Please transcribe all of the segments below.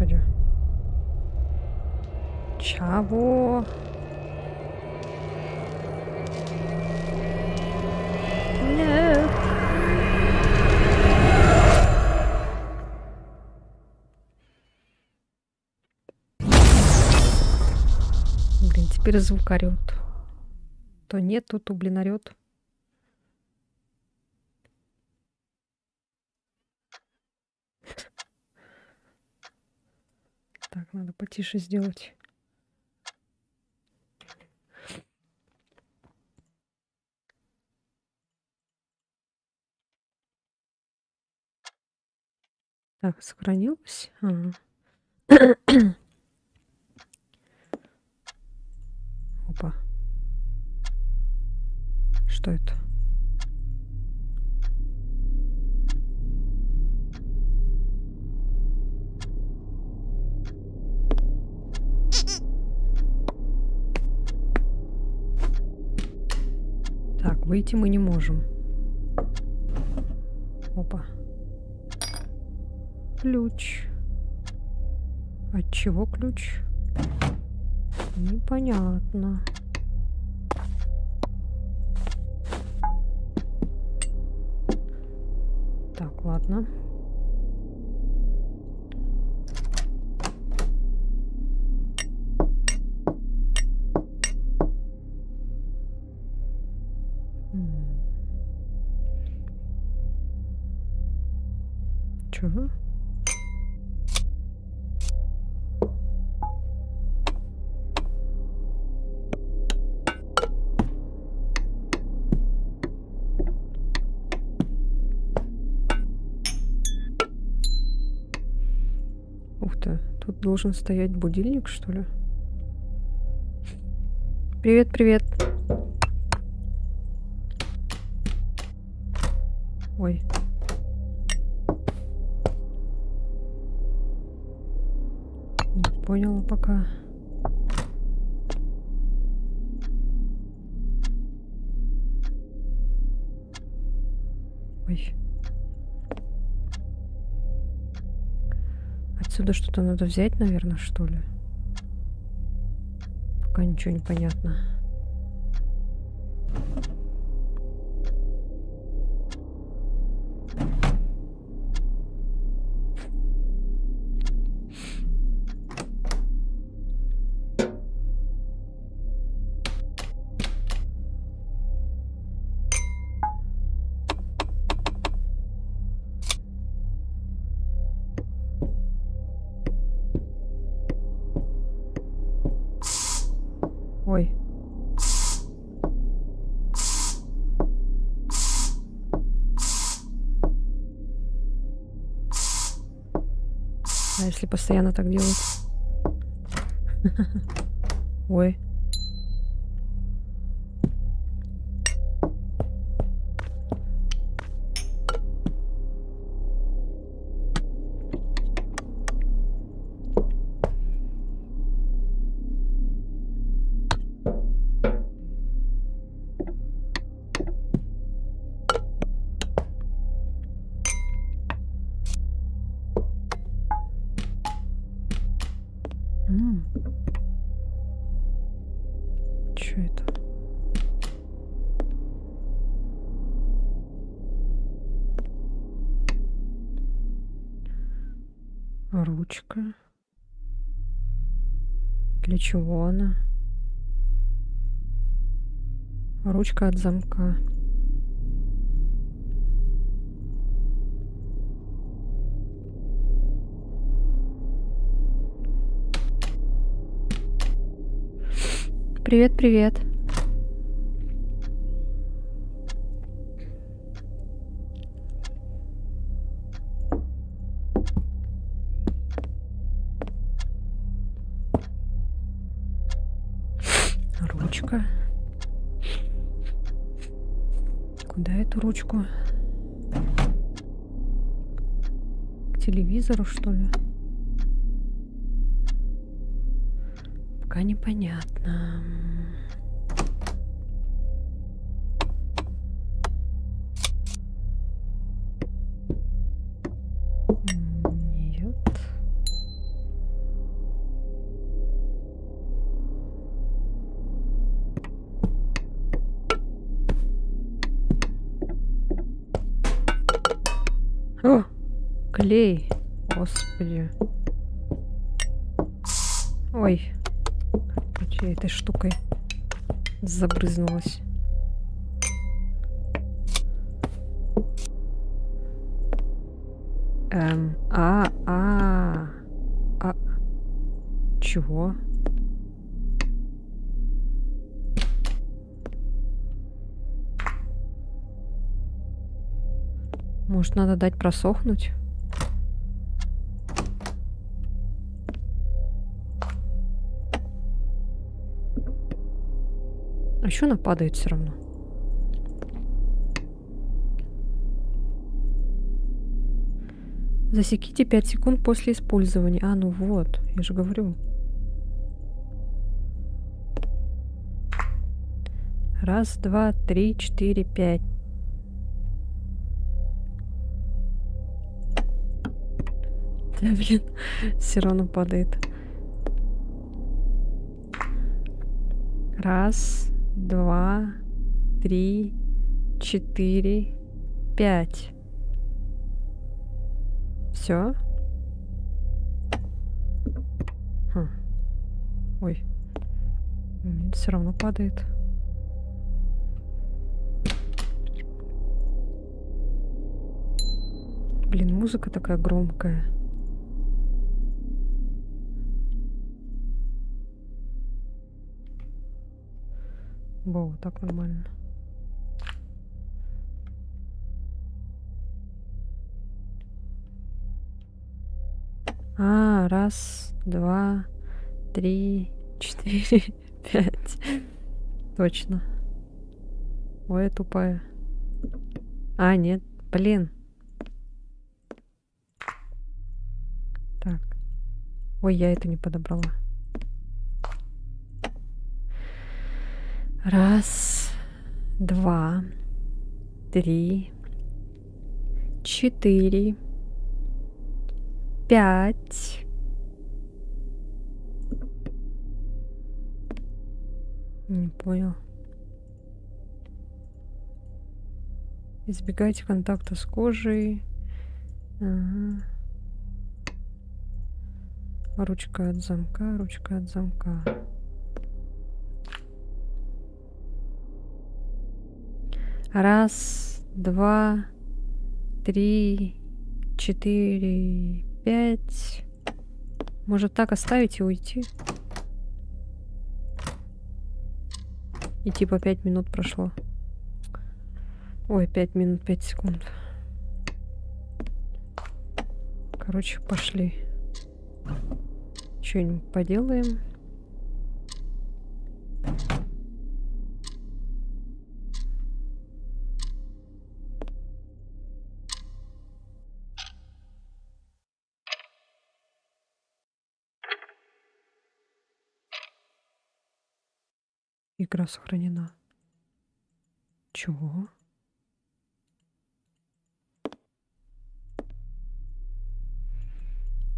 Господи. Чего? Нет. Блин, теперь звук орёт. То нету, то, блин, орёт. Так, надо потише сделать. Так, сохранилось? Ага. Опа. Что это? Так, выйти мы не можем. Опа. Ключ. От чего ключ? Непонятно. Так, ладно. Чего? Ух ты, тут должен стоять будильник, что ли? Привет, привет. Ой. Не поняла пока. Ой. Отсюда что-то надо взять, наверное, что ли? Пока ничего не понятно. Ой. А если постоянно так делать? Ой. Чё это? Ручка. Для чего она? Ручка от замка. Привет, привет. Ручка. Куда эту ручку? К телевизору, что ли? Пока непонятно. Нет. О! Клей! Господи. Ой. Чьей этой штукой забрызнулась. Чего? Может, надо дать просохнуть? А еще она падает все равно. Засеките 5 секунд после использования. А, ну вот, я же говорю. Раз, два, три, четыре, пять. Да, блин, все равно падает. Раз, два, три, четыре, пять. Все? Ой. Нет, все равно падает. Блин, музыка такая громкая. Во, так нормально. А, раз, два, три, четыре, пять. Точно. Ой, я тупая. А, нет, блин. Так. Ой, я это не подобрала. Раз, два, три, четыре, пять. Не понял. Избегайте контакта с кожей. Ага. Ручка от замка, ручка от замка. Раз, два, три, четыре, пять. Может, так оставить и уйти? И типа 5 минут прошло. Ой, 5 минут, 5 секунд. Короче, пошли. Что-нибудь поделаем. Игра сохранена. Чего?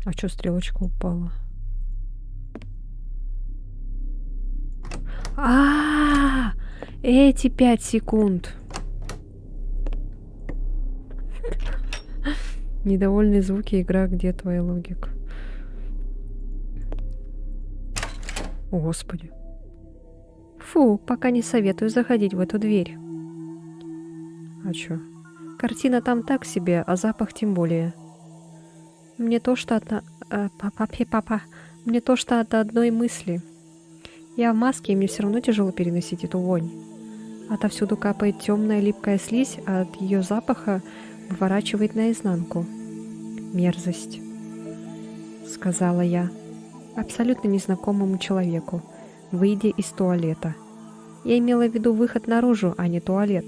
А чё стрелочка упала? Эти 5 секунд. Недовольные звуки, игра, где твоя логика? О, Господи. Фу, пока не советую заходить в эту дверь. А чё? Картина там так себе, а запах тем более. Мне то, что от... Мне то, что от одной мысли. Я в маске, и мне все равно тяжело переносить эту вонь. Отовсюду капает темная липкая слизь, а от ее запаха выворачивает наизнанку. Мерзость, сказала я абсолютно незнакомому человеку, выйдя из туалета. Я имела в виду выход наружу, а не туалет.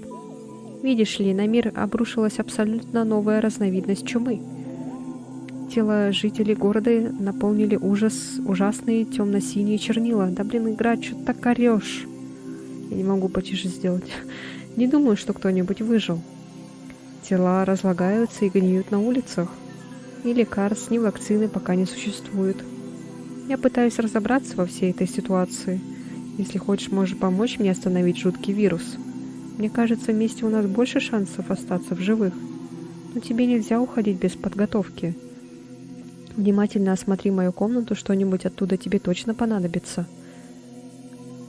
Видишь ли, на мир обрушилась абсолютно новая разновидность чумы. Тело жителей города наполнили ужасные темно-синие чернила. Да блин, игра, что ты так орешь? Я не могу потише сделать. Не думаю, что кто-нибудь выжил. Тела разлагаются и гниют на улицах. Ни лекарств, ни вакцины пока не существует. Я пытаюсь разобраться во всей этой ситуации. Если хочешь, можешь помочь мне остановить жуткий вирус. Мне кажется, вместе у нас больше шансов остаться в живых. Но тебе нельзя уходить без подготовки. Внимательно осмотри мою комнату, что-нибудь оттуда тебе точно понадобится.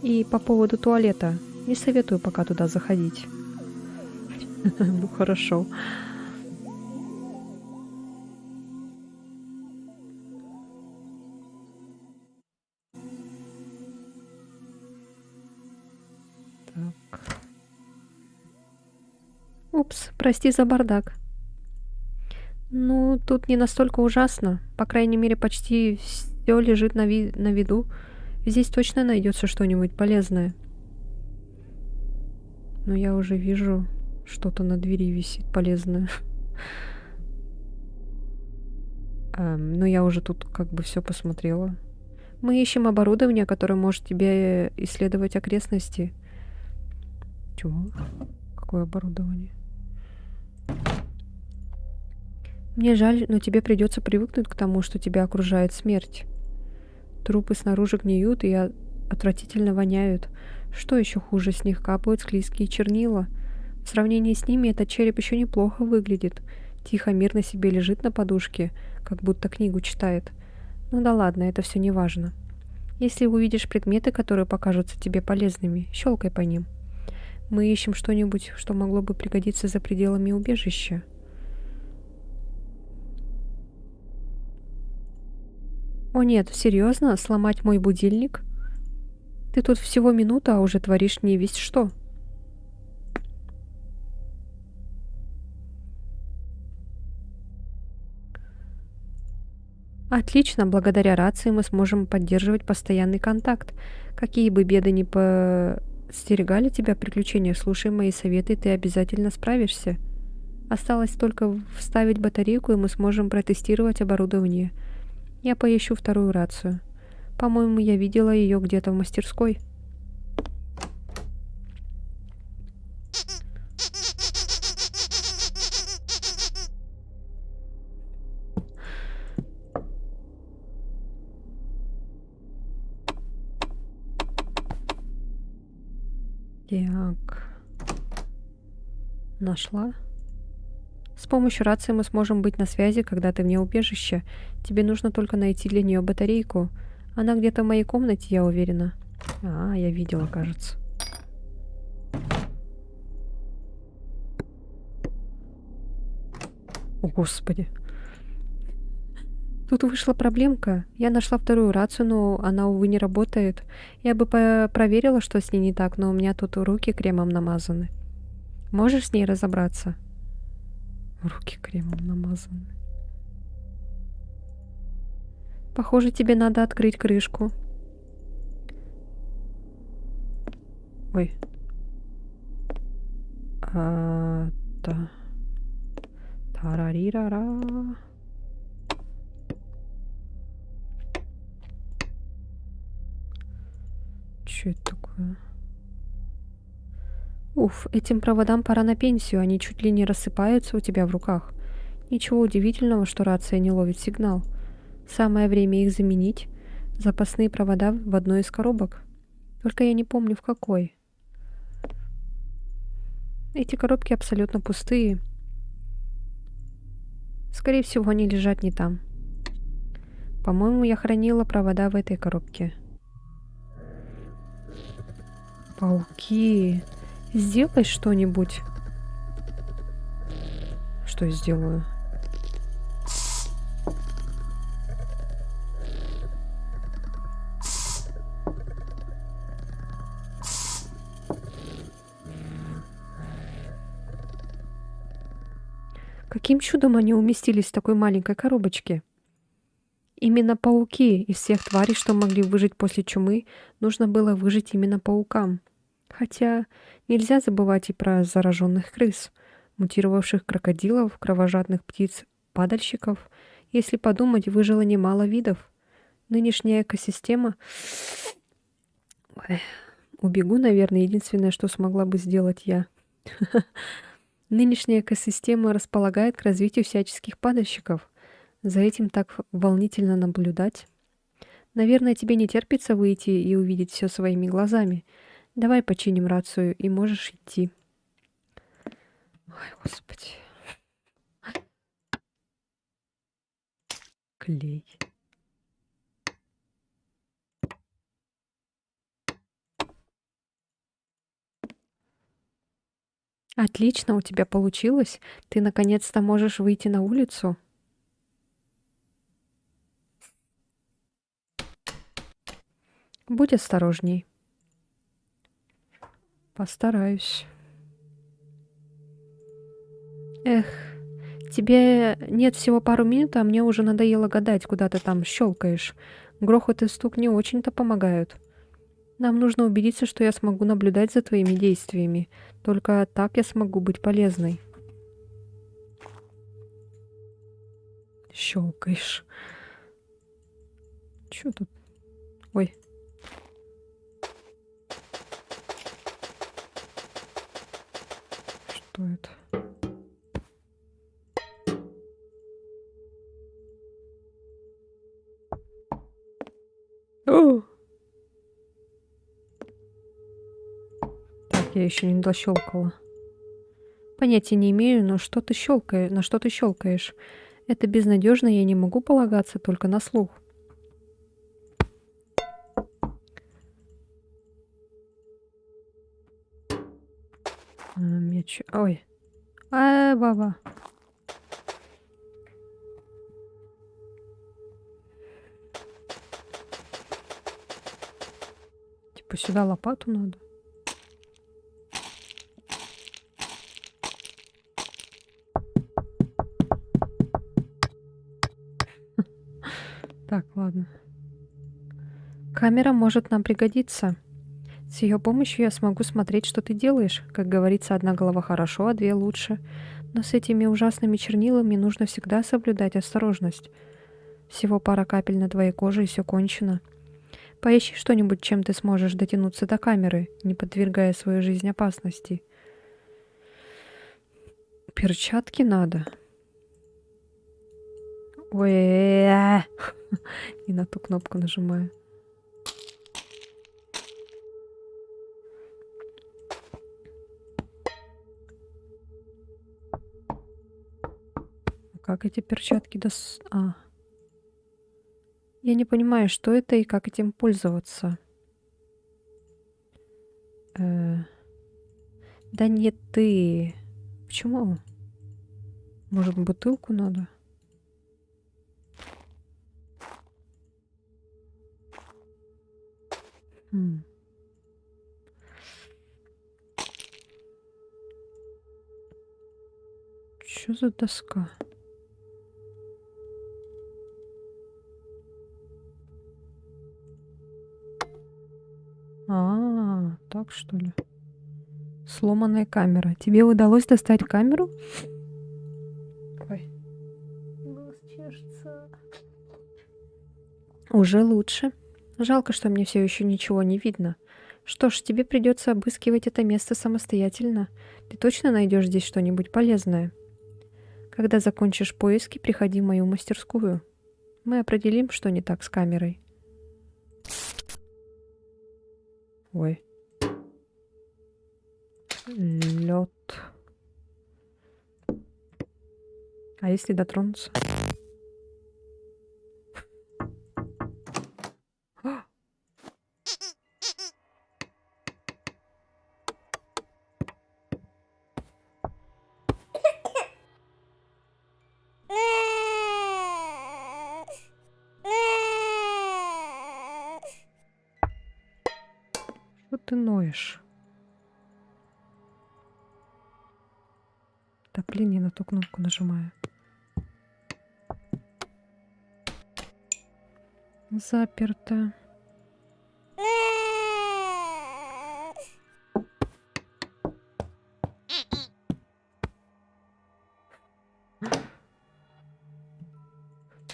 И по поводу туалета. Не советую пока туда заходить. Ну хорошо. Так. Упс, прости за бардак. Ну, тут не настолько ужасно. По крайней мере, почти все лежит на виду. Здесь точно найдется что-нибудь полезное. Но я уже вижу, что-то на двери висит полезное. Но я уже тут как бы все посмотрела. Мы ищем оборудование, которое может тебе исследовать окрестности. Чего? Какое оборудование? Мне жаль, но тебе придется привыкнуть к тому, что тебя окружает смерть. Трупы снаружи гниют и отвратительно воняют. Что еще хуже, с них капают склизкие чернила. В сравнении с ними этот череп еще неплохо выглядит. Тихо, мирно себе лежит на подушке, как будто книгу читает. Ну да ладно, это все не важно. Если увидишь предметы, которые покажутся тебе полезными, щелкай по ним. Мы ищем что-нибудь, что могло бы пригодиться за пределами убежища. О нет, серьезно? Сломать мой будильник? Ты тут всего минута, а уже творишь не весть что. Отлично, благодаря рации мы сможем поддерживать постоянный контакт. Какие бы беды ни подстерегали тебя в приключениях, слушай мои советы, ты обязательно справишься. Осталось только вставить батарейку, и мы сможем протестировать оборудование. Я поищу вторую рацию. По-моему, я видела ее где-то в мастерской. Так. Нашла. С помощью рации мы сможем быть на связи, когда ты вне убежища. Тебе нужно только найти для нее батарейку. Она где-то в моей комнате, я уверена. Я видела, кажется. О, Господи. Тут вышла проблемка. Я нашла вторую рацию, но она, увы, не работает. Я бы проверила, что с ней не так, но у меня тут руки кремом намазаны. Можешь с ней разобраться? Руки кремом намазаны. Похоже, тебе надо открыть крышку. Ой. Тарарирара. Что это такое? Уф, этим проводам пора на пенсию, они чуть ли не рассыпаются у тебя в руках. Ничего удивительного, что рация не ловит сигнал. Самое время их заменить. Запасные провода в одной из коробок. Только я не помню, в какой. Эти коробки абсолютно пустые. Скорее всего, они лежат не там. По-моему, я хранила провода в этой коробке. Пауки. Сделай что-нибудь. Что я сделаю? Каким чудом они уместились в такой маленькой коробочке? Именно пауки из всех тварей, что могли выжить после чумы, нужно было выжить именно паукам. Хотя нельзя забывать и про зараженных крыс, мутировавших крокодилов, кровожадных птиц, падальщиков. Если подумать, выжило немало видов. Нынешняя экосистема... Ой, убегу, наверное, единственное, что смогла бы сделать я. Нынешняя экосистема располагает к развитию всяческих падальщиков. За этим так волнительно наблюдать. Наверное, тебе не терпится выйти и увидеть все своими глазами. Давай починим рацию, и можешь идти. Ой, Господи. Клей. Отлично, у тебя получилось. Ты наконец-то можешь выйти на улицу. Будь осторожней. Постараюсь. Эх, тебе нет всего пару минут, а мне уже надоело гадать, куда ты там щелкаешь. Грохот и стук не очень-то помогают. Нам нужно убедиться, что я смогу наблюдать за твоими действиями. Только так я смогу быть полезной. Щелкаешь. Чё тут? Ой. Что это? О! Так, я еще не дощелкала. Понятия не имею, но что ты щелкаешь, на что ты щелкаешь? Это безнадежно, я не могу полагаться только на слух. Меч. Ой. Баба. Типа сюда лопату надо. Так, ладно. Камера может нам пригодиться. С ее помощью я смогу смотреть, что ты делаешь. Как говорится, одна голова хорошо, а две лучше. Но с этими ужасными чернилами нужно всегда соблюдать осторожность. Всего пара капель на твоей коже, и все кончено. Поищи что-нибудь, чем ты сможешь дотянуться до камеры, не подвергая свою жизнь опасности. Перчатки надо. Ой, не на ту кнопку нажимаю. Как эти перчатки Я не понимаю, что это и как этим пользоваться. Да нет ты. Почему? Может, бутылку надо? Что за доска? Так что ли? Сломанная камера. Тебе удалось достать камеру? Ой. Голос чешется. Уже лучше. Жалко, что мне все еще ничего не видно. Что ж, тебе придется обыскивать это место самостоятельно. Ты точно найдешь здесь что-нибудь полезное. Когда закончишь поиски, приходи в мою мастерскую. Мы определим, что не так с камерой. Ой. Лед. А если дотронуться? Что ты ноешь? Да блин, я на ту кнопку нажимаю. Заперто.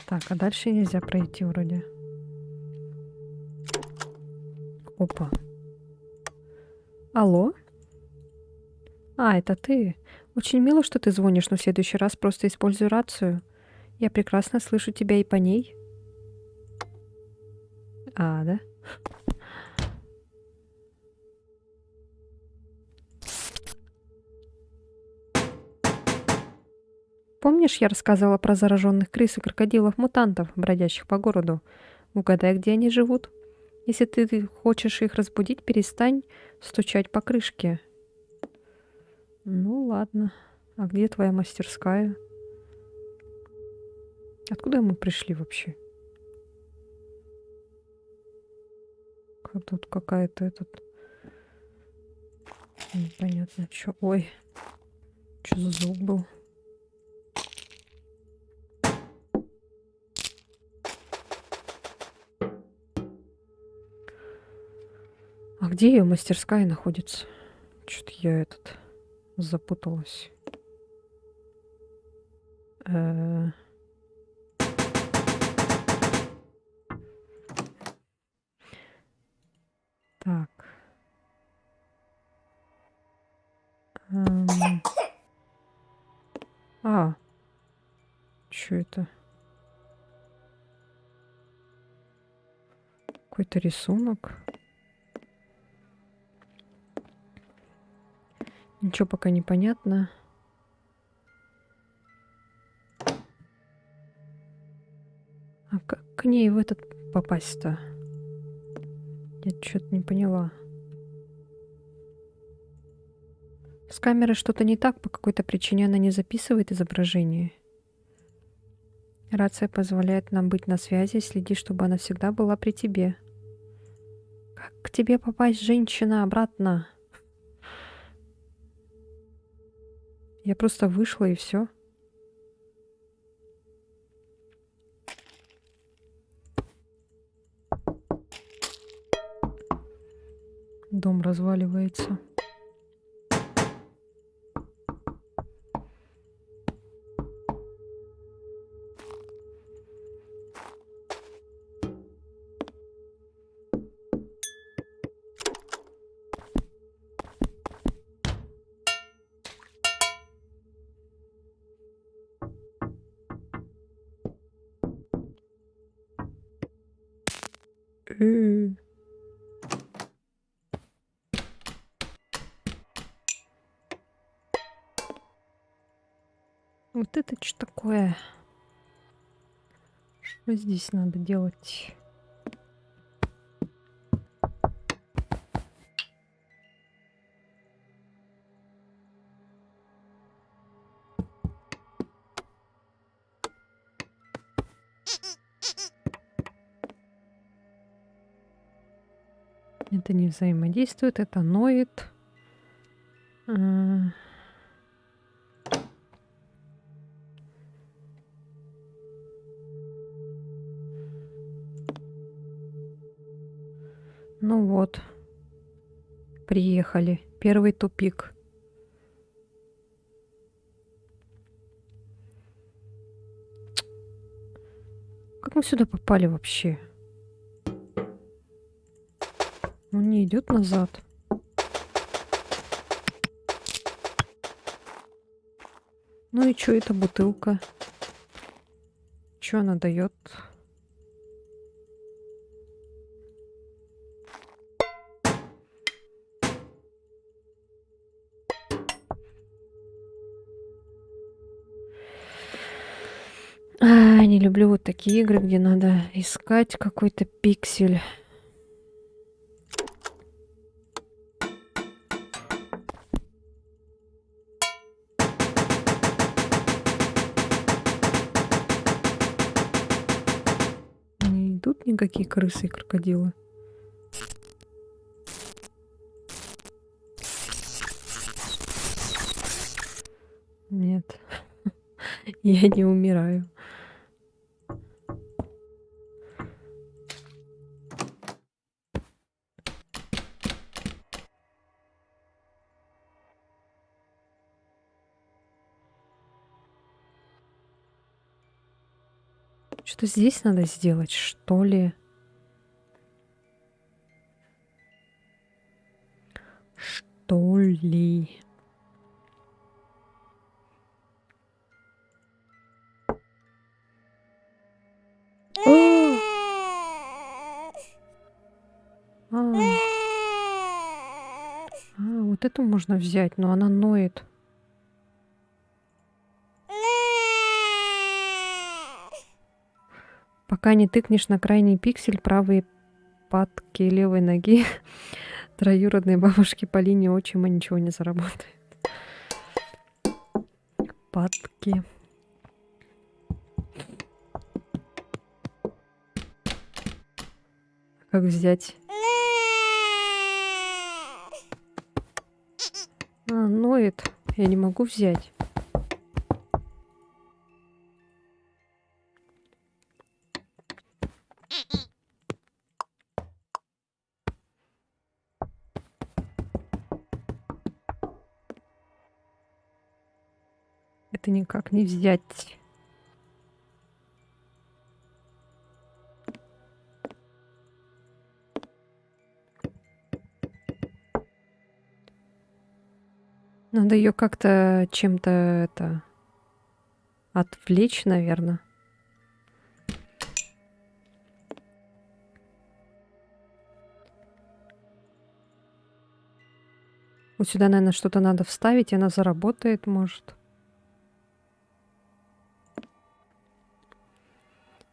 Так, а дальше нельзя пройти вроде. Опа. Алло? Это ты. Очень мило, что ты звонишь, но в следующий раз просто используй рацию. Я прекрасно слышу тебя и по ней. Да? Помнишь, я рассказывала про зараженных крыс и крокодилов-мутантов, бродящих по городу? Угадай, где они живут? Если ты хочешь их разбудить, перестань стучать по крышке. Ну ладно. А где твоя мастерская? Откуда мы пришли вообще? Тут какая-то этот... Непонятно, что. Ой, что за звук был? А где ее мастерская находится? Что-то я запуталась. Так. Что это? Какой-то рисунок. Ничего пока не понятно. А как к ней в этот попасть-то? Я что-то не поняла. С камерой что-то не так, по какой-то причине она не записывает изображение. Рация позволяет нам быть на связи, следи, чтобы она всегда была при тебе. Как к тебе попасть, женщина, обратно? Я просто вышла и все. Дом разваливается. Вот это что такое? Что здесь надо делать? Это не взаимодействует, это ноет. Ну вот. Приехали. Первый тупик. Как мы сюда попали вообще? Он не идет назад. Ну и что это бутылка? Что она дает? Не люблю вот такие игры, где надо искать какой-то пиксель. Не идут никакие крысы и крокодилы. Нет, я не умираю. Что здесь надо сделать, что ли? Что ли? Вот эту можно взять, но она ноет. Пока не тыкнешь на крайний пиксель правой пятки левой ноги троюродной бабушки по линии отчима, ничего не заработает. Пятки. Как взять? Ноет. Я не могу взять. Это никак не взять. Надо ее как-то чем-то это отвлечь, наверное. Вот сюда, наверное, что-то надо вставить, и она заработает, может.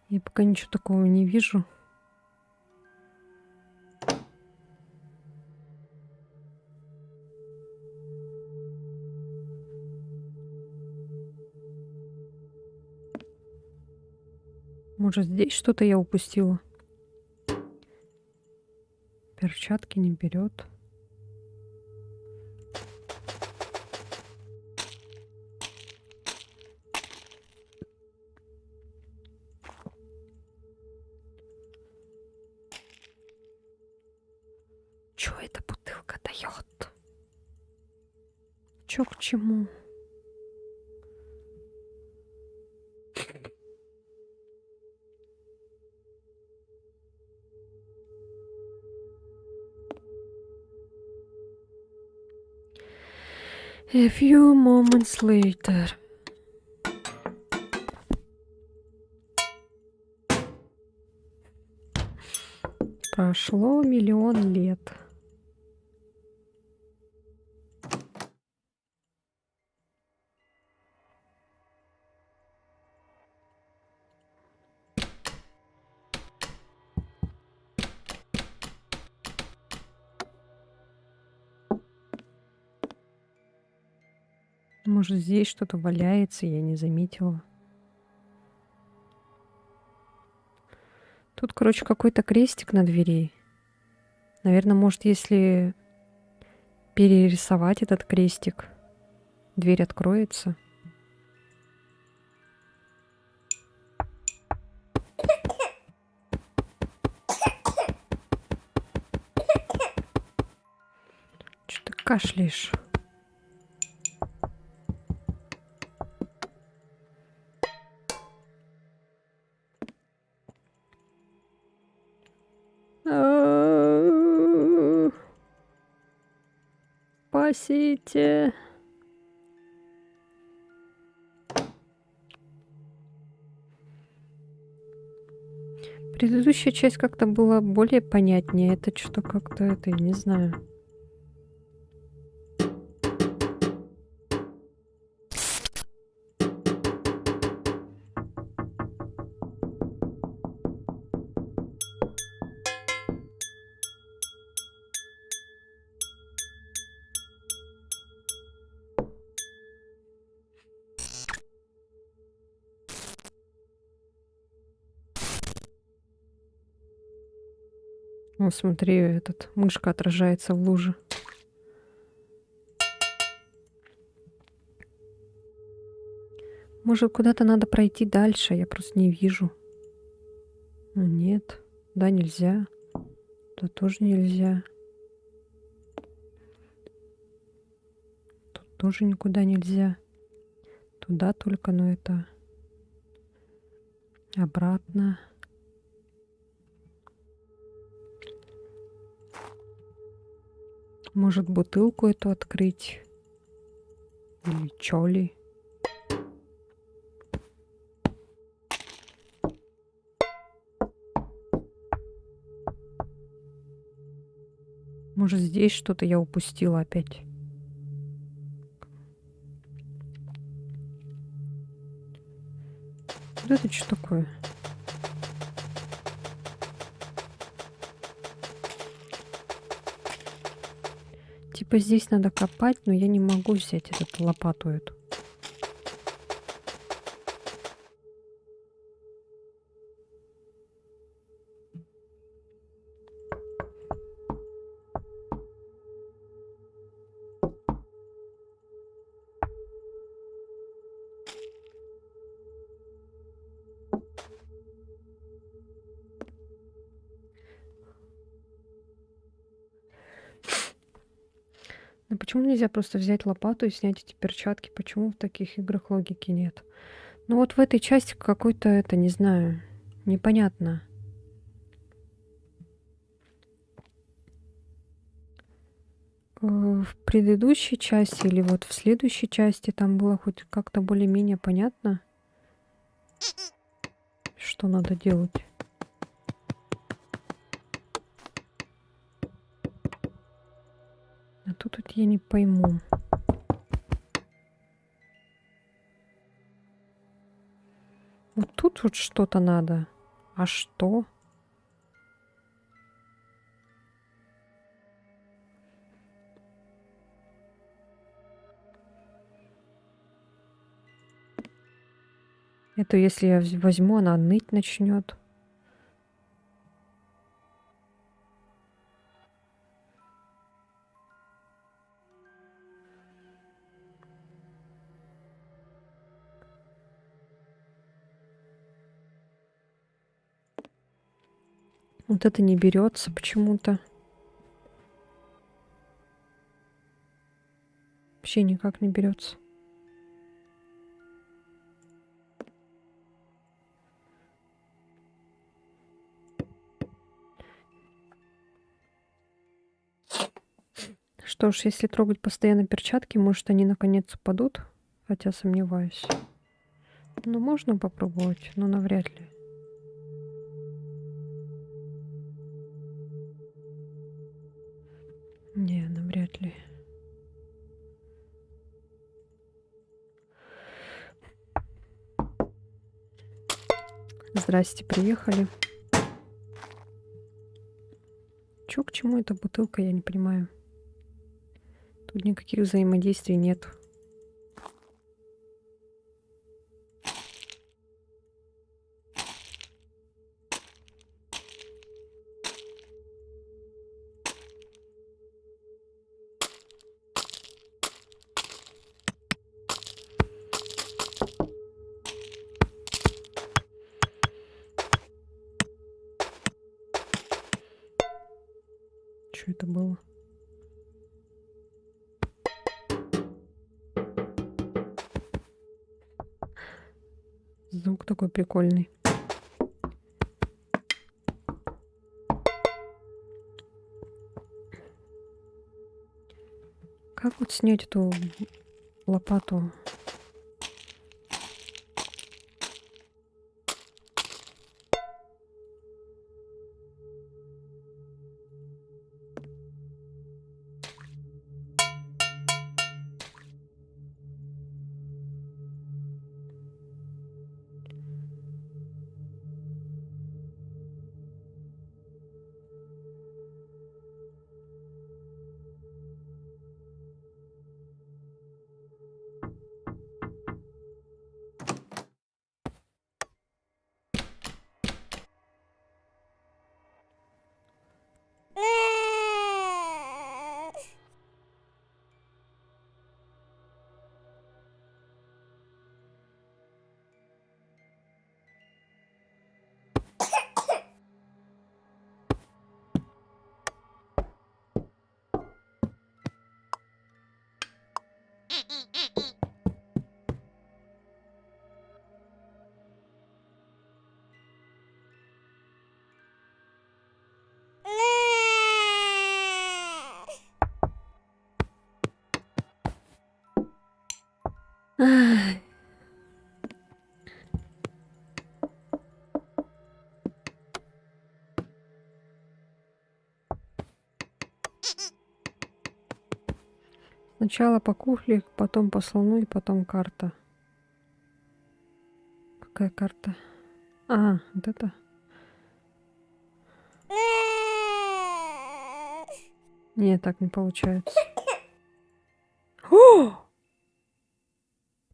Я пока ничего такого не вижу. Может, здесь что-то я упустила? Перчатки не берет. Чё эта бутылка дает? Чё к чему? A few moments later. Прошло 1 000 000 лет. Может, здесь что-то валяется, я не заметила. Тут, короче, какой-то крестик на двери. Наверное, может, если перерисовать этот крестик, дверь откроется. Что ты кашляешь? Спасите. Предыдущая часть как-то была более понятнее. Это что-то как-то, это, я не знаю. О, смотри, этот мышка отражается в луже. Может, куда-то надо пройти дальше, я просто не вижу. Ну, нет, да, нельзя. Да, тоже нельзя. Тут тоже никуда нельзя. Туда только, но это обратно. Может, бутылку эту открыть? Или чё ли? Может, здесь что-то я упустила опять? Вот это что такое? бы здесь надо копать, но я не могу взять эту лопату эту. Ну почему нельзя просто взять лопату и снять эти перчатки? Почему в таких играх логики нет? Ну вот в этой части какой-то это, не знаю, непонятно. В предыдущей части или вот в следующей части там было хоть как-то более-менее понятно, что надо делать. А тут вот я не пойму. Вот тут вот что-то надо. А что? Это если я возьму, она ныть начнет. Вот это не берется почему-то. Вообще никак не берется. Что ж, если трогать постоянно перчатки, может, они наконец упадут? Хотя сомневаюсь. Ну, можно попробовать, но навряд ли. Не, навряд ли. Здрасте, приехали. Чё, к чему эта бутылка, я не понимаю. Тут никаких взаимодействий нет. Что это было? Звук такой прикольный. Как вот снять эту лопату? Ай. Сначала по кухле, потом по слону и потом карта. Какая карта? А, вот это. Нет, так не получается. О!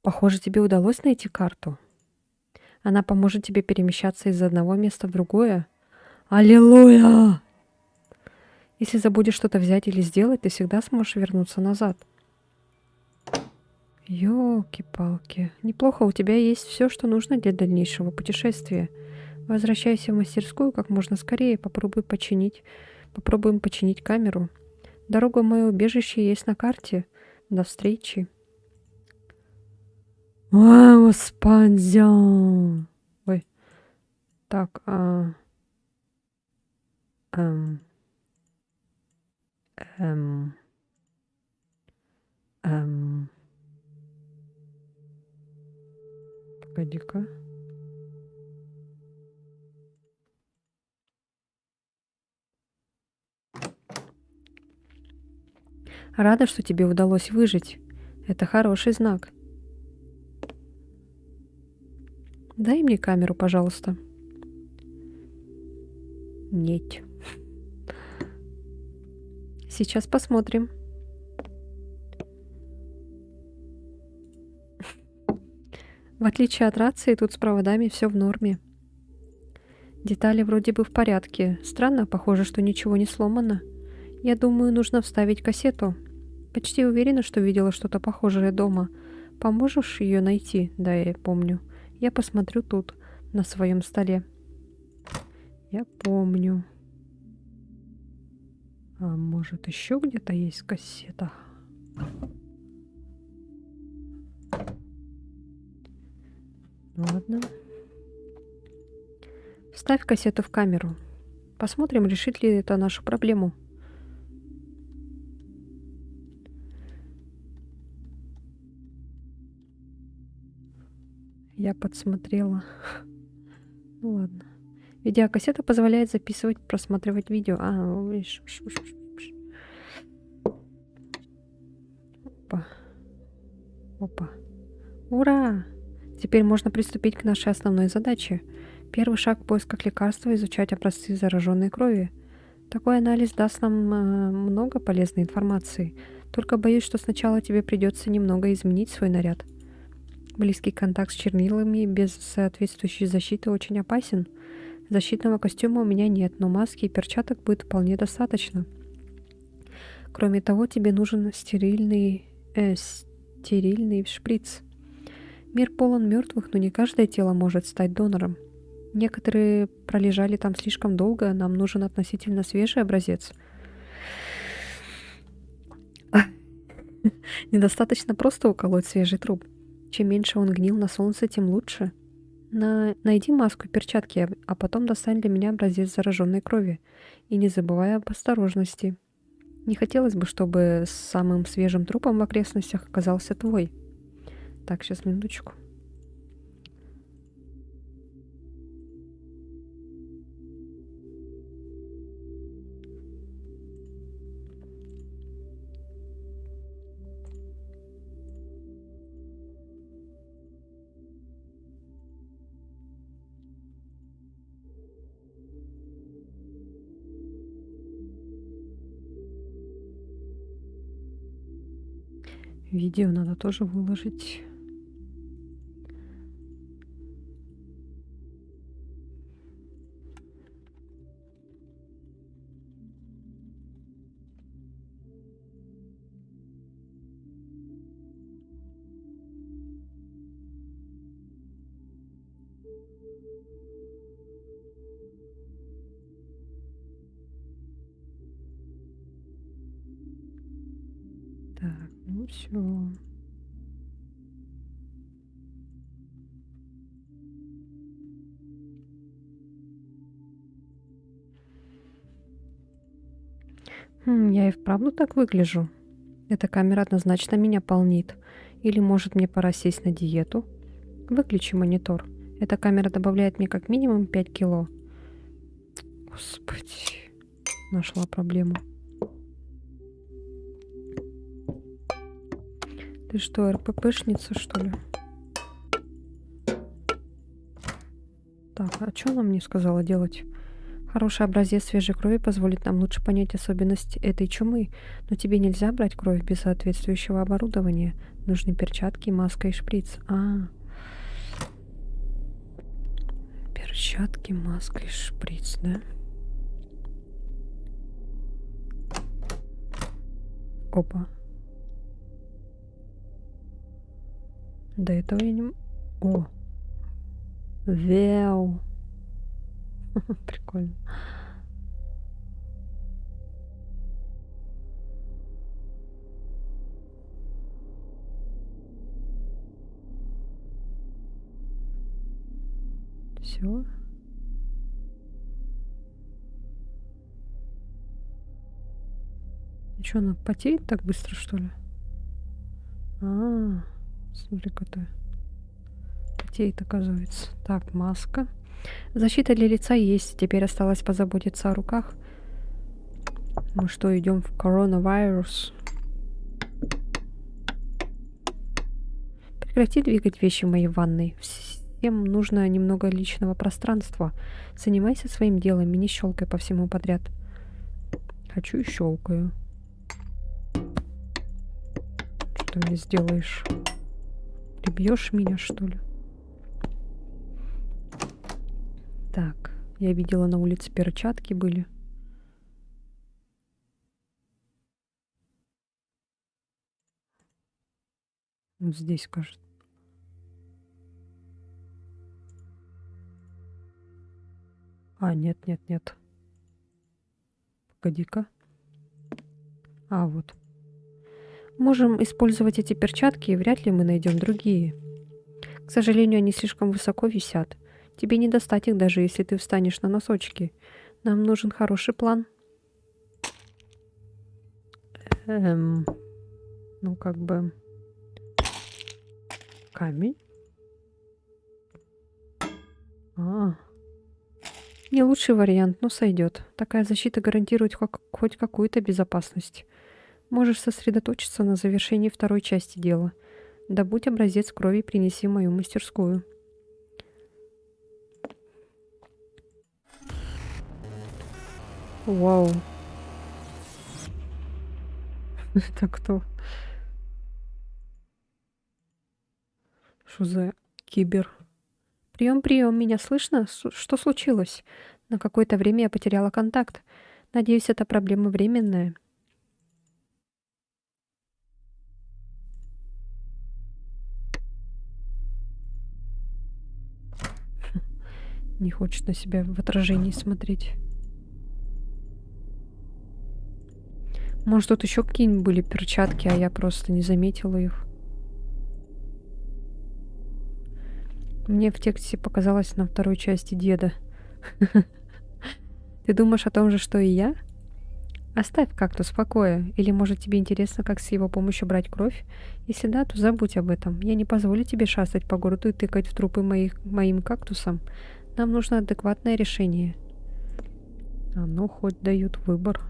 Похоже, тебе удалось найти карту. Она поможет тебе перемещаться из одного места в другое. Аллилуйя! Если забудешь что-то взять или сделать, ты всегда сможешь вернуться назад. Ёлки-палки. Неплохо, у тебя есть все, что нужно для дальнейшего путешествия. Возвращайся в мастерскую как можно скорее. Попробуем починить камеру. Дорога в мое убежище есть на карте. До встречи. Господи. Ой. Так, эм, эм, эм. Погоди-ка. Рада, что тебе удалось выжить. Это хороший знак. Дай мне камеру, пожалуйста. Нет. Сейчас посмотрим. В отличие от рации, тут с проводами все в норме. Детали вроде бы в порядке. Странно, похоже, что ничего не сломано. Я думаю, нужно вставить кассету. Почти уверена, что видела что-то похожее дома. Поможешь ее найти? Да, я помню. Я посмотрю тут, на своем столе. Я помню. А может, еще где-то есть кассета? Ладно. Вставь кассету в камеру. Посмотрим, решит ли это нашу проблему. Я подсмотрела. Ну ладно. Видеокассета позволяет записывать, просматривать видео. Опа. Опа. Ура! Теперь можно приступить к нашей основной задаче. Первый шаг в поисках лекарства — изучать образцы зараженной крови. Такой анализ даст нам много полезной информации. Только боюсь, что сначала тебе придется немного изменить свой наряд. Близкий контакт с чернилами без соответствующей защиты очень опасен. Защитного костюма у меня нет, но маски и перчаток будет вполне достаточно. Кроме того, тебе нужен стерильный шприц. Мир полон мертвых, но не каждое тело может стать донором. Некоторые пролежали там слишком долго, нам нужен относительно свежий образец. Недостаточно просто уколоть свежий труп. Чем меньше он гнил на солнце, тем лучше. Найди маску и перчатки, а потом достань для меня образец зараженной крови. И не забывай об осторожности. Не хотелось бы, чтобы с самым свежим трупом в окрестностях оказался твой. Так, сейчас, минуточку. Видео надо тоже выложить. Так, ну все. Я и вправду так выгляжу. Эта камера однозначно меня полнит. Или, может, мне пора сесть на диету? Выключи монитор. Эта камера добавляет мне как минимум 5 кило. Господи, нашла проблему. Ты что, РППшница, что ли? Так, а что она мне сказала делать? Хороший образец свежей крови позволит нам лучше понять особенности этой чумы, но тебе нельзя брать кровь без соответствующего оборудования. Нужны перчатки, маска и шприц. Перчатки, маска и шприц, да? Опа. До этого я не... О! Вау! Прикольно. Все. Что, она потеет так быстро, что ли? Смотри-ка-то. Потеет, оказывается. Так, маска. Защита для лица есть. Теперь осталось позаботиться о руках. Мы что, идем в коронавирус? Прекрати двигать вещи в моей ванной. Всем нужно немного личного пространства. Занимайся своим делом и не щелкай по всему подряд. Хочу и щелкаю. Что ты мне сделаешь? Прибьешь меня, что ли? Так, я видела на улице перчатки были. Вот здесь, кажется. Нет, нет, нет. Погоди-ка. Вот. Можем использовать эти перчатки, и вряд ли мы найдем другие. К сожалению, они слишком высоко висят. Тебе не достать их, даже если ты встанешь на носочки. Нам нужен хороший план. Ну, как бы... Камень. Не лучший вариант, но сойдет. Такая защита гарантирует хоть какую-то безопасность. Можешь сосредоточиться на завершении второй части дела. Добудь образец крови и принеси в мою мастерскую. Вау. Это кто? Что за кибер? Прием, прием, меня слышно? Что случилось? На какое-то время я потеряла контакт. Надеюсь, эта проблема временная. Не хочет на себя в отражении смотреть. Может, тут еще какие-нибудь были перчатки, а я просто не заметила их. Мне в тексте показалось на второй части деда. Ты думаешь о том же, что и я? Оставь кактус в покое. Или, может, тебе интересно, как с его помощью брать кровь? Если да, то забудь об этом. Я не позволю тебе шастать по городу и тыкать в трупы моим кактусом. Нам нужно адекватное решение. Хоть дают выбор.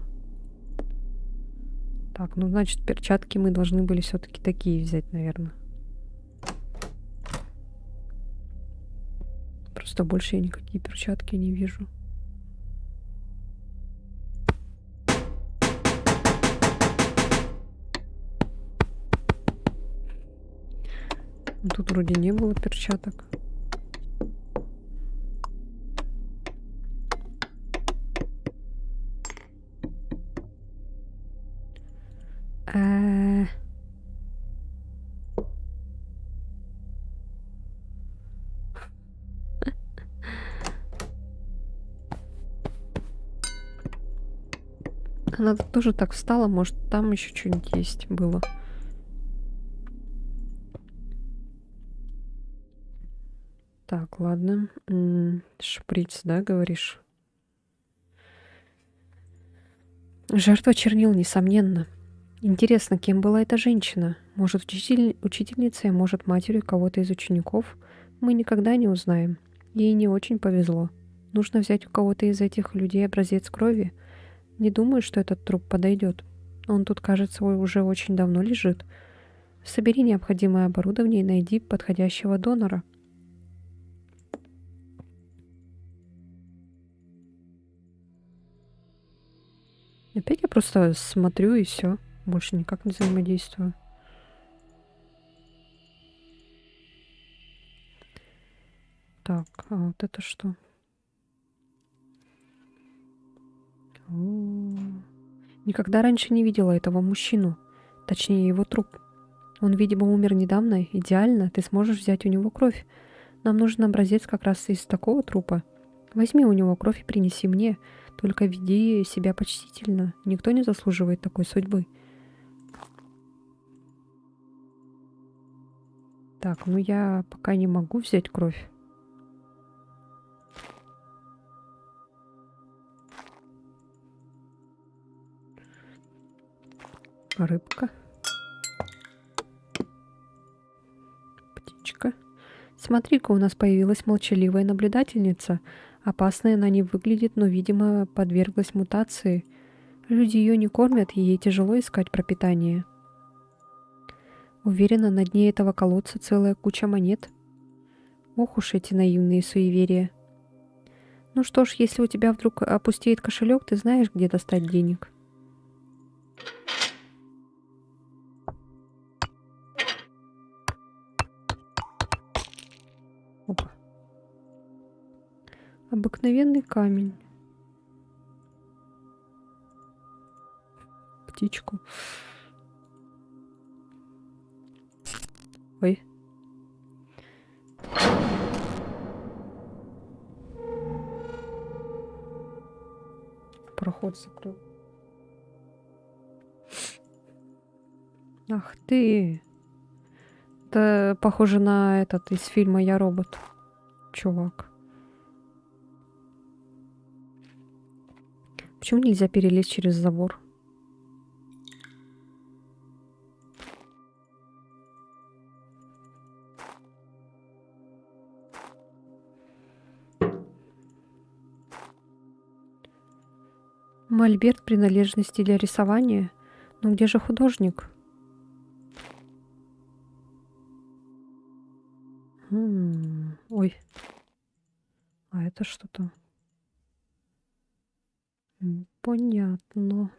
Так, значит, перчатки мы должны были все-таки такие взять, наверное. Просто больше я никакие перчатки не вижу. Тут вроде не было перчаток. Она тоже так встала, может, там еще что-нибудь есть было. Так, ладно. Шприц, да, говоришь? Жертва чернил, несомненно. Интересно, кем была эта женщина? Может, учительницей, может, матерью кого-то из учеников? Мы никогда не узнаем. Ей не очень повезло. Нужно взять у кого-то из этих людей образец крови. Не думаю, что этот труп подойдет. Он тут, кажется, уже очень давно лежит. Собери необходимое оборудование и найди подходящего донора. Опять я просто смотрю и все. Больше никак не взаимодействую. Так, а вот это что? Никогда раньше не видела этого мужчину. Точнее, его труп. Он, видимо, умер недавно. Идеально. Ты сможешь взять у него кровь. Нам нужен образец как раз из такого трупа. Возьми у него кровь и принеси мне. Только веди себя почтительно. Никто не заслуживает такой судьбы. Так, ну я пока не могу взять кровь. Рыбка. Птичка. Смотри-ка, у нас появилась молчаливая наблюдательница. Опасной она не выглядит, но, видимо, подверглась мутации. Люди ее не кормят, и ей тяжело искать пропитание. Уверена, на дне этого колодца целая куча монет. Ох уж эти наивные суеверия. Ну что ж, если у тебя вдруг опустеет кошелек, ты знаешь, где достать денег. Опа. Обыкновенный камень. Птичку. Ой. Проход закрыл. Ах ты. Это похоже на этот из фильма «Я робот». Чувак. Почему нельзя перелезть через забор? Мольберт принадлежности для рисования? Ну где же художник? Ой. А это что-то? Понятно.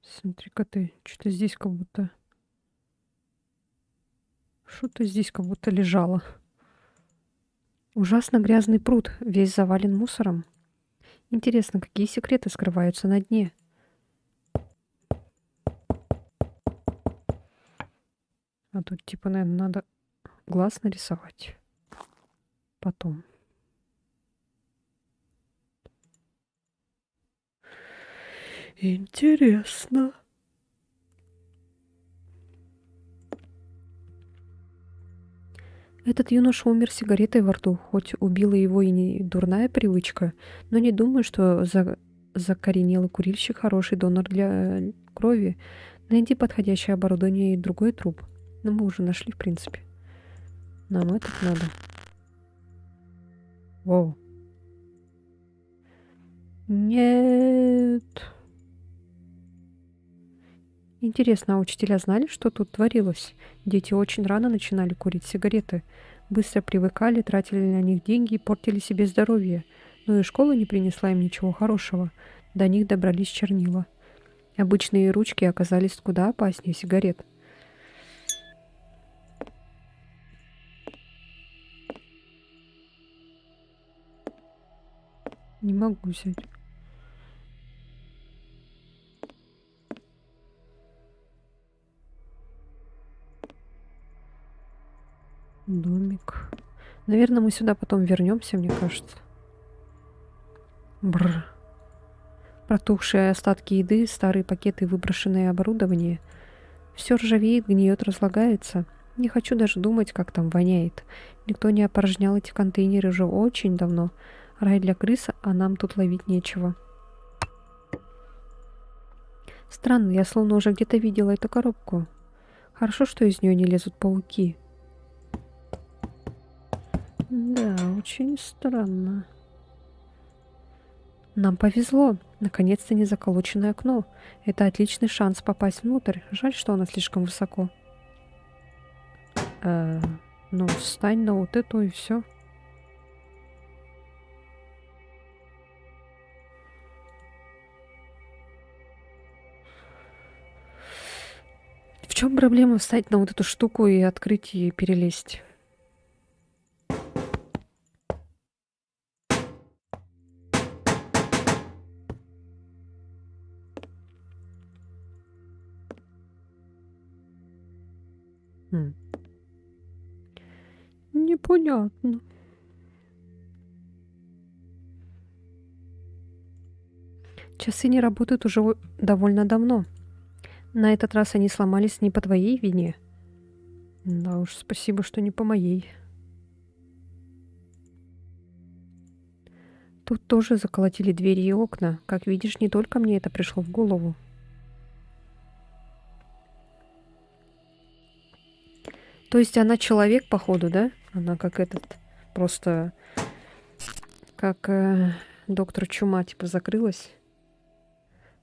Смотри-ка ты, что-то здесь как будто... Что-то здесь как будто лежало. Ужасно грязный пруд, весь завален мусором. Интересно, какие секреты скрываются на дне? А тут типа, наверное, надо глаз нарисовать. Потом. Интересно. Этот юноша умер с сигаретой во рту, хоть убила его и не дурная привычка, но не думаю, что закоренелый курильщик хороший донор для крови. Найди подходящее оборудование и другой труп. Но мы уже нашли, в принципе. Нам этот надо. Воу. Нет. Интересно, а учителя знали, что тут творилось? Дети очень рано начинали курить сигареты. Быстро привыкали, тратили на них деньги и портили себе здоровье. Но и школа не принесла им ничего хорошего. До них добрались чернила. Обычные ручки оказались куда опаснее сигарет. Не могу взять. Домик. Наверное, мы сюда потом вернемся, мне кажется. Бррр. Протухшие остатки еды, старые пакеты и выброшенное оборудование. Все ржавеет, гниет, разлагается. Не хочу даже думать, как там воняет. Никто не опорожнял эти контейнеры уже очень давно. Рай для крыс, а нам тут ловить нечего. Странно, я словно уже где-то видела эту коробку. Хорошо, что из нее не лезут пауки. Да, очень странно. Нам повезло. Наконец-то незаколоченное окно. Это отличный шанс попасть внутрь. Жаль, что оно слишком высоко. Ну, встань на вот эту и все. чем проблема встать на вот эту штуку и открыть и перелезть? М. Непонятно. Часы не работают уже довольно давно. На этот раз они сломались не по твоей вине. Да уж, спасибо, что не по моей. Тут тоже заколотили двери и окна. Как видишь, не только мне это пришло в голову. То есть она человек, походу, да? Она как этот, просто как доктор Чума, типа, закрылась,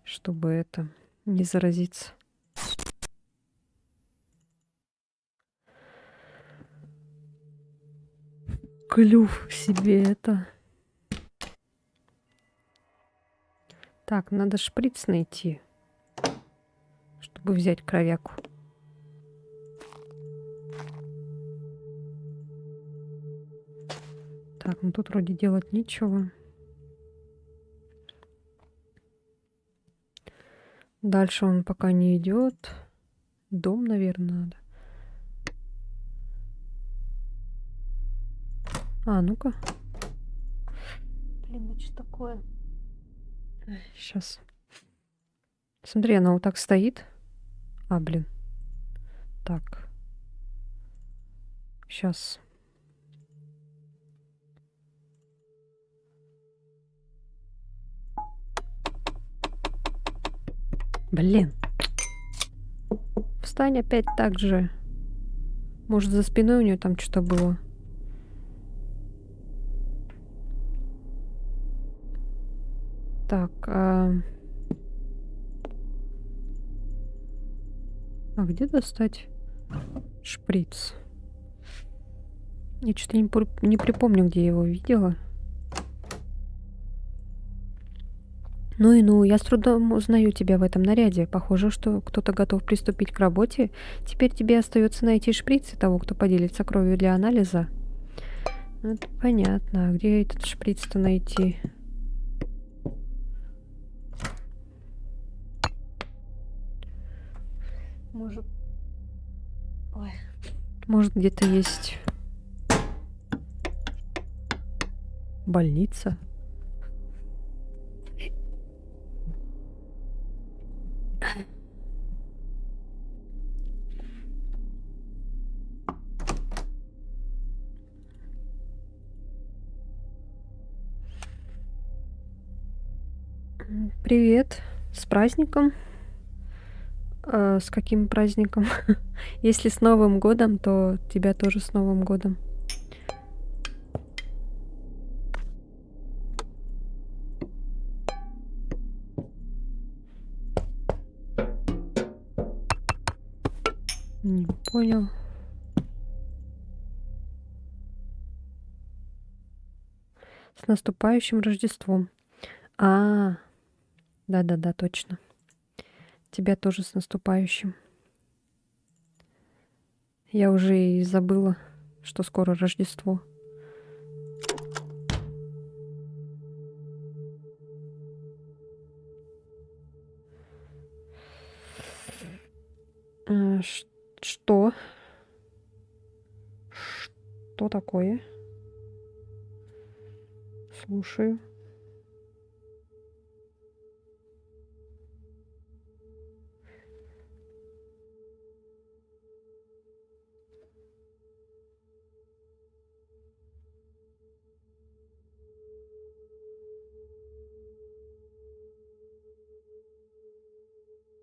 чтобы это, не заразиться. Клюв себе это. Так, надо шприц найти, чтобы взять кровяку. Так, ну тут вроде делать нечего. Дальше он пока не идет. Дом, наверное, надо. А, ну-ка. Блин, ну что такое? Сейчас. Смотри, она вот так стоит. А, блин. Так. Сейчас. Блин. Встань опять так же. Может, за спиной у нее там что-то было. Так, а где достать шприц? Я что-то не припомню, где я его видела. Ну и ну, я с трудом узнаю тебя в этом наряде. Похоже, что кто-то готов приступить к работе. Теперь тебе остается найти шприц и того, кто поделится кровью для анализа. Ну, это понятно. А где этот шприц-то найти? Может... Ой. Может, где-то есть больница? Привет. С праздником? С каким праздником? Если с Новым годом, то тебя тоже с Новым годом. Не понял. С наступающим Рождеством. Да-да-да, точно. Тебя тоже с наступающим. Я уже и забыла, что скоро Рождество. Что? Что такое? Слушаю.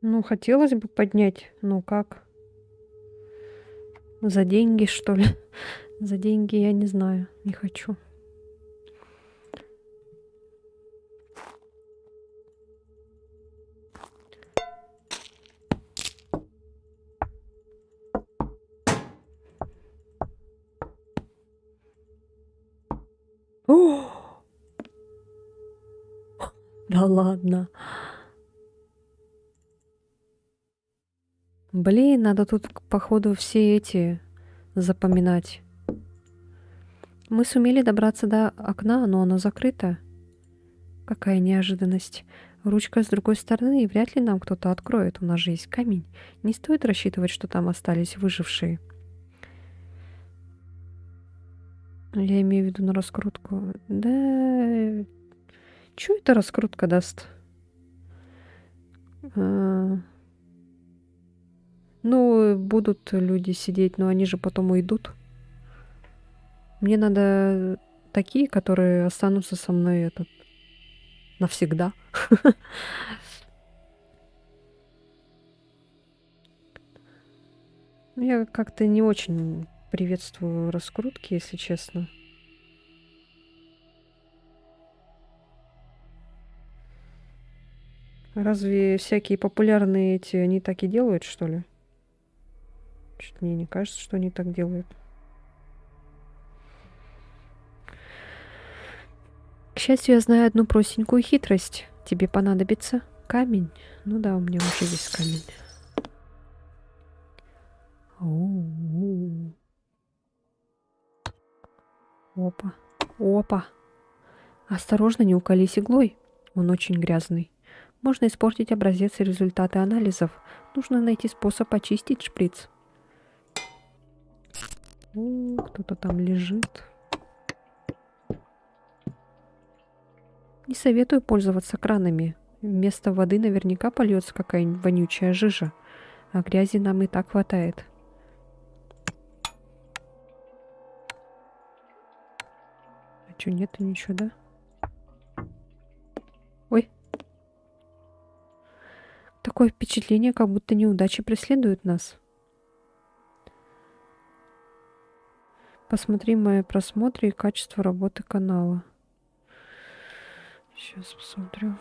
Ну, хотелось бы поднять. Ну как? За деньги, что ли? За деньги я не знаю. Не хочу. О! Да ладно. Блин, надо тут, походу, все эти запоминать. Мы сумели добраться до окна, но оно закрыто. Какая неожиданность. Ручка с другой стороны, и вряд ли нам кто-то откроет. У нас же есть камень. Не стоит рассчитывать, что там остались выжившие. Я имею в виду на раскрутку. Да... Чё эта раскрутка даст? А, Ну, будут люди сидеть, но они же потом уйдут. Мне надо такие, которые останутся со мной навсегда. Я как-то не очень приветствую раскрутки, если честно. Разве всякие популярные эти, они так и делают, что ли? Что-то мне не кажется, что они так делают. К счастью, я знаю одну простенькую хитрость. Тебе понадобится камень. Ну да, у меня уже есть камень. Оу. Опа. Опа. Осторожно, не уколись иглой. Он очень грязный. Можно испортить образец и результаты анализов. Нужно найти способ очистить шприц. Кто-то там лежит. Не советую пользоваться кранами. Вместо воды наверняка польется какая-нибудь вонючая жижа. А грязи нам и так хватает. А чё, нету ничего, да? Ой. Такое впечатление, как будто неудачи преследуют нас. Посмотри мои просмотры и качество работы канала. Сейчас посмотрю.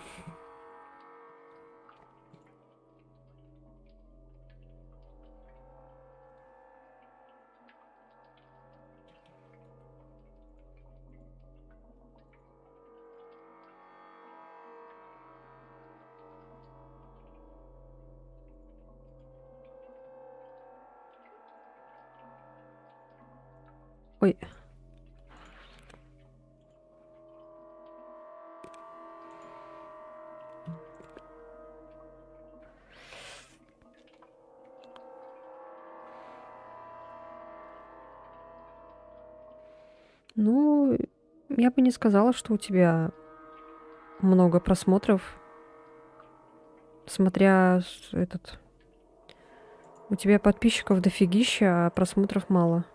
Ой. Ну, я бы не сказала, что у тебя много просмотров. Смотря У тебя подписчиков дофигища, а просмотров мало.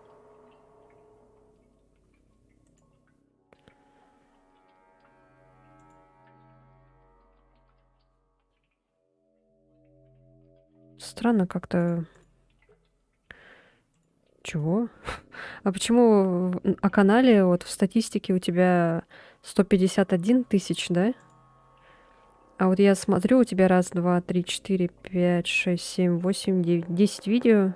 Странно как-то. Чего? А почему о канале вот в статистике у тебя 151 тысяч, да? А вот я смотрю, у тебя раз, два, три, четыре, пять, шесть, семь, восемь, девять, 10 видео.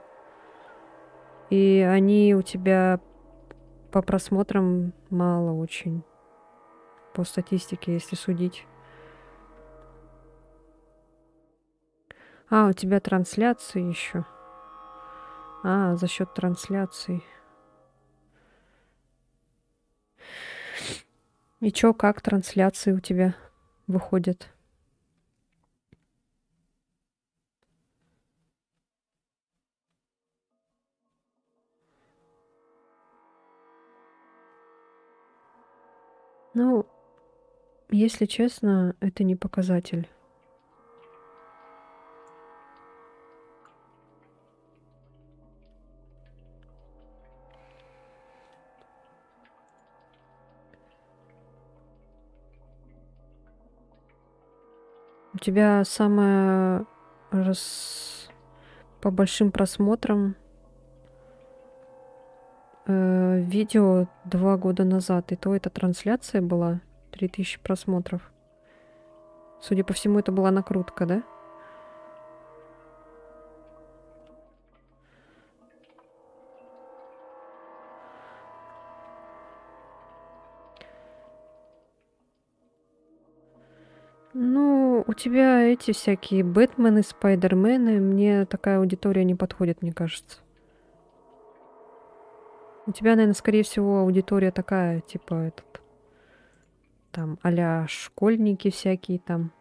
И они у тебя по просмотрам мало очень. По статистике, если судить. А, у тебя трансляции еще. А, за счет трансляций. И чё, как трансляции у тебя выходят? Ну, если честно, это не показатель. У тебя самое по большим просмотрам видео 2 года назад. И то это трансляция была. 3000 просмотров. Судя по всему, это была накрутка, да? Ну, у тебя эти всякие Бэтмены, Спайдермены, мне такая аудитория не подходит, мне кажется. У тебя, наверное, скорее всего, аудитория такая, типа этот, там, а-ля школьники всякие, там,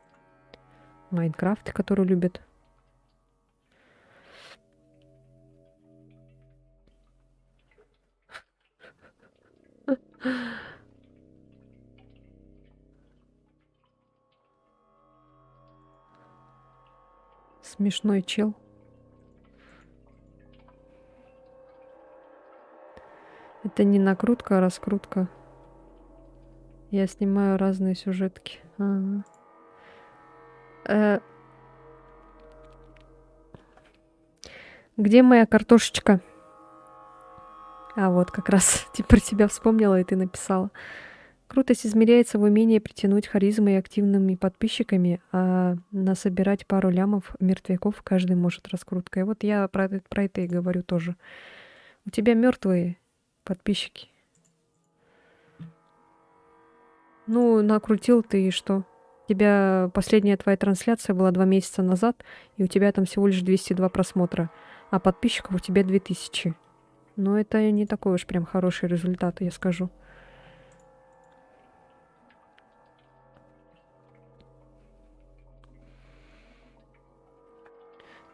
Майнкрафты, которые любят. Смешной чел. Это не накрутка, а раскрутка. Я снимаю разные сюжетки. Ага. Где моя картошечка? А вот как раз про тебя вспомнила, и ты написала. Крутость измеряется в умении притянуть харизмой и активными подписчиками, а насобирать пару лямов мертвяков каждый может раскруткой. Вот я про это и говорю тоже. У тебя мертвые подписчики. Ну, накрутил ты и что? У тебя последняя твоя трансляция была 2 месяца назад, и у тебя там всего лишь 202 просмотра, а подписчиков у тебя 2000. Но это не такой уж прям хороший результат, я скажу.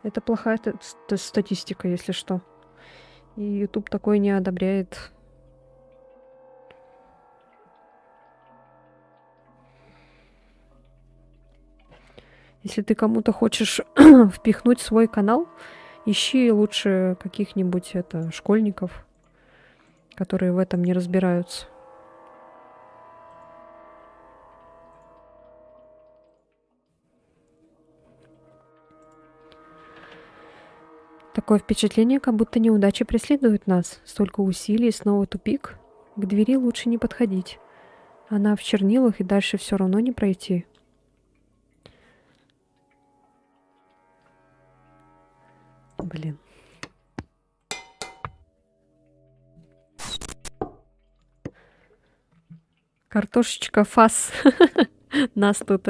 Это плохая статистика, если что. И YouTube такое не одобряет. Если ты кому-то хочешь впихнуть свой канал, ищи лучше каких-нибудь школьников, которые в этом не разбираются. Такое впечатление, как будто неудачи преследуют нас. Столько усилий, снова тупик. К двери лучше не подходить. Она в чернилах, и дальше все равно не пройти. Блин. Картошечка фас. Нас тут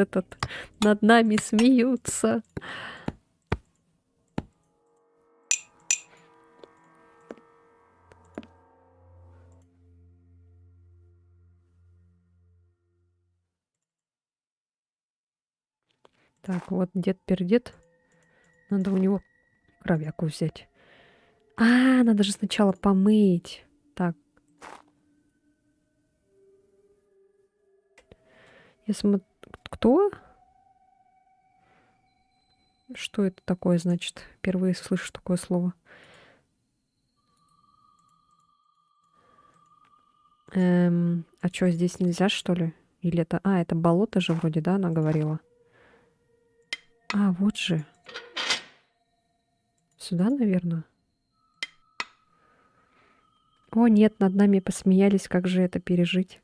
над нами смеются. Так, вот дед-пердед. Надо у него кровяку взять. Надо же сначала помыть. Так. Я смотрю... Кто? Что это такое, значит? Впервые слышу такое слово. А что, здесь нельзя, что ли? Или это... это болото же вроде, да, она говорила? Вот же. Сюда, наверное. О, нет, над нами посмеялись, как же это пережить?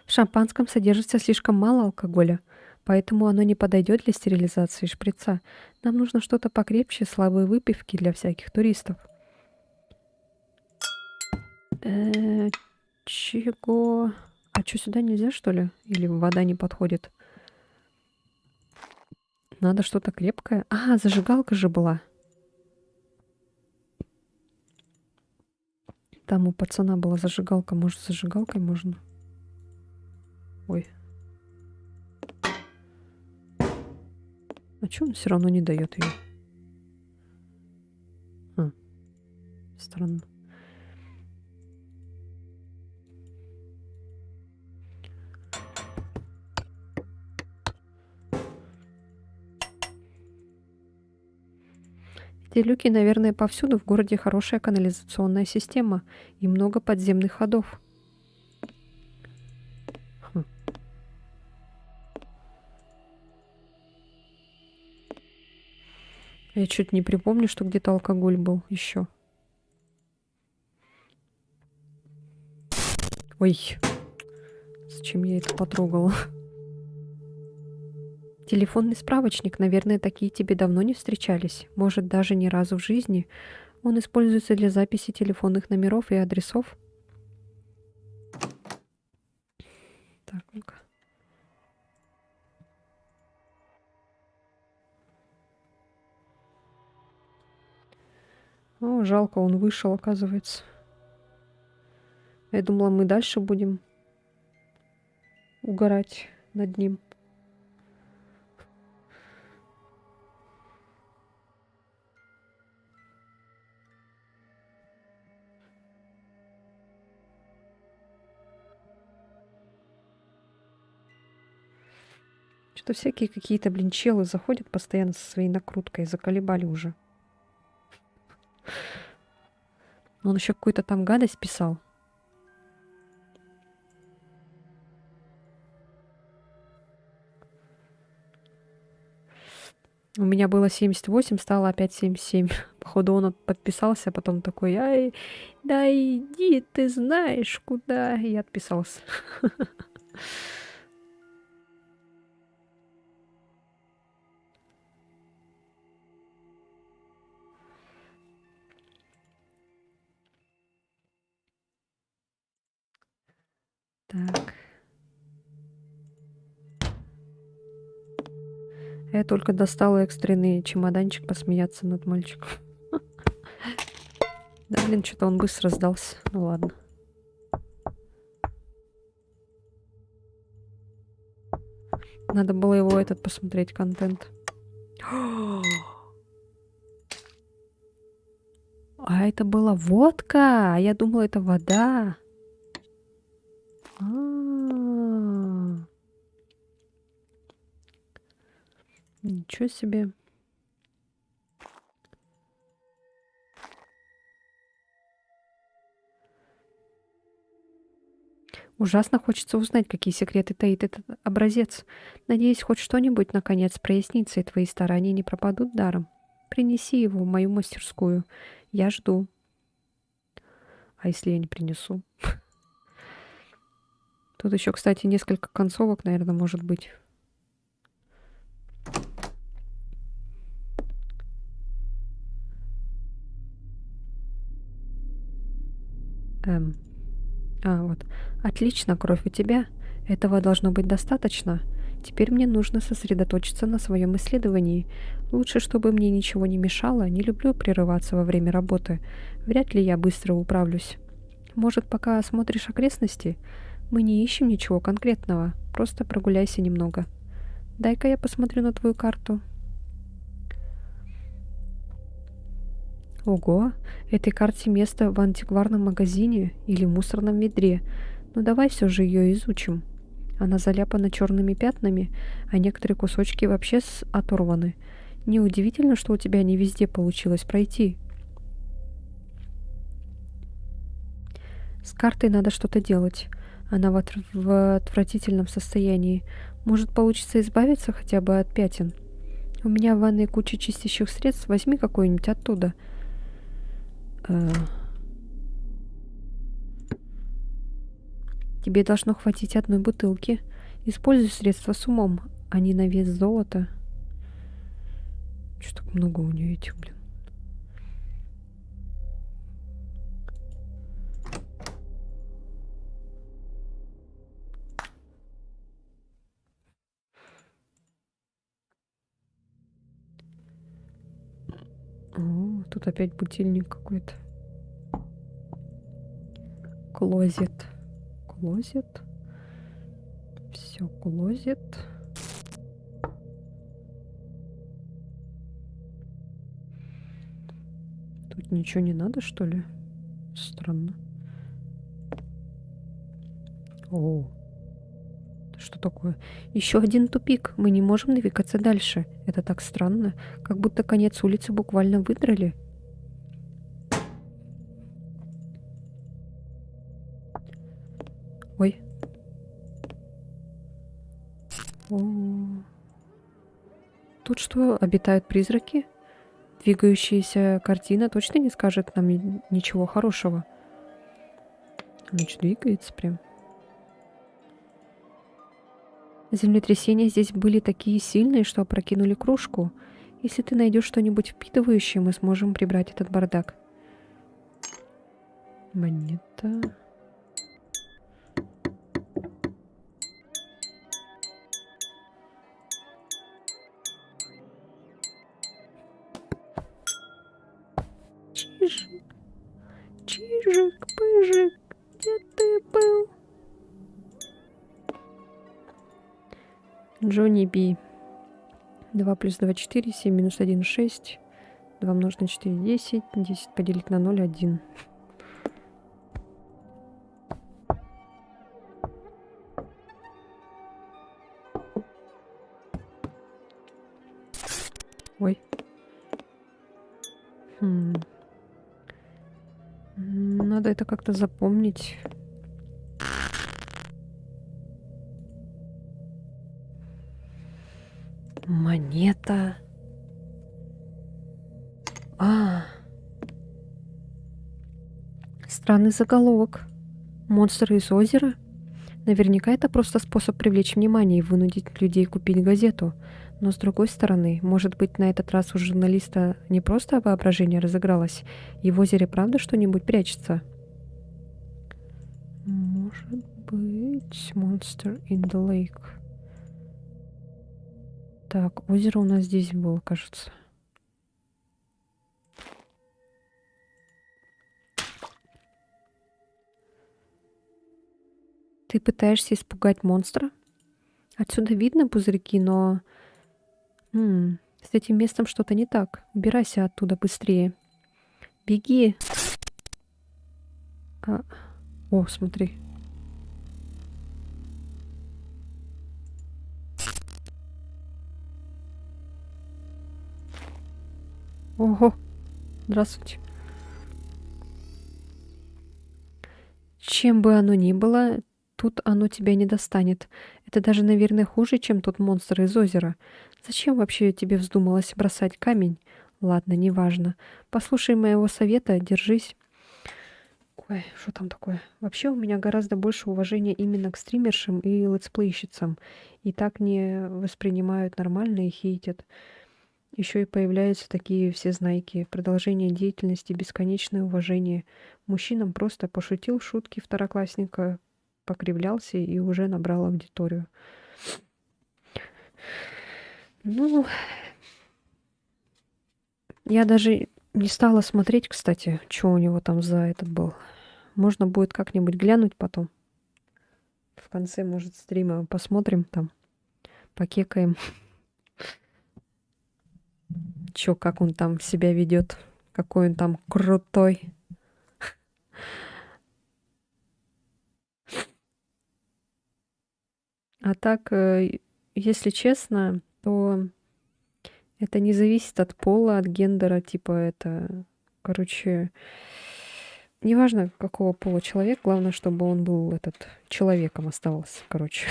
В шампанском содержится слишком мало алкоголя, поэтому оно не подойдет для стерилизации шприца. Нам нужно что-то покрепче, слабые выпивки для всяких туристов. Чего? А что, сюда нельзя, что ли? Или вода не подходит? Надо что-то крепкое. Зажигалка же была. Там у пацана была зажигалка. Может, с зажигалкой можно? Ой. А чё он все равно не дает ее? Странно. Эти люки, наверное, повсюду. В городе хорошая канализационная система и много подземных ходов. Я чуть не припомню, что где-то алкоголь был еще. Ой, зачем я это потрогала? Телефонный справочник, наверное, такие тебе давно не встречались. Может, даже ни разу в жизни. Он используется для записи телефонных номеров и адресов. Так, ну-ка. О, жалко, он вышел, оказывается. Я думала, мы дальше будем угорать над ним. Что-то всякие какие-то, блин, челы заходят постоянно со своей накруткой, заколебали уже. Он еще какую-то там гадость писал. У меня было 78, стало опять 77. Походу он подписался, а потом такой, ай, да иди, ты знаешь куда. И я отписался. Так. Я только достала экстренный чемоданчик посмеяться над мальчиком. Да, блин, что-то он быстро сдался. Ну ладно. Надо было его посмотреть, контент. А это была водка! А я думала, это вода. Ничего себе. Ужасно хочется узнать, какие секреты таит этот образец. Надеюсь, хоть что-нибудь наконец прояснится, и твои старания не пропадут даром. Принеси его в мою мастерскую. Я жду. А если я не принесу? Тут еще, кстати, несколько концовок, наверное, может быть. Вот. Отлично, кровь у тебя. Этого должно быть достаточно. Теперь мне нужно сосредоточиться на своем исследовании. Лучше, чтобы мне ничего не мешало. Не люблю прерываться во время работы. Вряд ли я быстро управлюсь. Может, пока осмотришь окрестности? Мы не ищем ничего конкретного. Просто прогуляйся немного. Дай-ка я посмотрю на твою карту. Ого, этой карте место в антикварном магазине или мусорном ведре. Ну давай все же ее изучим. Она заляпана черными пятнами, а некоторые кусочки вообще оторваны. Неудивительно, что у тебя не везде получилось пройти. С картой надо что-то делать. Она в отвратительном состоянии. Может, получится избавиться хотя бы от пятен. У меня в ванной куча чистящих средств. Возьми какой-нибудь оттуда. Тебе должно хватить одной бутылки. Используй средства с умом, а не на вес золота. Что так много у нее этих, блин. О, тут опять бутильник какой-то. Клозет. Клозет. Все, клозет. Тут ничего не надо, что ли? Странно. О, что такое? Еще один тупик. Мы не можем двигаться дальше. Это так странно. Как будто конец улицы буквально выдрали. Ой. Тут что, обитают призраки? Двигающаяся картина точно не скажет нам ничего хорошего. Значит, двигается прям. Землетрясения здесь были такие сильные, что опрокинули кружку. Если ты найдешь что-нибудь впитывающее, мы сможем прибрать этот бардак. Монета. Чижик, Чижик-пыжик, где ты был? Джонни Би. 2 плюс 2 4, 7 минус 1 6, 2 умножить на 4 10, 10 поделить на 0 1. Ой. Надо это как-то запомнить. Монета. Странный заголовок. Монстры из озера? Наверняка это просто способ привлечь внимание и вынудить людей купить газету. Но с другой стороны, может быть, на этот раз у журналиста не просто воображение разыгралось, и в озере правда что-нибудь прячется? Может быть, Monster in the Lake. Так, озеро у нас здесь было, кажется. Ты пытаешься испугать монстра? Отсюда видно пузырьки, но... с этим местом что-то не так. Убирайся оттуда быстрее. Беги. О, смотри. Ого. Здравствуйте. Чем бы оно ни было, тут оно тебя не достанет. Это даже, наверное, хуже, чем тот монстр из озера. Зачем вообще тебе вздумалось бросать камень? Ладно, неважно. Послушай моего совета, держись. Ой, что там такое? Вообще у меня гораздо больше уважения именно к стримершам и летсплейщицам. И так не воспринимают нормально и хейтят. Еще и появляются такие всезнайки. Продолжение деятельности, бесконечное уважение. Мужчинам просто пошутил шутки второклассника, покривлялся и уже набрал аудиторию. Ну, я даже не стала смотреть, кстати, что у него там за этот был. Можно будет как-нибудь глянуть потом. В конце, может, стрима посмотрим там, покекаем. Чё, как он там себя ведет, какой он там крутой. А так, если честно, то это не зависит от пола, от гендера, типа это, короче, неважно, какого пола человек, главное, чтобы он был этот человеком оставался, короче.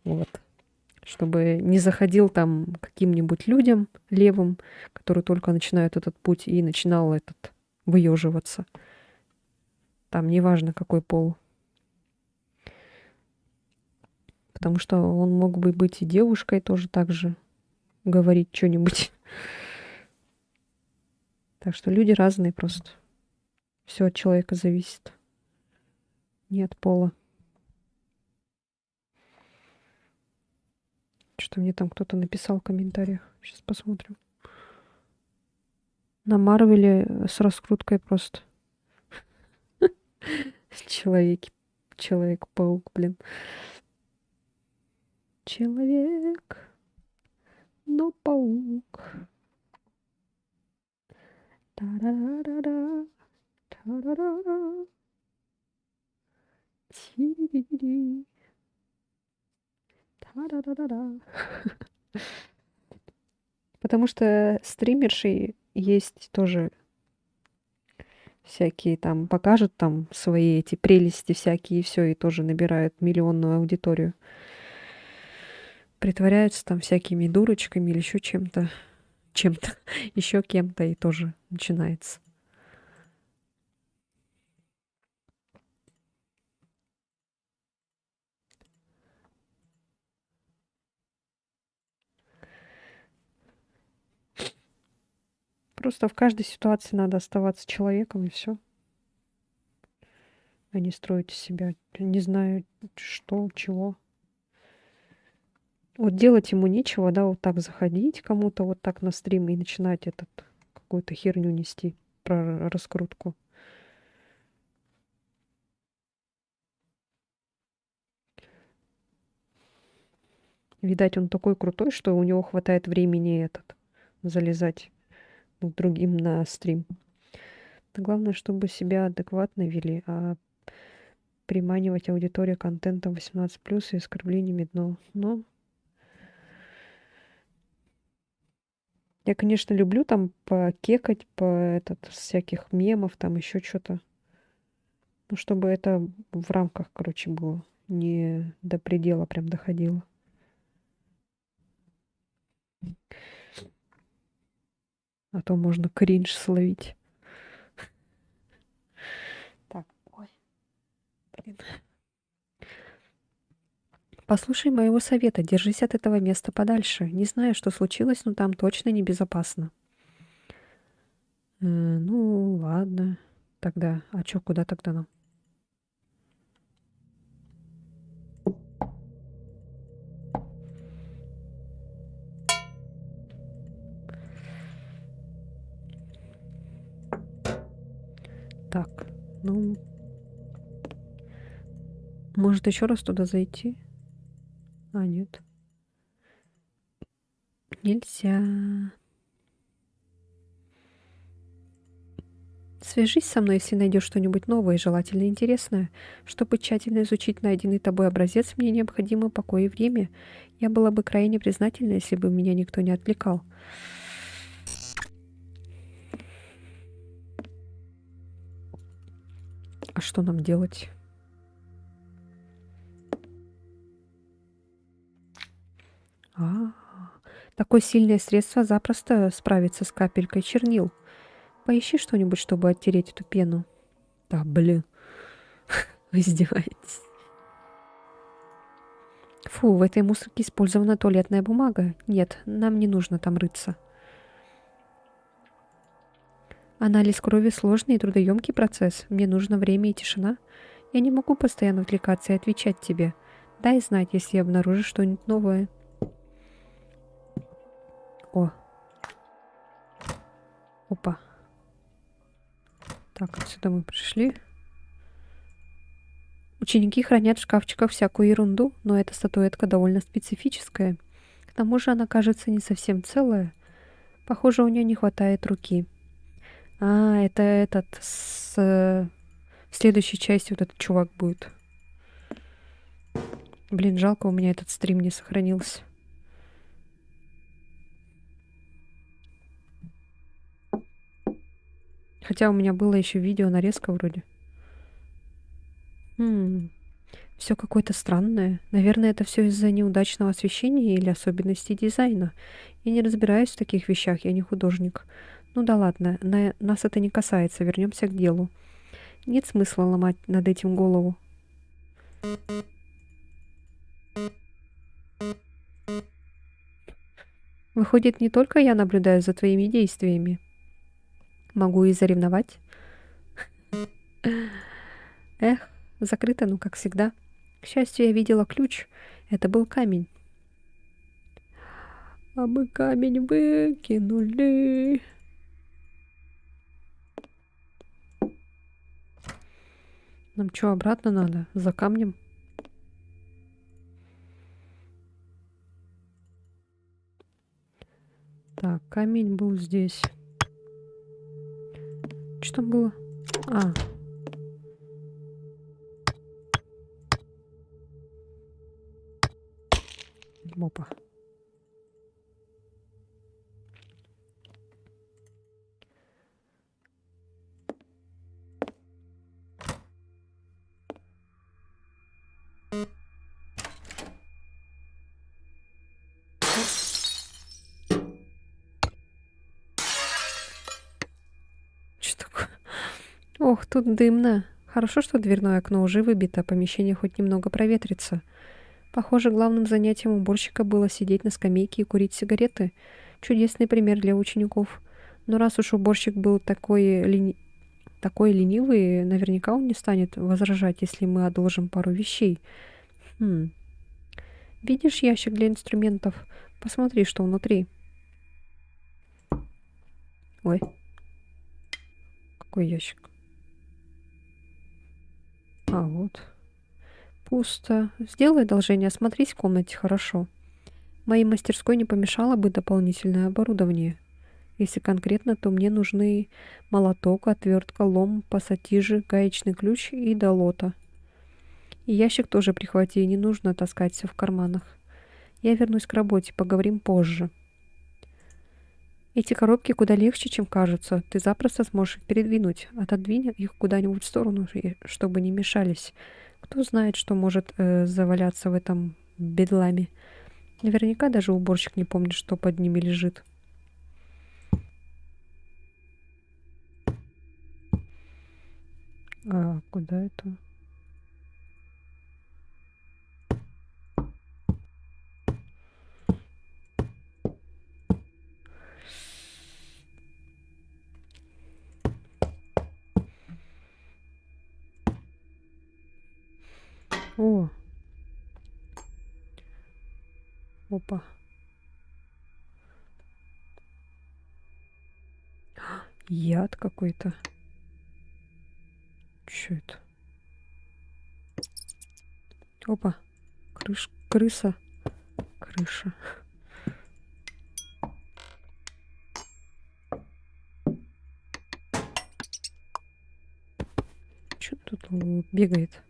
Вот. Чтобы не заходил там каким-нибудь людям левым, которые только начинают этот путь, и начинал этот выеживаться. Там неважно, какой пол. Потому что он мог бы быть и девушкой тоже так же, говорить что-нибудь. Так что люди разные просто. Все от человека зависит. Не от пола. Что мне там кто-то написал в комментариях. Сейчас посмотрим. На Марвеле с раскруткой просто. Человек-паук, блин. Человек, но паук. Та-ра-ра-ра, та-ра-ра-ра. Ти-ри-ри-ри. Та-ра-ра-ра-ра. Потому что стримерши есть тоже всякие там, покажут там свои эти прелести всякие, и все, и тоже набирают миллионную аудиторию. Притворяются там всякими дурочками или еще чем-то, еще кем-то, и тоже начинается. Просто в каждой ситуации надо оставаться человеком, и все. а не строить из себя не знаю что, чего. Вот делать ему нечего, да, вот так заходить кому-то вот так на стрим и начинать какую-то херню нести про раскрутку. Видать, он такой крутой, что у него хватает времени залезать к другим на стрим. Да главное, чтобы себя адекватно вели, а приманивать аудиторию контентом 18+ и оскорблениями дно. Но я, конечно, люблю там покекать всяких мемов, там еще что-то. Ну, чтобы это в рамках, короче, было. Не до предела прям доходило. А то можно кринж словить. Так, ой, блин. Послушай моего совета, держись от этого места подальше. Не знаю, что случилось, но там точно небезопасно. Ну, ладно. Тогда, а чё, куда тогда нам? Так, ну, может еще раз туда зайти? А, нет. Нельзя. Свяжись со мной, если найдешь что-нибудь новое и желательно интересное. Чтобы тщательно изучить найденный тобой образец, мне необходимо покой и время. Я была бы крайне признательна, если бы меня никто не отвлекал. А что нам делать? Такое сильное средство запросто справится с капелькой чернил. Поищи что-нибудь, чтобы оттереть эту пену. Да, блин. Вы издеваетесь. Фу, в этой мусорке использована туалетная бумага. Нет, нам не нужно там рыться. Анализ крови сложный и трудоемкий процесс. Мне нужно время и тишина. Я не могу постоянно отвлекаться и отвечать тебе. Дай знать, если обнаружишь что-нибудь новое. О. Опа. Так, отсюда мы пришли. Ученики хранят в шкафчиках всякую ерунду, но эта статуэтка довольно специфическая. К тому же она кажется не совсем целая. Похоже, у нее не хватает руки. А, это в следующей части вот этот чувак будет. Блин, жалко, у меня этот стрим не сохранился. Хотя у меня было еще видео, нарезка вроде. Все какое-то странное. Наверное, это все из-за неудачного освещения или особенностей дизайна. Я не разбираюсь в таких вещах, я не художник. Ну да ладно, нас это не касается, вернемся к делу. Нет смысла ломать над этим голову. Выходит, не только я наблюдаю за твоими действиями. Могу и заревновать. Эх, закрыто, ну как всегда. К счастью, я видела ключ. Это был камень. А мы камень выкинули. Нам что, обратно надо? За камнем? Так, камень был здесь. Что там было? А. Опа. Что такое? Ох, тут дымно. Хорошо, что дверное окно уже выбито, помещение хоть немного проветрится. Похоже, главным занятием уборщика было сидеть на скамейке и курить сигареты. Чудесный пример для учеников. Но раз уж уборщик был такой Такой ленивый, наверняка он не станет возражать, если мы одолжим пару вещей. Хм. Видишь ящик для инструментов? Посмотри, что внутри. Ой. Какой ящик? А, вот. Пусто. Сделай одолжение, осмотрись в комнате хорошо. Моей мастерской не помешало бы дополнительное оборудование. Если конкретно, то мне нужны молоток, отвертка, лом, пассатижи, гаечный ключ и долота. И ящик тоже прихвати, не нужно таскать все в карманах. Я вернусь к работе, поговорим позже. Эти коробки куда легче, чем кажутся. Ты запросто сможешь их передвинуть. Отодвинь их куда-нибудь в сторону, чтобы не мешались. Кто знает, что может заваляться в этом бедламе. Наверняка даже уборщик не помнит, что под ними лежит. А куда это? О! Опа. Яд какой-то. Чё это? Опа. Крыса. Крыша. Чё тут бегает?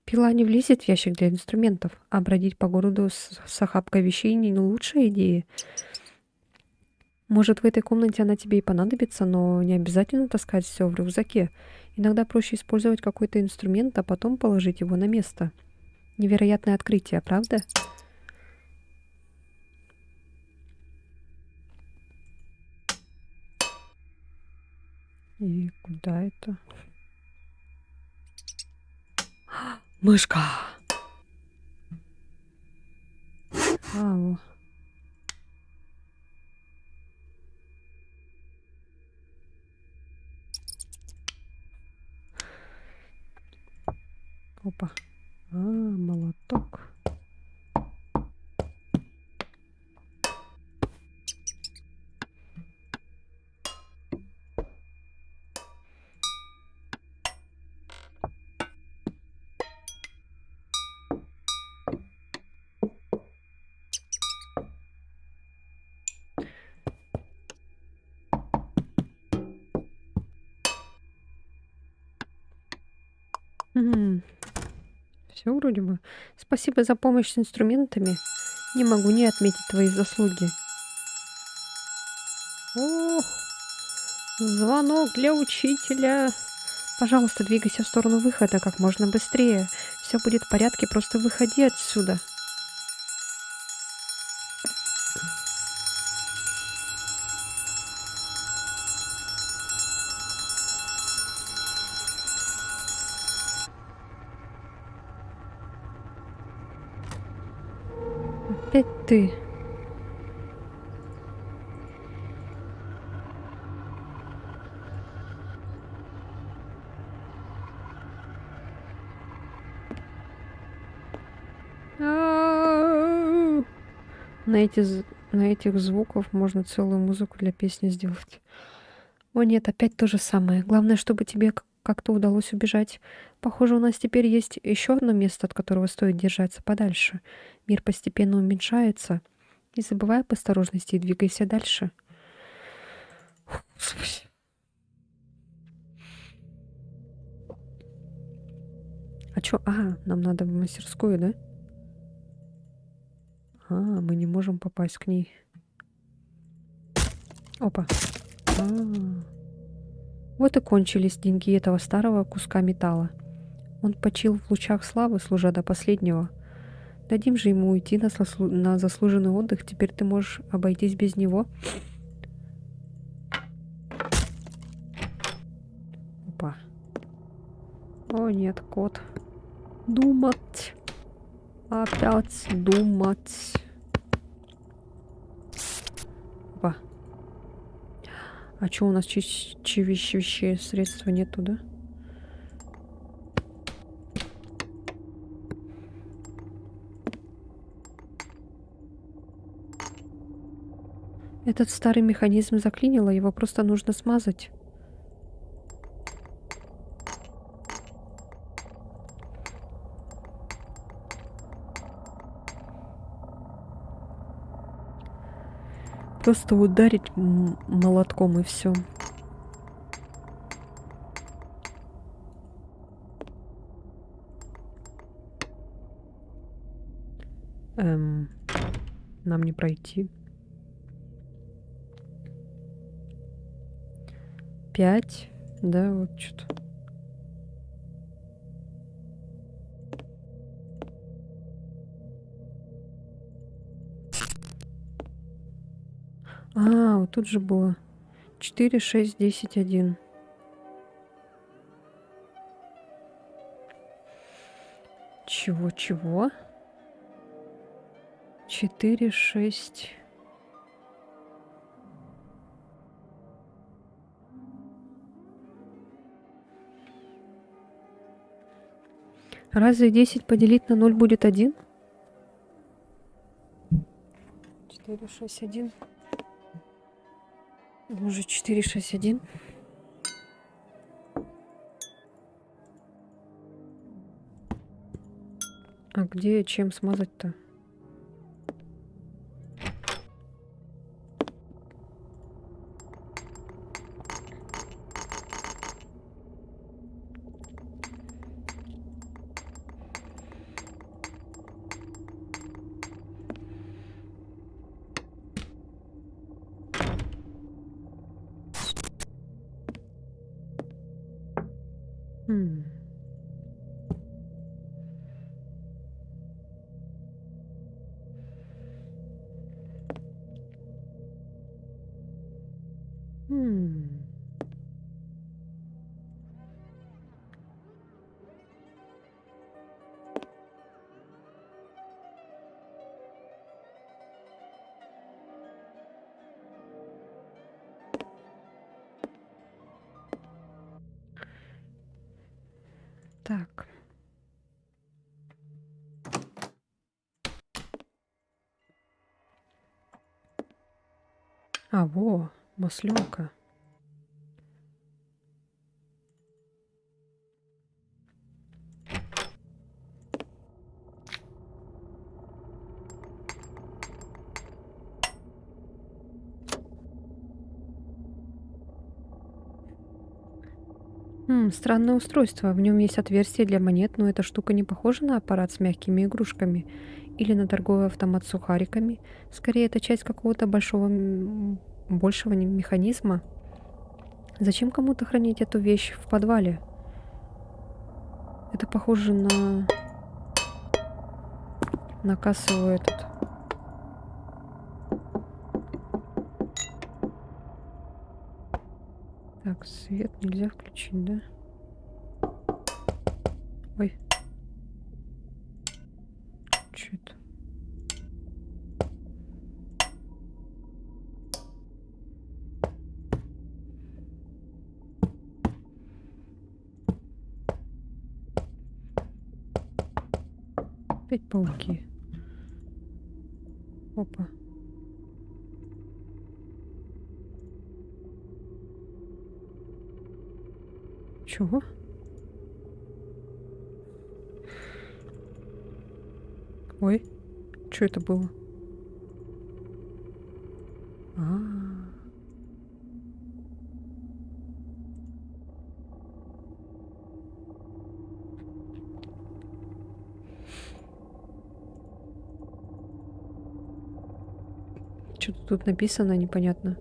Пила не влезет в ящик для инструментов, а бродить по городу с охапкой вещей не лучшая идея. Может, в этой комнате она тебе и понадобится, но не обязательно таскать все в рюкзаке. Иногда проще использовать какой-то инструмент, а потом положить его на место. Невероятное открытие, правда? И куда это? Мышка! А, опа. А, молоток. Все вроде бы. Спасибо за помощь с инструментами. Не могу не отметить твои заслуги. Ох, звонок для учителя. Пожалуйста, двигайся в сторону выхода как можно быстрее. Все будет в порядке, просто выходи отсюда. Опять ты. Ау! На этих звуков можно целую музыку для песни сделать. О нет, опять то же самое. Главное, чтобы тебе как-то удалось убежать. Похоже, у нас теперь есть еще одно место, от которого стоит держаться подальше. Мир постепенно уменьшается. Не забывай об осторожности и двигайся дальше. Господи. А чё? Ага, нам надо в мастерскую, да? А, мы не можем попасть к ней. Опа. А. Вот и кончились деньги этого старого куска металла. Он почил в лучах славы, служа до последнего. Дадим же ему уйти на заслуженный отдых. Теперь ты можешь обойтись без него. Опа. О, нет, кот. Думать. Опять думать. Опа. А что у нас чивищущие средства нету, да? Этот старый механизм заклинило, его просто нужно смазать. Просто ударить молотком и все. Нам не пройти. 5. Да, вот что-то. А, вот тут же было. 4, 6, 10, 1. Чего? 4, 6. Разве 10 поделить на 0 будет 1? 4, 6, 1. Может, 4, 6, 1? А где, чем смазать-то? М. М. Так. А, во, масленка. Странное устройство. В нем есть отверстие для монет, но эта штука не похожа на аппарат с мягкими игрушками или на торговый автомат с сухариками. Скорее, это часть какого-то большего механизма. Зачем кому-то хранить эту вещь в подвале? Это похоже на кассовую этот. Так, свет нельзя включить, да? Ой. Что это? Опять пауки. Опа. Чего? Ой, что это было? А, что-то тут написано непонятно.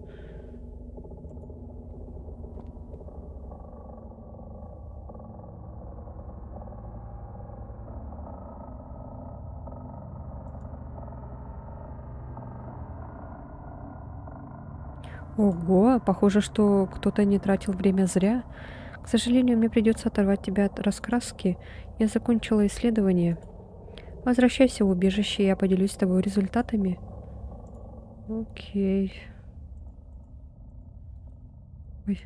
Ого, похоже, что кто-то не тратил время зря. К сожалению, мне придется оторвать тебя от раскраски. Я закончила исследование. Возвращайся в убежище, я поделюсь с тобой результатами. Окей. Ой.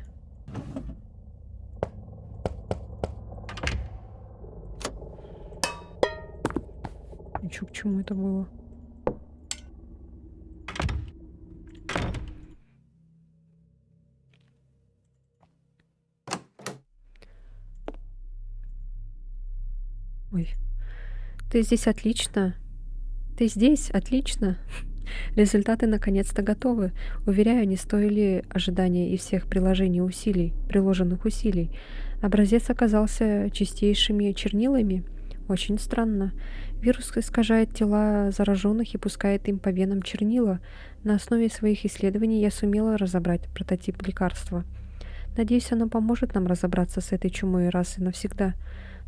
И чё, к чему это было? Ой. Ты здесь отлично. Ты здесь отлично. Результаты наконец-то готовы. Уверяю, не стоили ожидания и всех приложенных усилий. Образец оказался чистейшими чернилами. Очень странно. Вирус искажает тела зараженных и пускает им по венам чернила. На основе своих исследований я сумела разобрать прототип лекарства. Надеюсь, оно поможет нам разобраться с этой чумой раз и навсегда.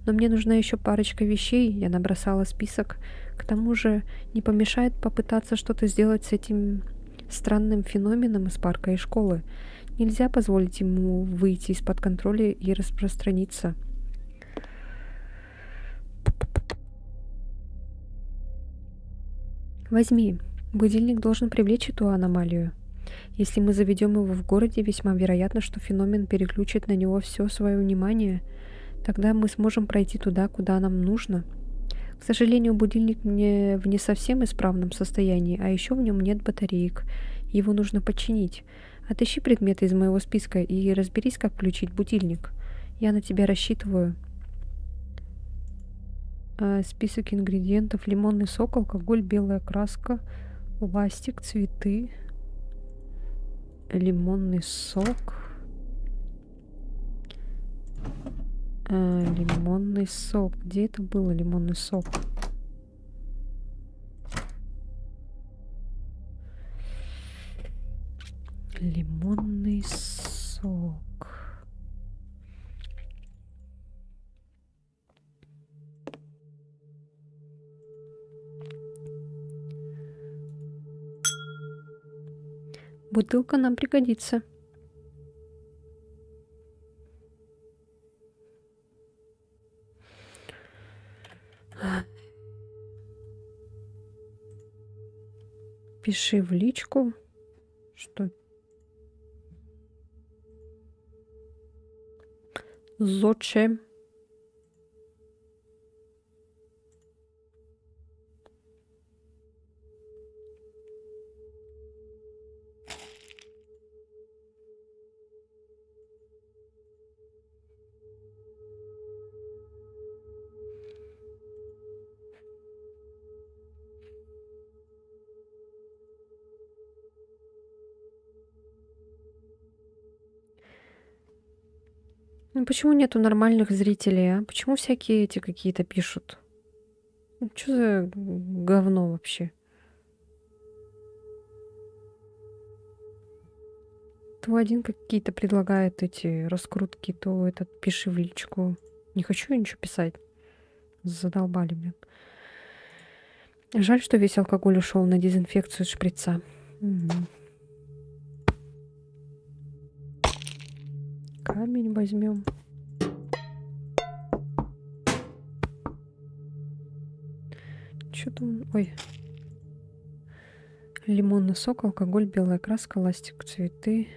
Но мне нужна еще парочка вещей, я набросала список. К тому же не помешает попытаться что-то сделать с этим странным феноменом из парка и школы. Нельзя позволить ему выйти из-под контроля и распространиться. Возьми. Будильник должен привлечь эту аномалию. Если мы заведем его в городе, весьма вероятно, что феномен переключит на него все свое внимание. Тогда мы сможем пройти туда, куда нам нужно. К сожалению, будильник не в не совсем исправном состоянии, а еще в нем нет батареек. Его нужно починить. Отыщи предметы из моего списка и разберись, как включить будильник. Я на тебя рассчитываю. Список ингредиентов: лимонный сок, алкоголь, белая краска, ластик, цветы. Лимонный сок. Лимонный сок. Где это было, лимонный сок? Лимонный сок. Бутылка нам пригодится. Пиши в личку, что зачем. Ну почему нету нормальных зрителей, а? Почему всякие эти какие-то пишут? Ну, чё за говно вообще? То один какие-то предлагает эти раскрутки, то этот пиши в личку. Не хочу я ничего писать. Задолбали, блин. Жаль, что весь алкоголь ушел на дезинфекцию шприца. Мгм. Камень возьмем. Что там? Ой. Лимонный сок, алкоголь, белая краска, ластик, цветы.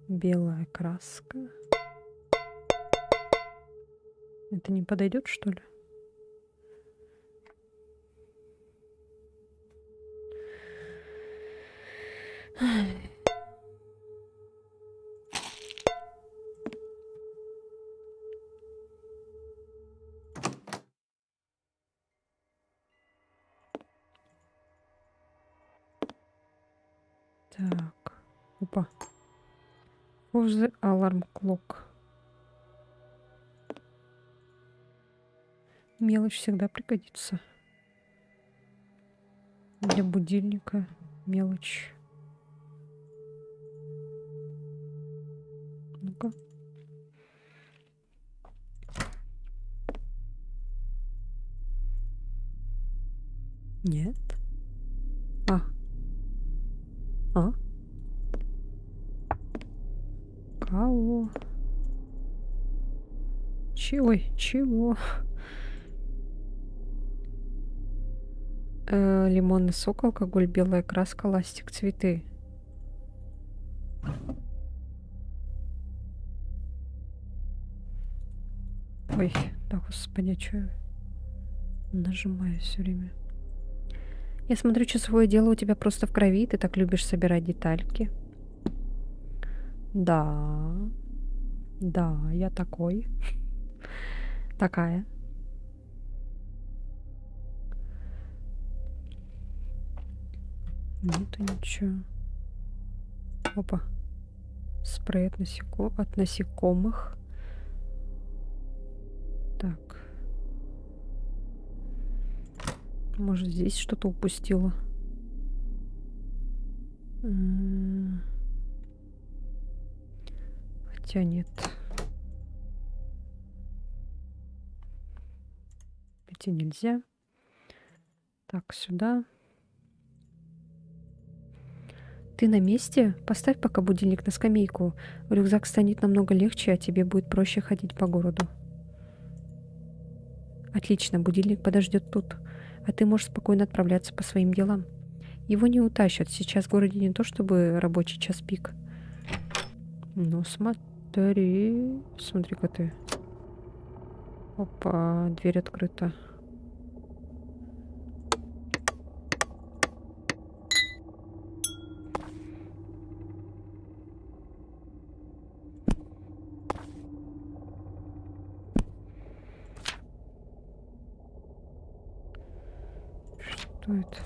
Белая краска. Это не подойдет, что ли? Так. Опа. Who's the alarm clock? Мелочь всегда пригодится. Для будильника мелочь. Ну-ка. Нет. А. Какао. Ой, чего? Лимонный сок, алкоголь, белая краска, ластик, цветы. Ой, да господи, что я нажимаю все время. Я смотрю, часовое дело у тебя просто в крови, ты так любишь собирать детальки. Да, да, я такой. Такая. Нету ничего. Опа. Спрей от насекомых. Так. Может, здесь что-то упустила. Хотя нет. Идти нельзя. Так, сюда. Ты на месте? Поставь пока будильник на скамейку. Рюкзак станет намного легче, а тебе будет проще ходить по городу. Отлично, будильник подождет тут. А ты можешь спокойно отправляться по своим делам. Его не утащат. Сейчас в городе не то чтобы рабочий час пик. Ну, смотри. Смотри-ка ты. Опа, дверь открыта. Что это?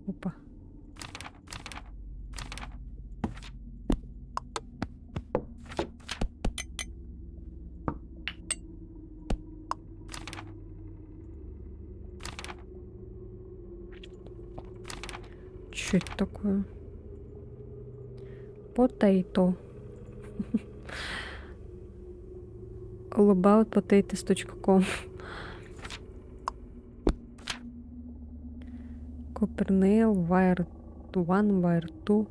Опа. Что это такое? Potato. allaboutpotatoes.com. Coppernail, Wire 1, Wire 2.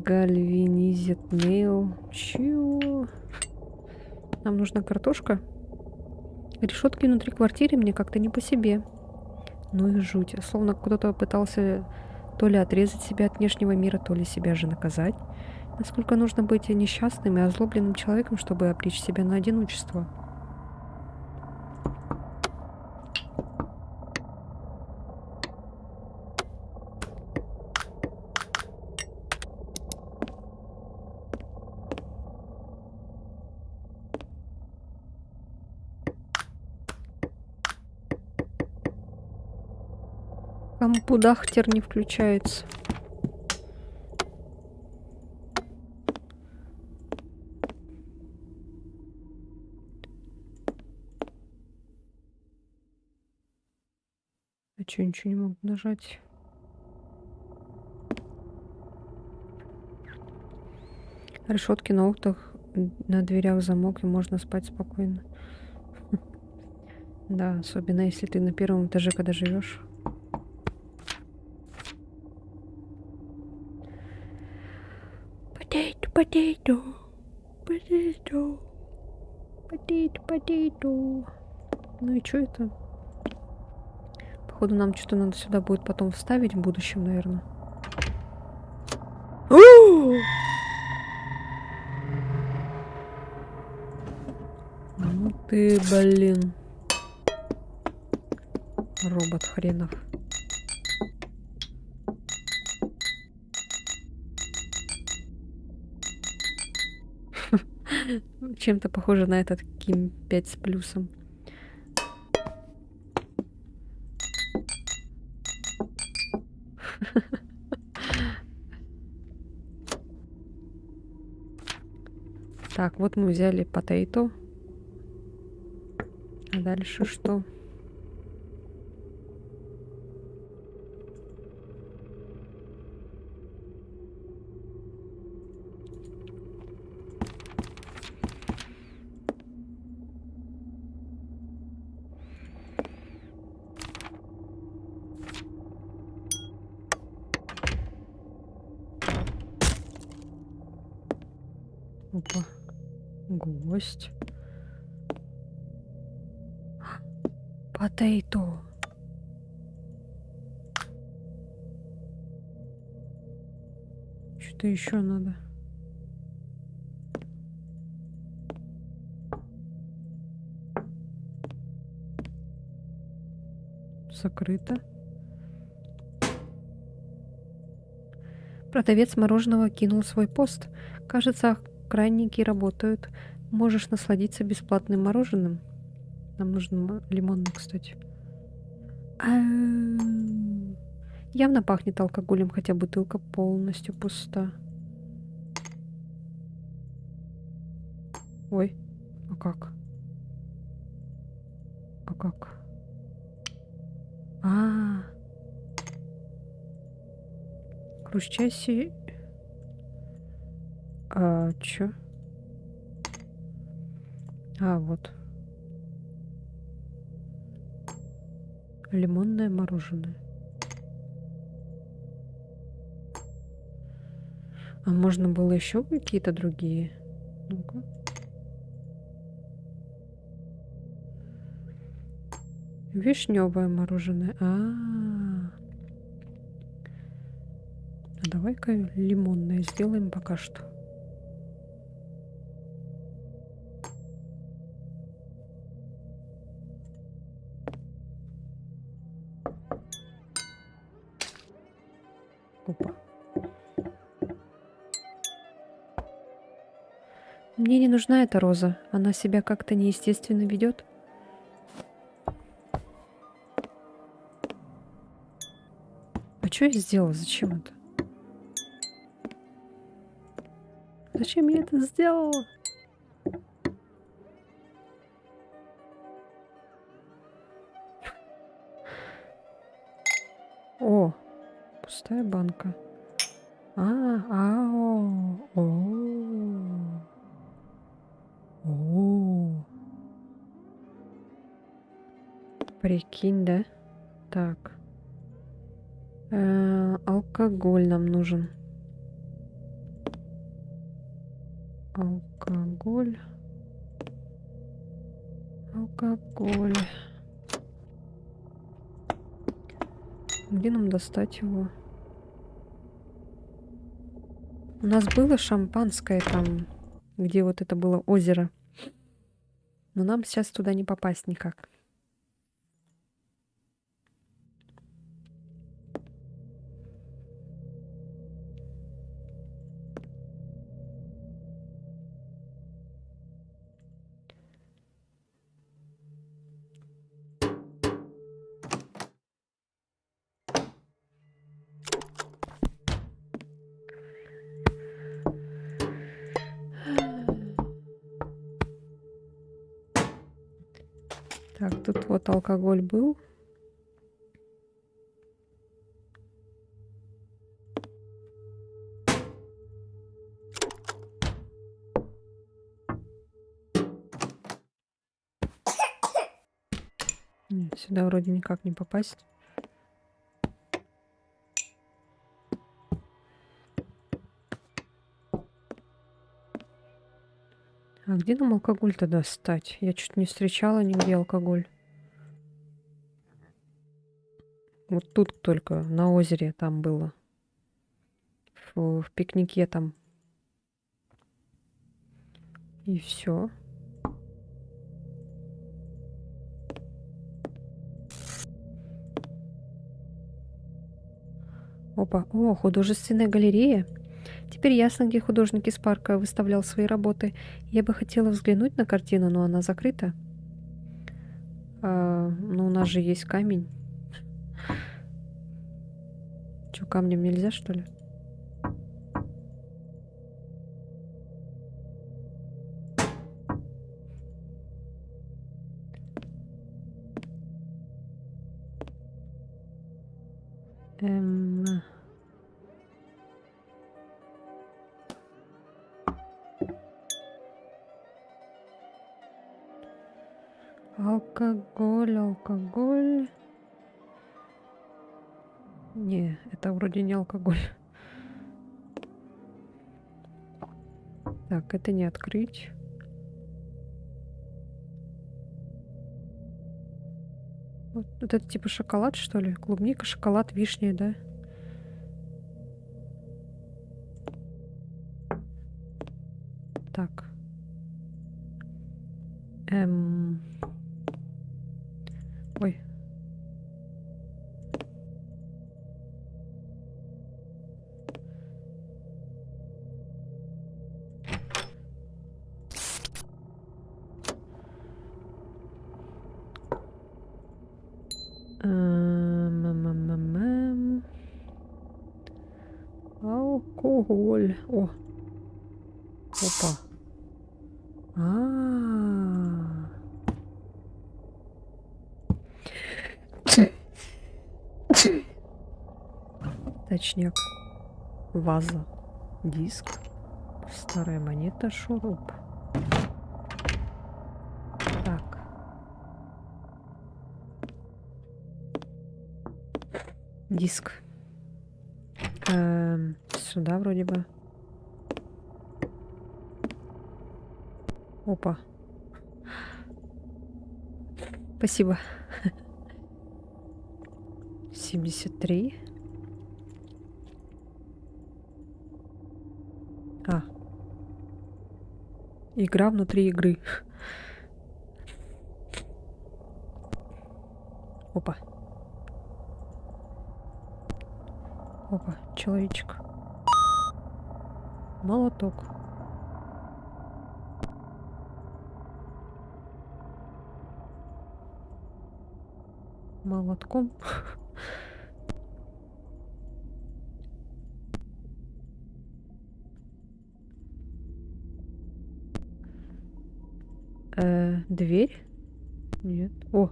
Galvanized nail. Чего? Нам нужна картошка. Решетки внутри квартиры мне как-то не по себе. Ну и жуть. Словно кто-то пытался то ли отрезать себя от внешнего мира, то ли себя же наказать. Насколько нужно быть несчастным и озлобленным человеком, чтобы обречь себя на одиночество? Компудахтер не включается. А чё, ничего не могу нажать? Решетки на окнах, на дверях замок, и можно спать спокойно. Да, особенно если ты на первом этаже, когда живешь. Potato, potato, potato, potato, potato. Ну и что это? Походу нам что-то надо сюда будет потом вставить в будущем, наверное. Ну ты, блин. Робот хренов. Чем-то похоже на этот Ким 5 с плюсом. Так, вот мы взяли потейто. А дальше что? Опа. Гость. Потейто. Что-то еще надо. Закрыто. Продавец мороженого кинул свой пост. Кажется, охранники работают. Можешь насладиться бесплатным мороженым. Нам нужен лимонный, кстати. Явно пахнет алкоголем, хотя бутылка полностью пуста. Ой, а как? А как? Хрустящий. Чё? Вот. Лимонное мороженое. А можно было еще какие-то другие? Ну-ка. Вишневое мороженое. Давай-ка лимонное сделаем пока что. Опа. Мне не нужна эта роза. Она себя как-то неестественно ведет. А что я сделала? Зачем это? Зачем я это сделала? О, пустая банка. Прикинь, да? Так. Алкоголь нам нужен. Алкоголь. Где нам достать его? У нас было шампанское там, где вот это было озеро. Но нам сейчас туда не попасть никак. Так, тут вот алкоголь был. Нет, сюда вроде никак не попасть. А где нам алкоголь-то достать? Я чуть не встречала нигде алкоголь. Вот тут только на озере там было. В пикнике там. И все. Опа, о, художественная галерея. Теперь ясно, где художник из парка выставлял свои работы. Я бы хотела взглянуть на картину, но она закрыта. Ну, у нас же есть камень. Что, камнем нельзя, что ли? Алкоголь, алкоголь. Не, это вроде не алкоголь. Так, это не открыть. Вот это типа шоколад, что ли? Клубника, шоколад, вишня, да? Так. Ой. Алкоголь. О. Опа. А. Точняк. Ваза. Диск. Старая монета, шуруп. Так. Диск. Сюда вроде бы. Опа. Спасибо. 73. А. Игра внутри игры. Опа. Опа, человечек. Молоток. Молотком. Дверь? Нет. О!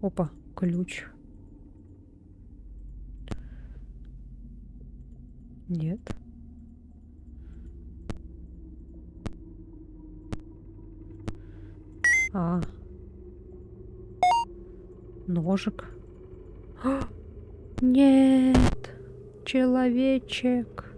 Опа, ключ. Нет. А. Ножик. А! Нет! Человечек.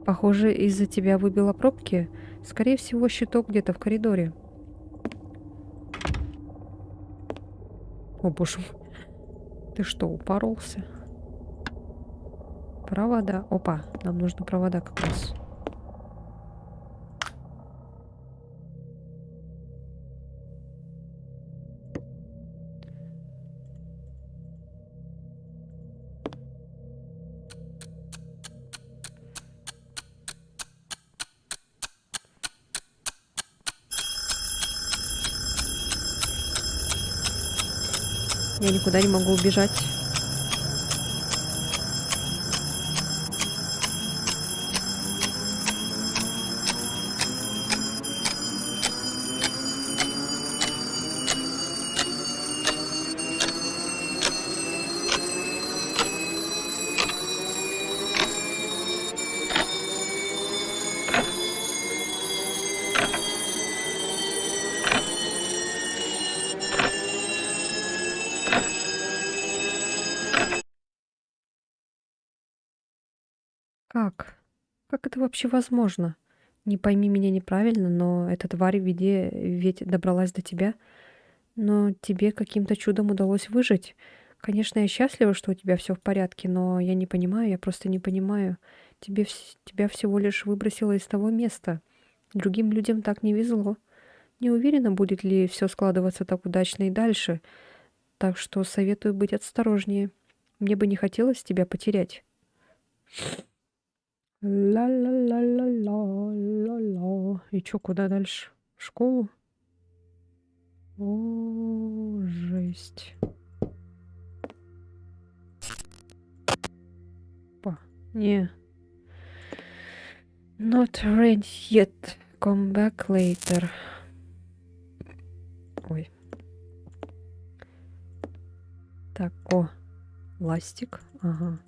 Похоже, из-за тебя выбило пробки. Скорее всего, щиток где-то в коридоре. О, боже мой. Ты что, упоролся? Провода. Опа, нам нужны провода как раз. Я никуда не могу убежать. Как? Как это вообще возможно? Не пойми меня неправильно, но эта тварь ведь добралась до тебя. Но тебе каким-то чудом удалось выжить. Конечно, я счастлива, что у тебя все в порядке, но я не понимаю, я просто не понимаю. Тебя всего лишь выбросило из того места. Другим людям так не везло. Не уверена, будет ли все складываться так удачно и дальше. Так что советую быть осторожнее. Мне бы не хотелось тебя потерять. Ла-ла-ла-ла-ла-ла-ла. И чё, куда дальше? В школу? О, жесть. Па. Не. Not ready yet. Come back later. Ой. Так, о. Ластик. Ага.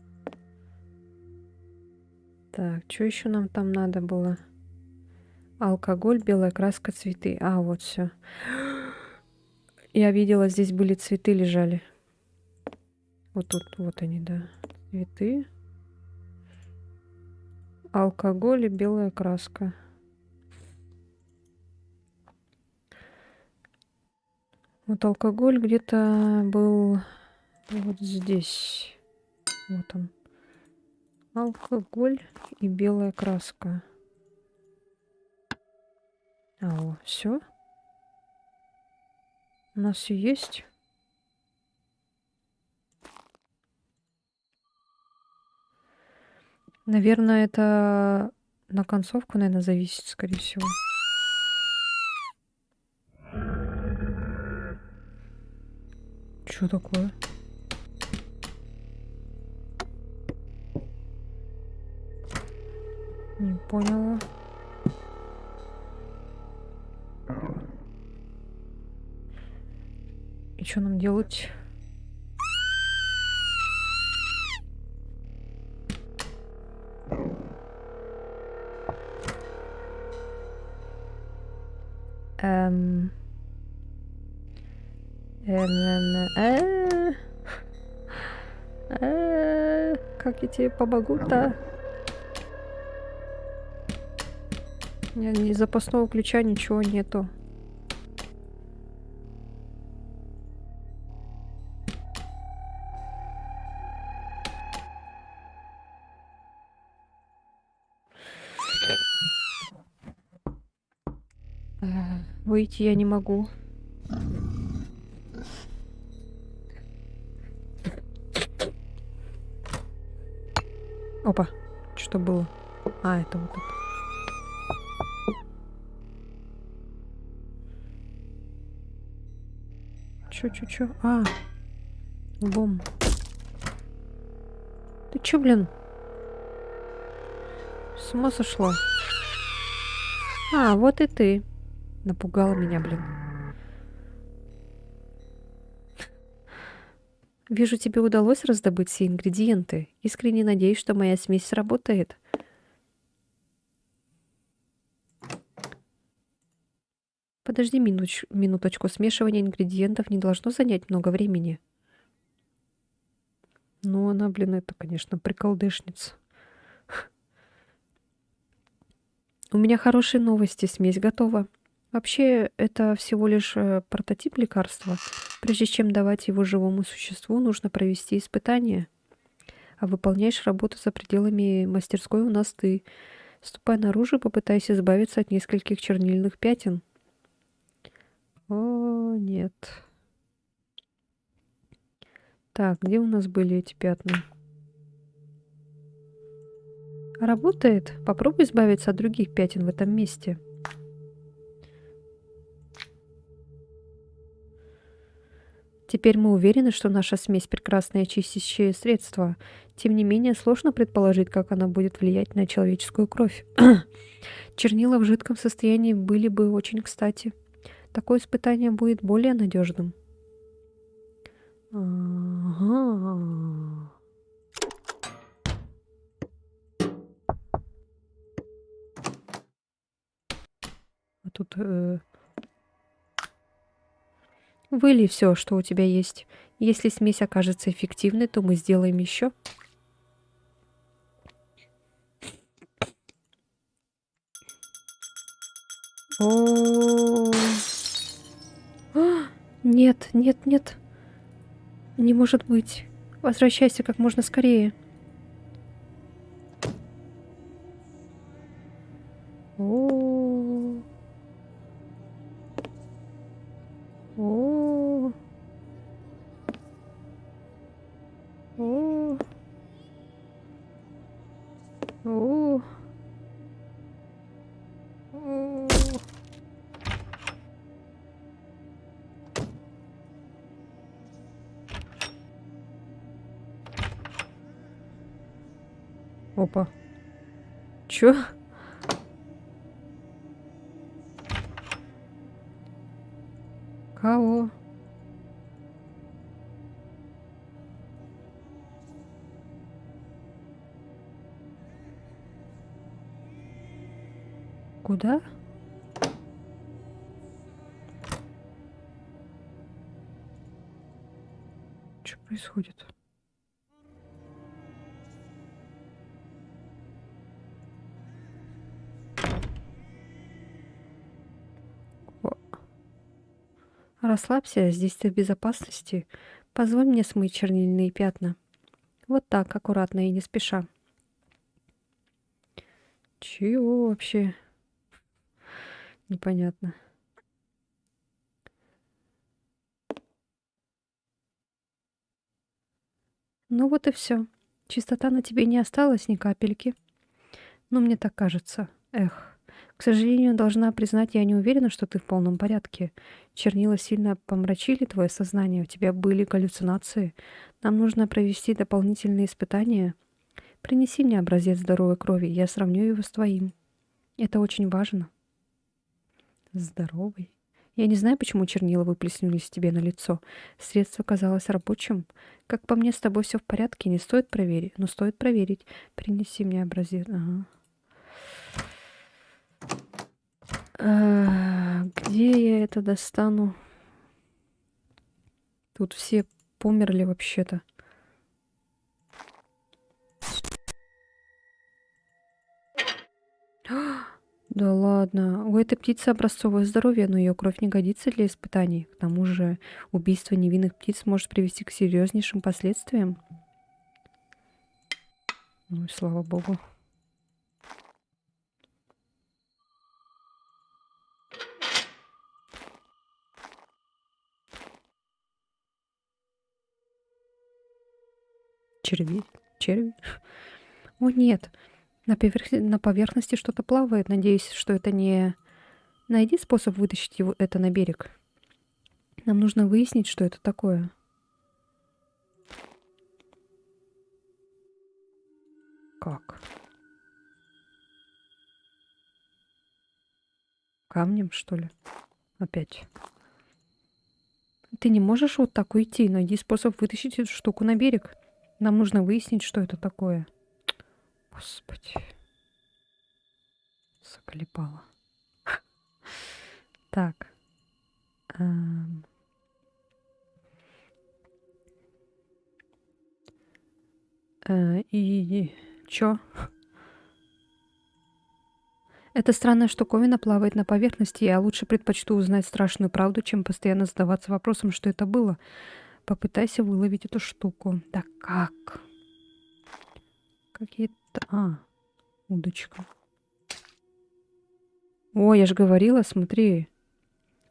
Так, что еще нам там надо было? Алкоголь, белая краска, цветы. А, вот все. Я видела, здесь были цветы лежали. Вот тут, вот они, да. Цветы. Алкоголь и белая краска. Вот алкоголь где-то был вот здесь. Вот он. Алкоголь и белая краска. А, все. У нас все есть. Наверное, это на концовку, наверное, зависит, скорее всего. Что такое? Не поняла. И что нам делать? Эм... Как я тебе помогу-то? У меня ни запасного ключа, ничего нету. Выйти я не могу. Опа, что было? А, это вот это. Чё? А, лом. Ты чё, блин? С ума сошла? А, вот и ты. Напугала меня, блин. Вижу, тебе удалось раздобыть все ингредиенты. Искренне надеюсь, что моя смесь сработает. Подожди минуточку. Смешивание ингредиентов не должно занять много времени. Ну, она, блин, это, конечно, приколдышница. У меня хорошие новости. Смесь готова. Вообще, это всего лишь прототип лекарства. Прежде чем давать его живому существу, нужно провести испытание. А выполняешь работу за пределами мастерской у нас ты. Ступай наружу и попытайся избавиться от нескольких чернильных пятен. О, нет. Так, где у нас были эти пятна? Работает. Попробуй избавиться от других пятен в этом месте. Теперь мы уверены, что наша смесь — прекрасное чистящее средство. Тем не менее, сложно предположить, как она будет влиять на человеческую кровь. Чернила в жидком состоянии были бы очень кстати. Такое испытание будет более надежным. Ага. А тут вылей все, что у тебя есть. Если смесь окажется эффективной, то мы сделаем еще. О, нет. Не может быть. Возвращайся как можно скорее. О. О. О. О. О. Опа. Чё? Кого? Куда? Что происходит? О. Расслабься, здесь ты в безопасности. Позволь мне смыть чернильные пятна. Вот так, аккуратно и не спеша. Чего вообще? Непонятно. Ну вот и все. Чистота на тебе не осталось ни капельки. Ну, мне так кажется. Эх. К сожалению, должна признать, я не уверена, что ты в полном порядке. Чернила сильно помрачили твое сознание, у тебя были галлюцинации. Нам нужно провести дополнительные испытания. Принеси мне образец здоровой крови, я сравню его с твоим. Это очень важно. Здоровый. Я не знаю, почему чернила выплеснулись тебе на лицо. Средство казалось рабочим. Как по мне, с тобой все в порядке, не стоит проверить. Но стоит проверить. Принеси мне образец. Ага. Где я это достану? Тут все померли вообще-то. Да ладно. У этой птицы образцовое здоровье, но ее кровь не годится для испытаний. К тому же убийство невинных птиц может привести к серьезнейшим последствиям. Ну и слава богу. Черви? Черви? О, нет. На поверхности что-то плавает. Надеюсь, что это не... Найди способ вытащить его это на берег. Нам нужно выяснить, что это такое. Как? Камнем, что ли? Опять. Ты не можешь вот так уйти. Найди способ вытащить эту штуку на берег. Нам нужно выяснить, что это такое. Господи. Заколебала. Так. И чё? Эта странная штуковина плавает на поверхности, я лучше предпочту узнать страшную правду, чем постоянно задаваться вопросом, что это было. Попытайся выловить эту штуку. Да как? Какие-то... удочка. О, я же говорила, смотри.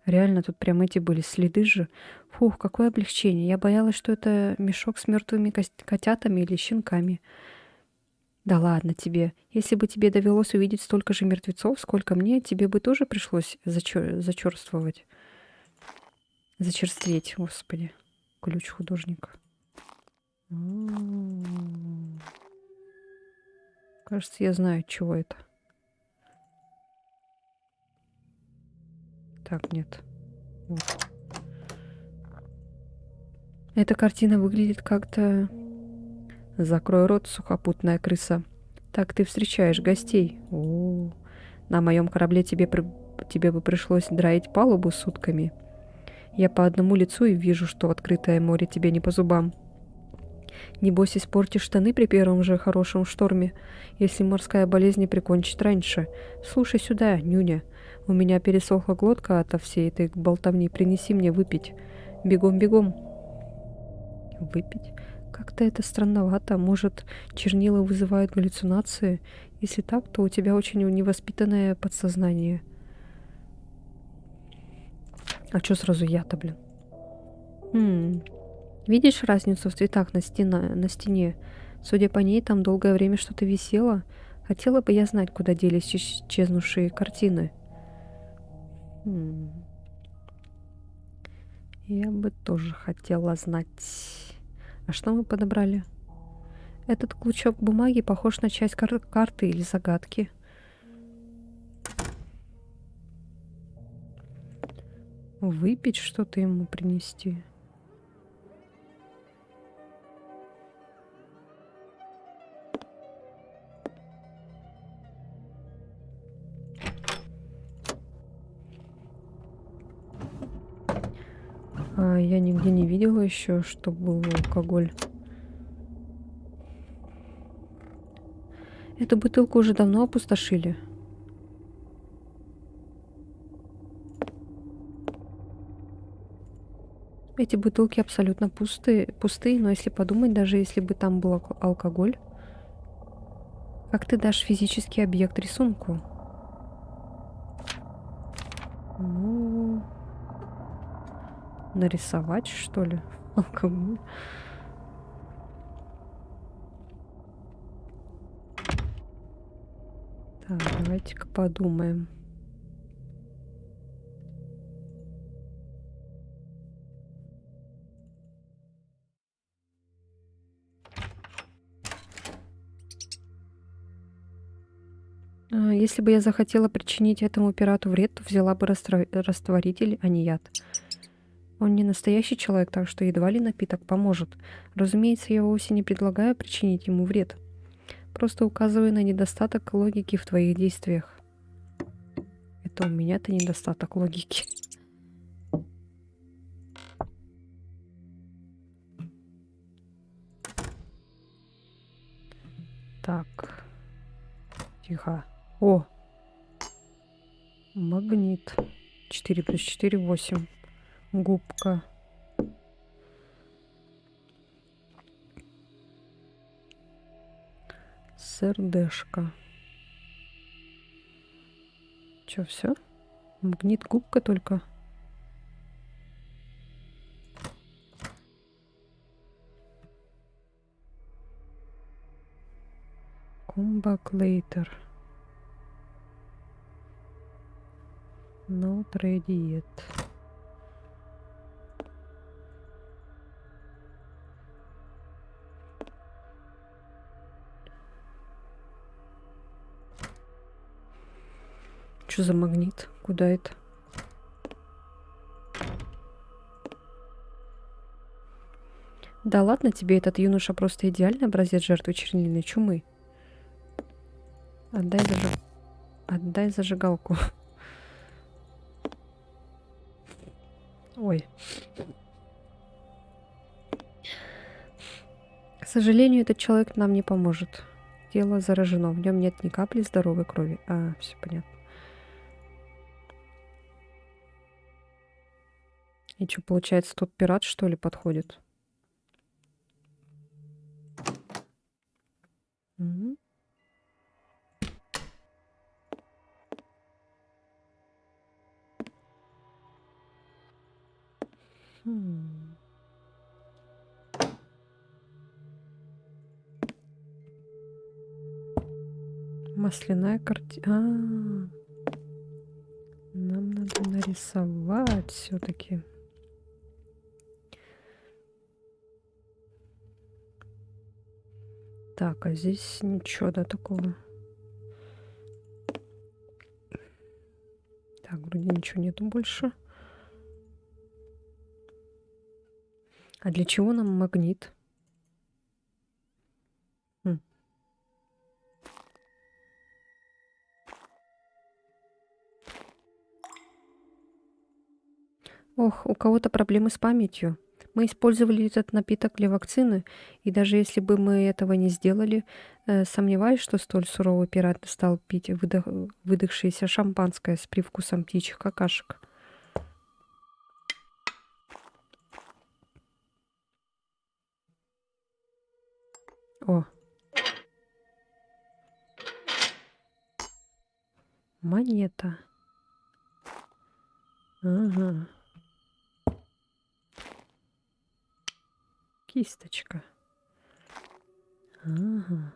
Реально, тут прям эти были следы же. Фух, какое облегчение. Я боялась, что это мешок с мертвыми котятами или щенками. Да ладно тебе. Если бы тебе довелось увидеть столько же мертвецов, сколько мне, тебе бы тоже пришлось зачерствовать. Зачерстветь, господи. Ключ художника. Кажется, я знаю, чего это. Так, нет. Вот. Эта картина выглядит как-то... Закрой рот, сухопутная крыса. Так ты встречаешь гостей. О, на моем корабле тебе бы пришлось драить палубу сутками. Я по одному лицу и вижу, что открытое море тебе не по зубам. Небось, испортишь штаны при первом же хорошем шторме, если морская болезнь не прикончит раньше. Слушай сюда, нюня. У меня пересохла глотка ото всей этой болтовни. Принеси мне выпить. Бегом, бегом. Выпить? Как-то это странновато. Может, чернила вызывают галлюцинации? Если так, то у тебя очень невоспитанное подсознание. А чё сразу я-то, блин? Видишь разницу в цветах на стене? Судя по ней, там долгое время что-то висело. Хотела бы я знать, куда делись исчезнувшие картины. Я бы тоже хотела знать. А что мы подобрали? Этот клочок бумаги похож на часть карты или загадки. Выпить что-то ему принести. Я нигде не видела еще, что был алкоголь. Эту бутылку уже давно опустошили. Эти бутылки абсолютно пустые, но если подумать, даже если бы там был алкоголь, как ты дашь физический объект рисунку? Ну, нарисовать, что ли? Алкоголь. Так, давайте-ка подумаем. Если бы я захотела причинить этому пирату вред, то взяла бы растворитель, а не яд. Он не настоящий человек, так что едва ли напиток поможет. Разумеется, я вовсе не предлагаю причинить ему вред. Просто указываю на недостаток логики в твоих действиях. Это у меня-то недостаток логики. Так. Тихо. О! Магнит. 4 плюс 4, 8. Губка. Сердешко. Чё, все? Магнит, губка только. Комбак лейтер. Not ready yet. Что за магнит? Куда это? Да ладно тебе, этот юноша просто идеальный образец жертвы чернильной чумы. Отдай зажигалку. Ой. К сожалению, этот человек нам не поможет. Тело заражено, в нем нет ни капли здоровой крови. Все понятно. И что, получается, тот пират, что ли, подходит? Мгм. Хм. Масляная картина. Нам надо нарисовать все-таки. Так, а здесь ничего, да, такого. Так, вроде ничего нету больше. А для чего нам магнит? Хм. Ох, у кого-то проблемы с памятью. Мы использовали этот напиток для вакцины, и даже если бы мы этого не сделали, сомневаюсь, что столь суровый пират стал пить выдохшееся шампанское с привкусом птичьих какашек. О, монета. Ага. Кисточка. Ага.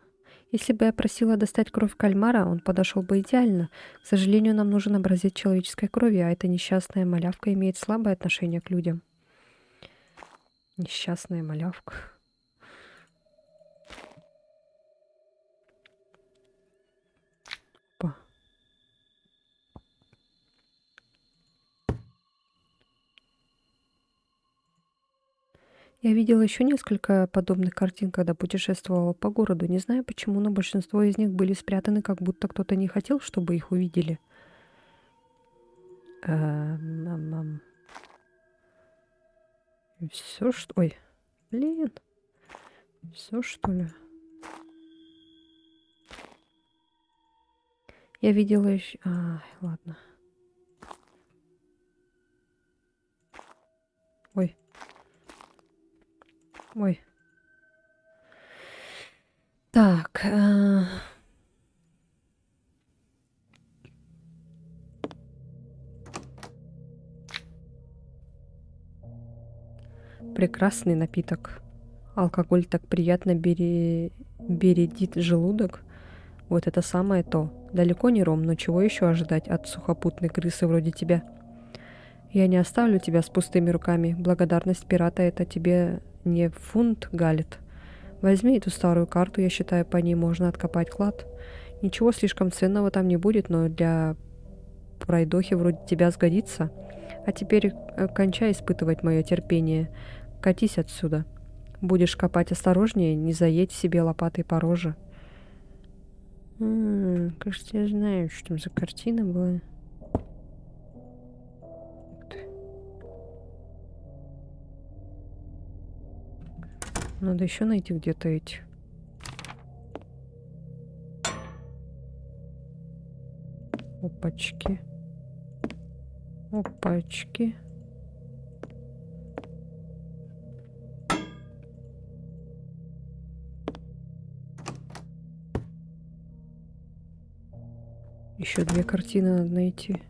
Если бы я просила достать кровь кальмара, он подошел бы идеально. К сожалению, нам нужен образец человеческой крови, а эта несчастная малявка имеет слабое отношение к людям. Несчастная малявка. Опа. Я видела еще несколько подобных картин, когда путешествовала по городу. Не знаю почему, но большинство из них были спрятаны, как будто кто-то не хотел, чтобы их увидели. Мам. Все что... Ой, блин. Все что ли? Я видела еще... ладно. Ой. Ой. Так. Прекрасный напиток. Алкоголь так приятно бередит желудок. Вот это самое то. Далеко не ром, но чего еще ожидать от сухопутной крысы вроде тебя? Я не оставлю тебя с пустыми руками. Благодарность пирата это тебе не фунт галит. Возьми эту старую карту, я считаю, по ней можно откопать клад. Ничего слишком ценного там не будет, но для пройдохи вроде тебя сгодится. А теперь кончай испытывать мое терпение. Катись отсюда. Будешь копать осторожнее, не заедь себе лопатой по роже. Кажется, я знаю, что там за картина была. Надо еще найти где-то эти. Опачки. Опачки. Еще 2 картины надо найти.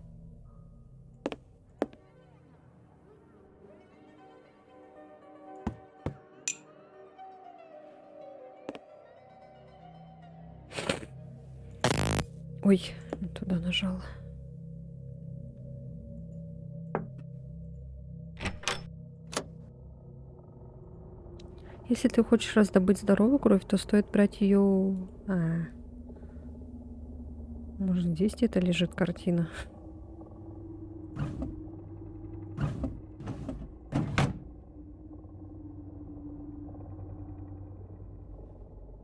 Ой, туда нажала. Если ты хочешь раздобыть здоровую кровь, то стоит брать ее... Может, здесь где-то лежит картина?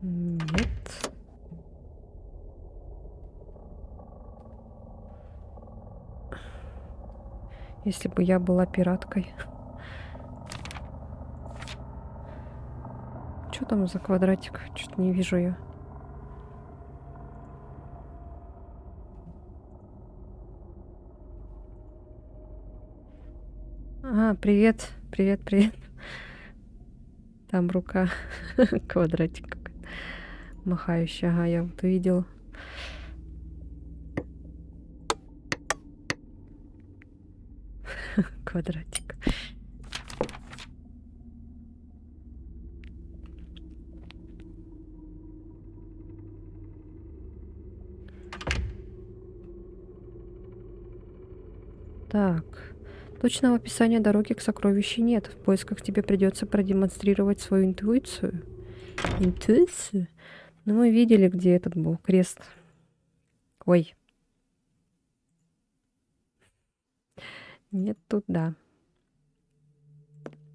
Нет. Если бы я была пираткой. Что там за квадратик? Что-то не вижу я. Привет. Привет, привет. Там рука. Квадратик какой-то. Махающий. Ага, я вот увидела. Квадратик. Так. Точного описания дороги к сокровищу нет. В поисках тебе придется продемонстрировать свою интуицию. Интуицию? Ну, мы видели, где этот был крест. Ой. Нет, тут да.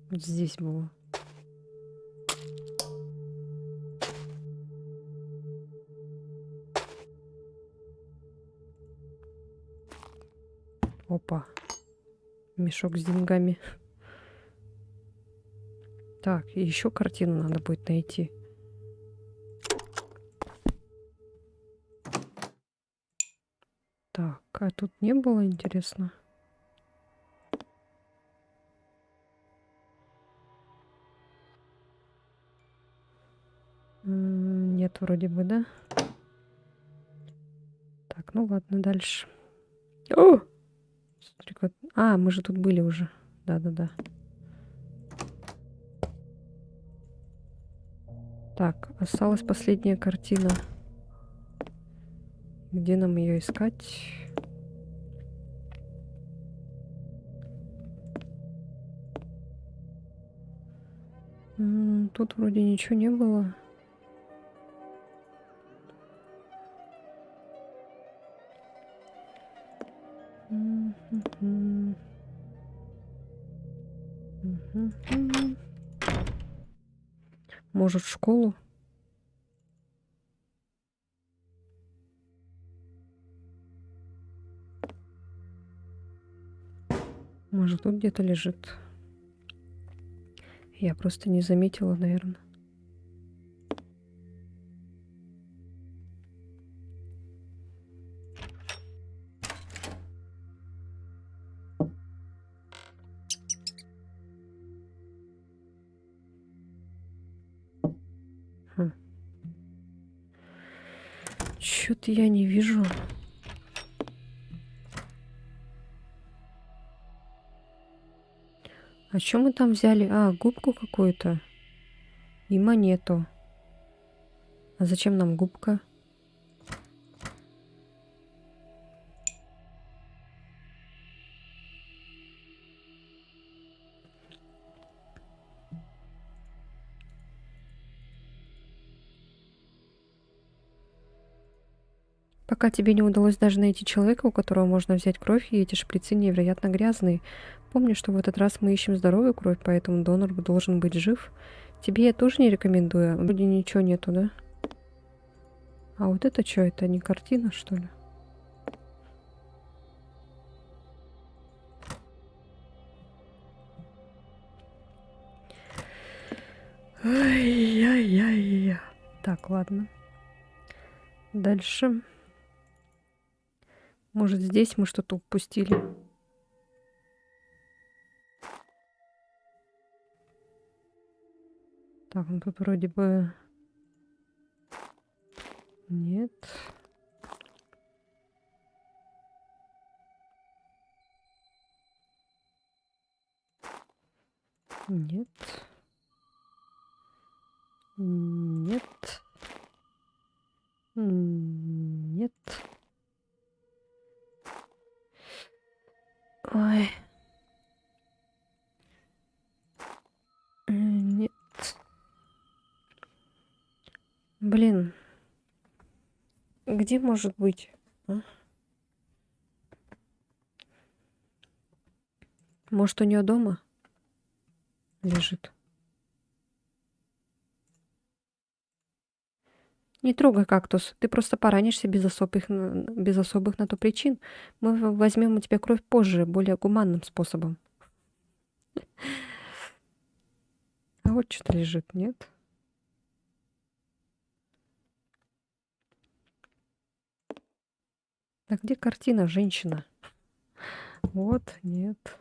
Вот здесь было. Опа. Мешок с деньгами. Так, и еще картину надо будет найти. Так, а тут не было, интересно? Нет, вроде бы, да? Так, ну ладно, дальше. О! Смотри, как... мы же тут были уже. Да-да-да. Так, осталась последняя картина. Где нам ее искать? Тут вроде ничего не было. Может, в школу? Может, тут где-то лежит. Я просто не заметила, наверное. Чё-то я не вижу. А что мы там взяли? А, губку какую-то. И монету. А зачем нам губка? Пока тебе не удалось даже найти человека, у которого можно взять кровь, и эти шприцы невероятно грязные. Помни, что в этот раз мы ищем здоровую кровь, поэтому донор должен быть жив. Тебе я тоже не рекомендую. Вроде ничего нету, да? А вот это что? Это не картина, что ли? Ай-яй-яй-я. Так, ладно. Дальше. Может, здесь мы что-то упустили? Так, ну тут вроде бы... Нет. Нет. Нет. Нет. Ой. Нет. Блин. Где может быть? А? Может, у нее дома лежит? Не трогай кактус. Ты просто поранишься без особых на то причин. Мы возьмем у тебя кровь позже, более гуманным способом. А вот что-то лежит, нет? А где картина, женщина? Вот, нет.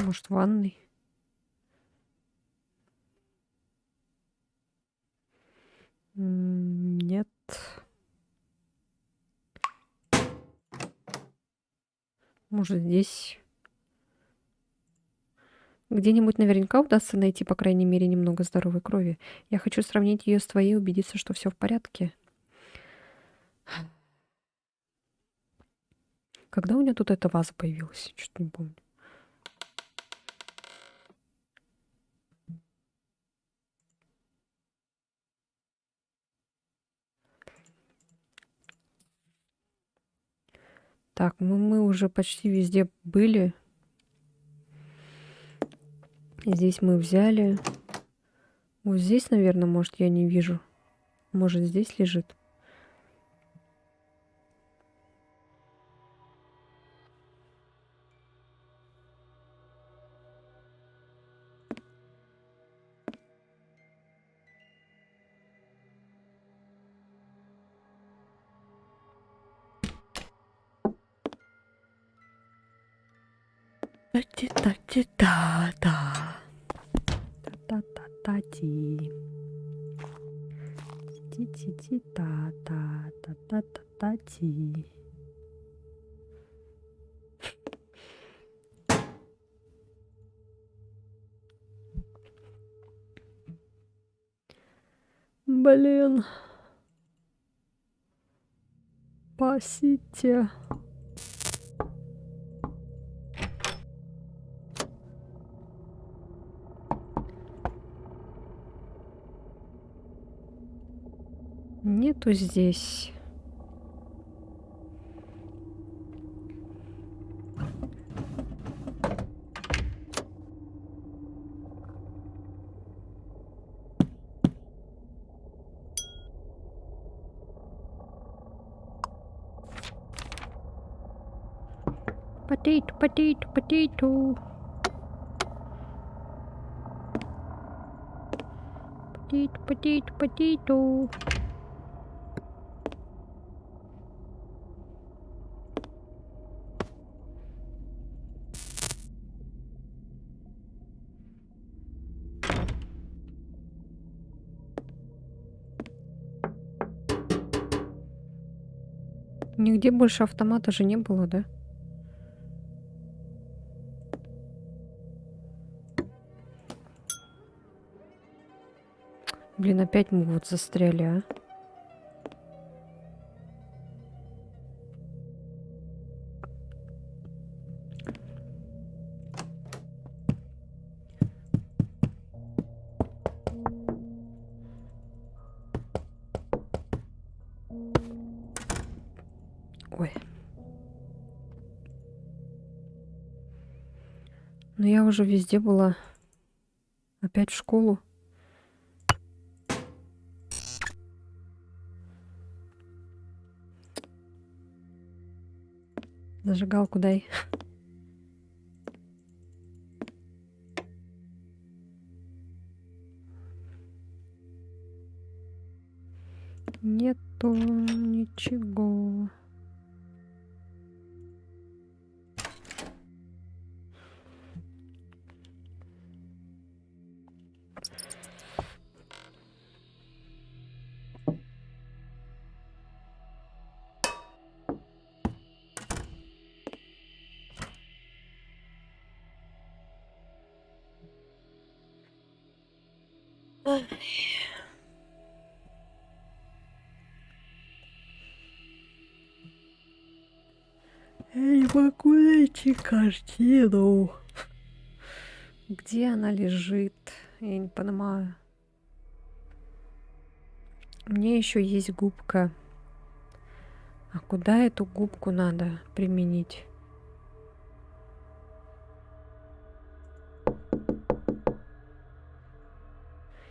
Может, в ванной? Нет. Может, здесь? Где-нибудь наверняка удастся найти, по крайней мере, немного здоровой крови. Я хочу сравнить ее с твоей и убедиться, что все в порядке. Когда у меня тут эта ваза появилась? Что-то не помню. Так, мы уже почти везде были. Здесь мы взяли. Вот здесь, наверное, может, я не вижу. Может, здесь лежит. Та-та-та-та-та. Та-та-та-та-ти. Ти-ти-ти-та-та-та-та-та-ти. Блин. Спасите. Нету здесь. Potato, potato, potato. Potato, potato, potato. Нигде больше автомата же не было, да? Блин, опять мы вот застряли, а? Ой. Но я уже везде была. Опять в школу. Зажигалку дай. Нету ничего. Я не могу найти картину. Где она лежит? Я не понимаю. Мне еще есть губка. А куда эту губку надо применить?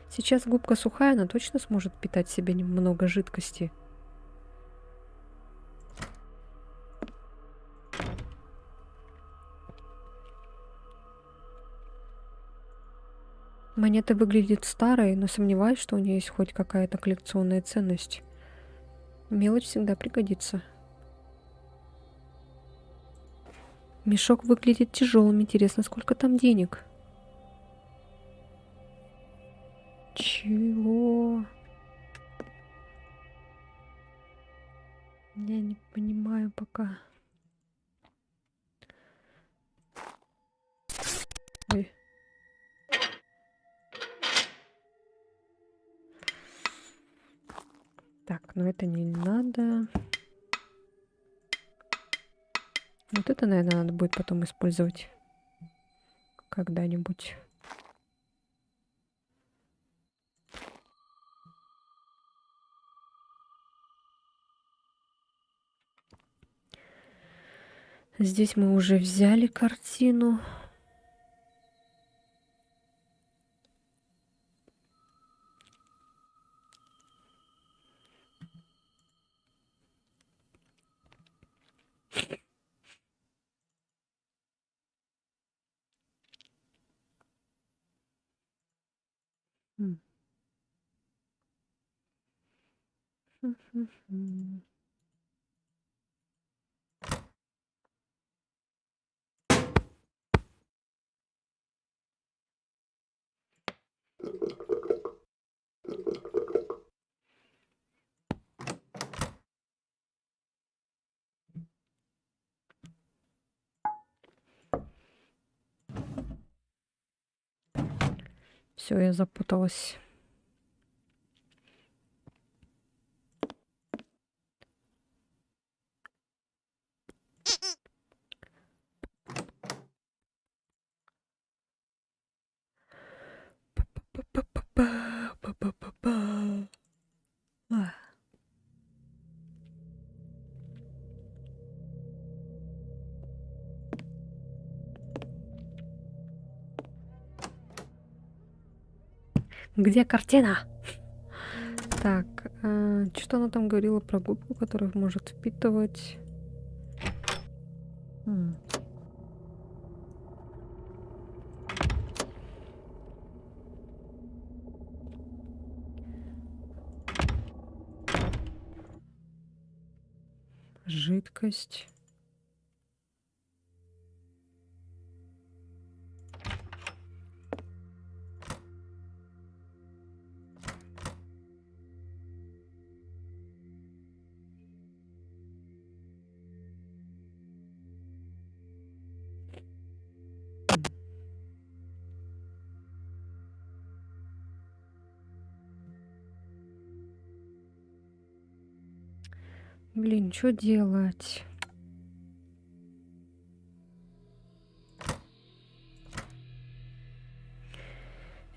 Сейчас губка сухая, она точно сможет питать в себе немного жидкости. Монета выглядит старой, но сомневаюсь, что у нее есть хоть какая-то коллекционная ценность. Мелочь всегда пригодится. Мешок выглядит тяжелым. Интересно, сколько там денег? Чего? Я не понимаю пока. Ой. Так, ну это не надо. Вот это, наверное, надо будет потом использовать когда-нибудь. Здесь мы уже взяли картину. М. Все, я запуталась. А. Где картина? Так, что она там говорила про губку, которая может впитывать? жидкость. Блин, что делать?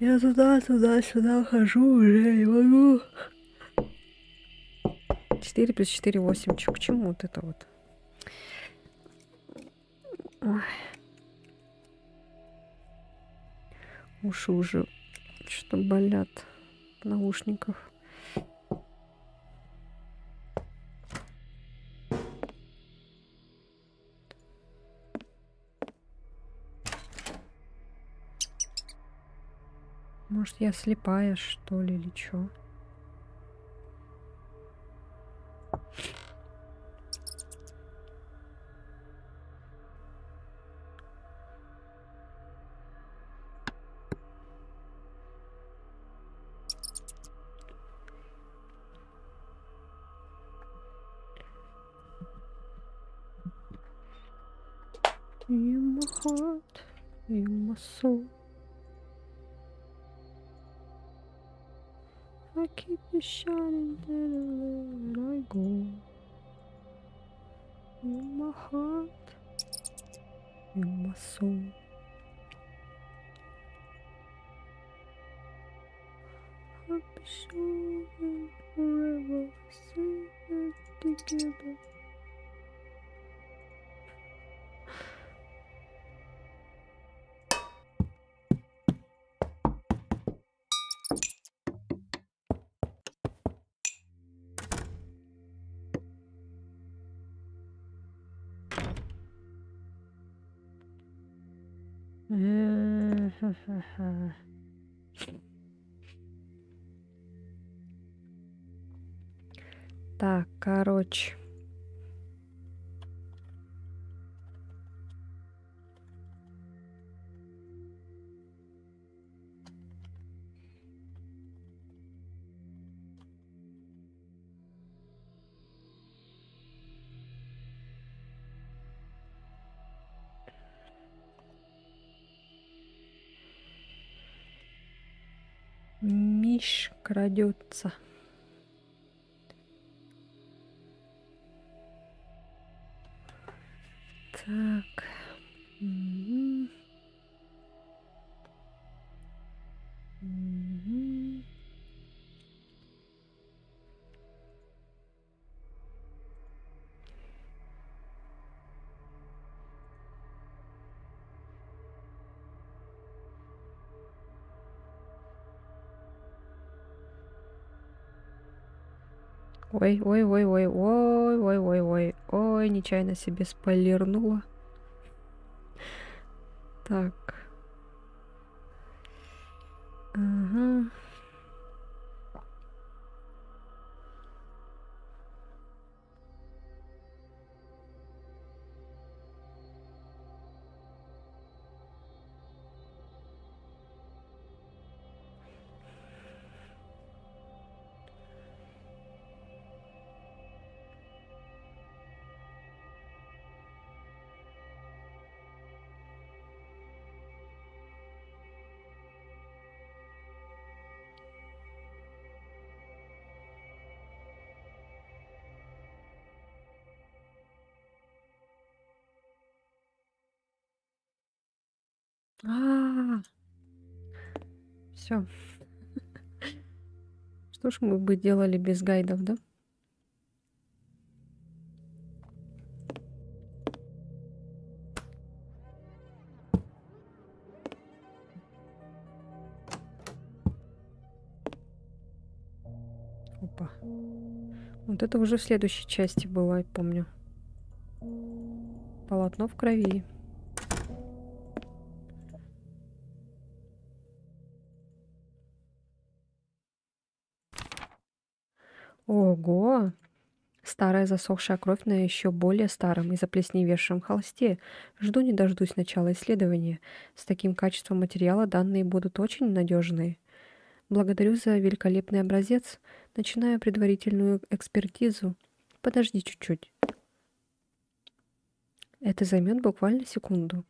Я туда-сюда хожу, уже не могу. 4 плюс 4, 8. Чё, к чему вот это вот? Ой. Уши уже что-то болят в наушниках. Может, я слепая, что ли, или чё? You my heart, you my soul. I keep you shining everywhere I go. You my heart, you my soul. I'll be shining forever, singing together. Так, короче. Миш крадется. Так. Мгм. Мгм. Ой, ой, ой, ой, ой, ой, ой, ой, ой, нечаянно себе спойлернула. Так. Ага. А, все. Что ж мы бы делали без гайдов, да? Опа. Вот это уже в следующей части было, я помню. Полотно в крови. Ого! старая засохшая кровь на еще более старом и заплесневевшем холсте. Жду не дождусь начала исследования. С таким качеством материала данные будут очень надежные. Благодарю за великолепный образец. Начинаю предварительную экспертизу. Подожди чуть-чуть. Это займет буквально секунду.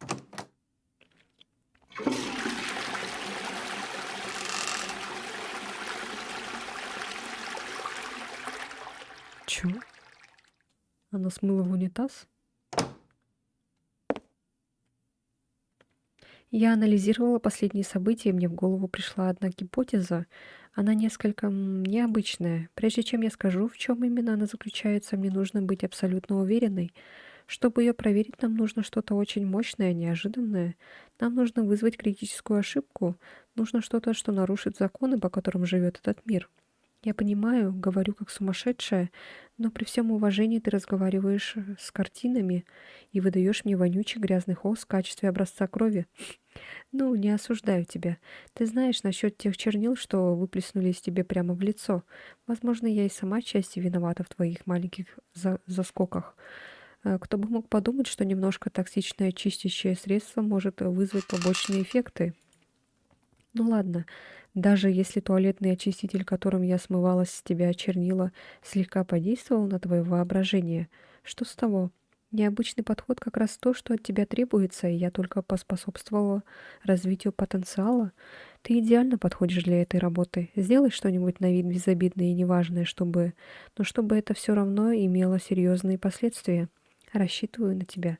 Чё? Она смыла в унитаз? Я анализировала последние события, и мне в голову пришла одна гипотеза. Она несколько необычная. Прежде чем я скажу, в чем именно она заключается, мне нужно быть абсолютно уверенной. Чтобы ее проверить, нам нужно что-то очень мощное, неожиданное. Нам нужно вызвать критическую ошибку. Нужно что-то, что нарушит законы, по которым живет этот мир. Я понимаю, говорю как сумасшедшая, но при всем уважении ты разговариваешь с картинами и выдаешь мне вонючий грязный холст в качестве образца крови. Ну, не осуждаю тебя. Ты знаешь насчет тех чернил, что выплеснулись тебе прямо в лицо. Возможно, я и сама отчасти виновата в твоих маленьких заскоках. Кто бы мог подумать, что немножко токсичное чистящее средство может вызвать побочные эффекты. Ну ладно, даже если туалетный очиститель, которым я смывала с тебя чернила, слегка подействовал на твое воображение, что с того? Необычный подход как раз то, что от тебя требуется, и я только поспособствовала развитию потенциала. Ты идеально подходишь для этой работы. Сделай что-нибудь на вид безобидное и неважное, но чтобы это все равно имело серьезные последствия. Рассчитываю на тебя.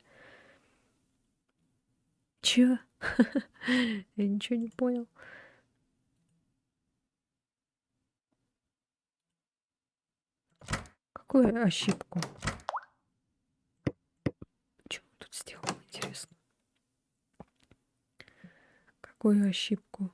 Чё? Я ничего не понял. Какую ошибку? Что он тут сделал, интересно? Какую ошибку?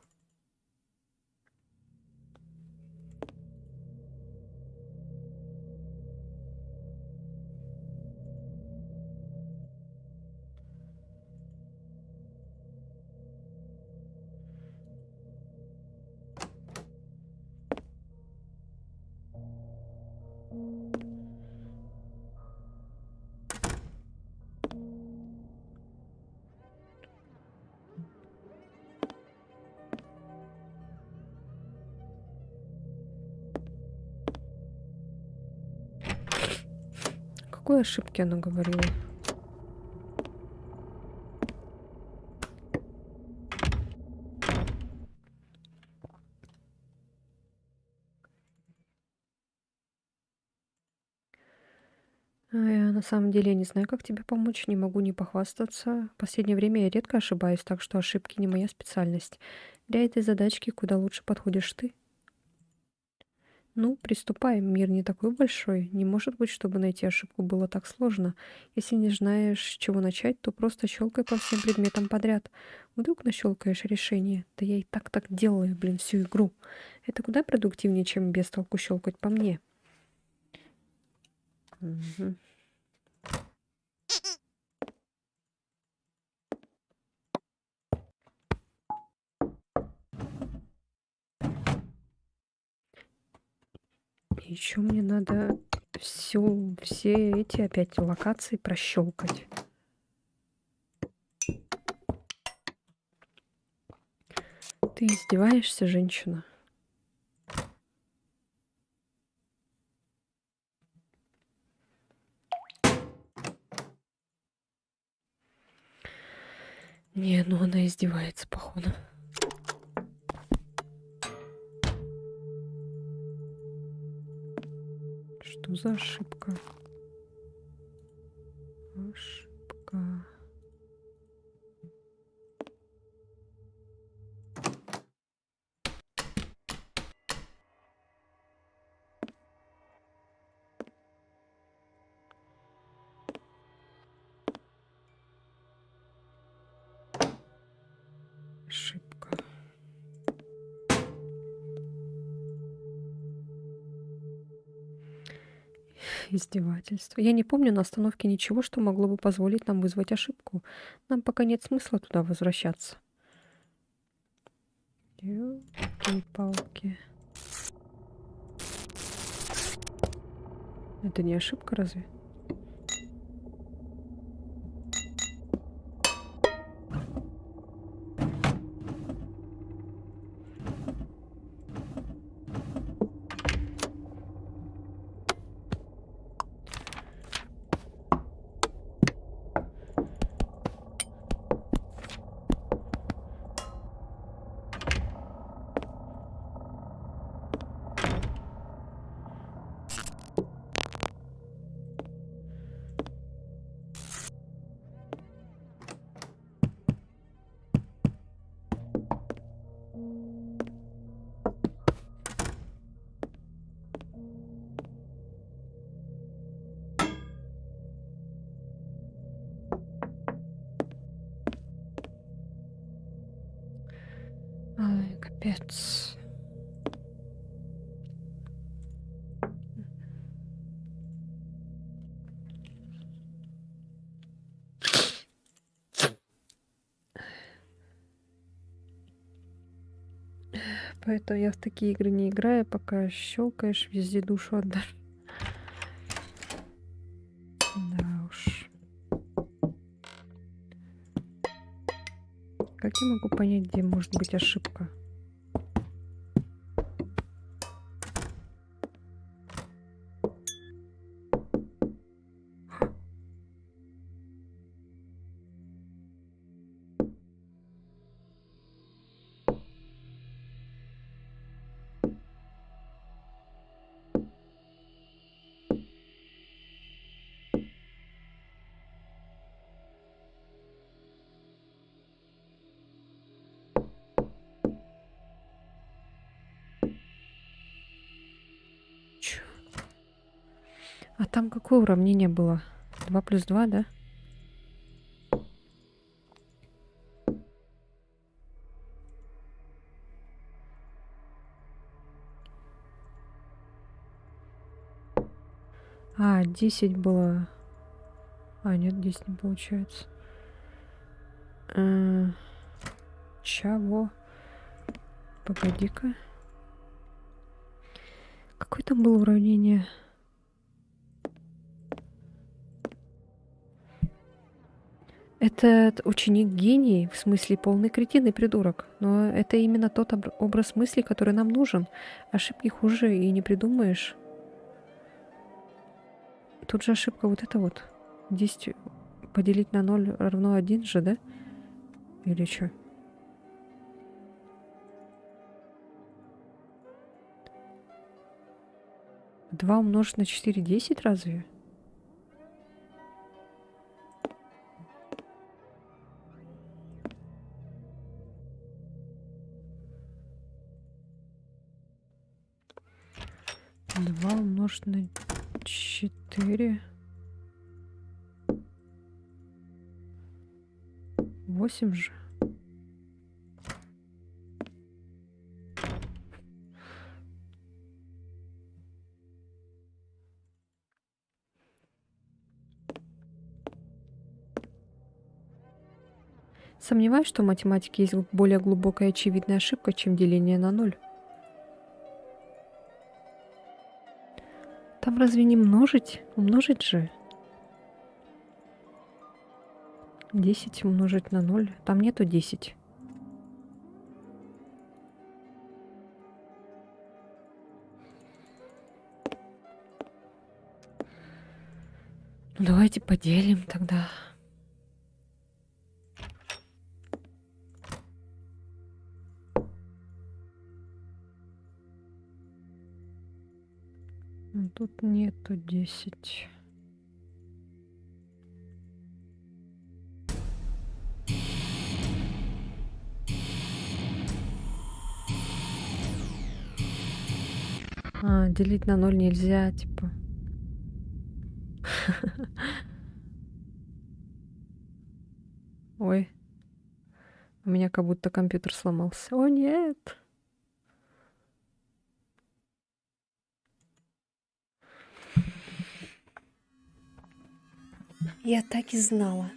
О какой ошибке она говорила? На самом деле я не знаю, как тебе помочь, не могу не похвастаться. В последнее время я редко ошибаюсь, так что ошибки не моя специальность. Для этой задачки куда лучше подходишь ты. Ну, приступаем, мир не такой большой. Не может быть, чтобы найти ошибку было так сложно. Если не знаешь, с чего начать, то просто щелкай по всем предметам подряд. Вдруг нащелкаешь решение. Да я и так делаю, блин, всю игру. Это куда продуктивнее, чем без толку щелкать по мне. Мгм. Еще мне надо все эти опять локации прощелкать. Ты издеваешься, женщина? Не, ну она издевается, походу. Что за ошибка? Ошибка. Ошибка. Издевательство. Я не помню на остановке ничего, что могло бы позволить нам вызвать ошибку. Нам пока нет смысла туда возвращаться. Ёлки-палки. Это не ошибка разве? Ай, капец. Поэтому я в такие игры не играю, пока щелкаешь, везде душу отдашь. Да уж. Как я могу понять, где может быть ошибка? Чё? А там какое уравнение было? 2 плюс 2, да? А, 10 было. А, нет, 10 не получается. Чего? Погоди-ка. Какое там было уравнение? Этот ученик гений, в смысле полный кретин и придурок. Но это именно тот образ мысли, который нам нужен. Ошибки хуже и не придумаешь. Тут же ошибка вот эта вот. 10 поделить на 0 равно 1 же, да? Или что? Два умножить на 4 10 разве? Два умножить на 4. 8 же. Сомневаюсь, что в математике есть более глубокая и очевидная ошибка, чем деление на 0. Там разве не множить? Умножить же. 10 умножить на 0. Там нету 10. Ну, давайте поделим тогда. Ну, тут нету 10. А, делить на 0 нельзя, типа. Ой, у меня как будто компьютер сломался. О, нет. Я так и знала.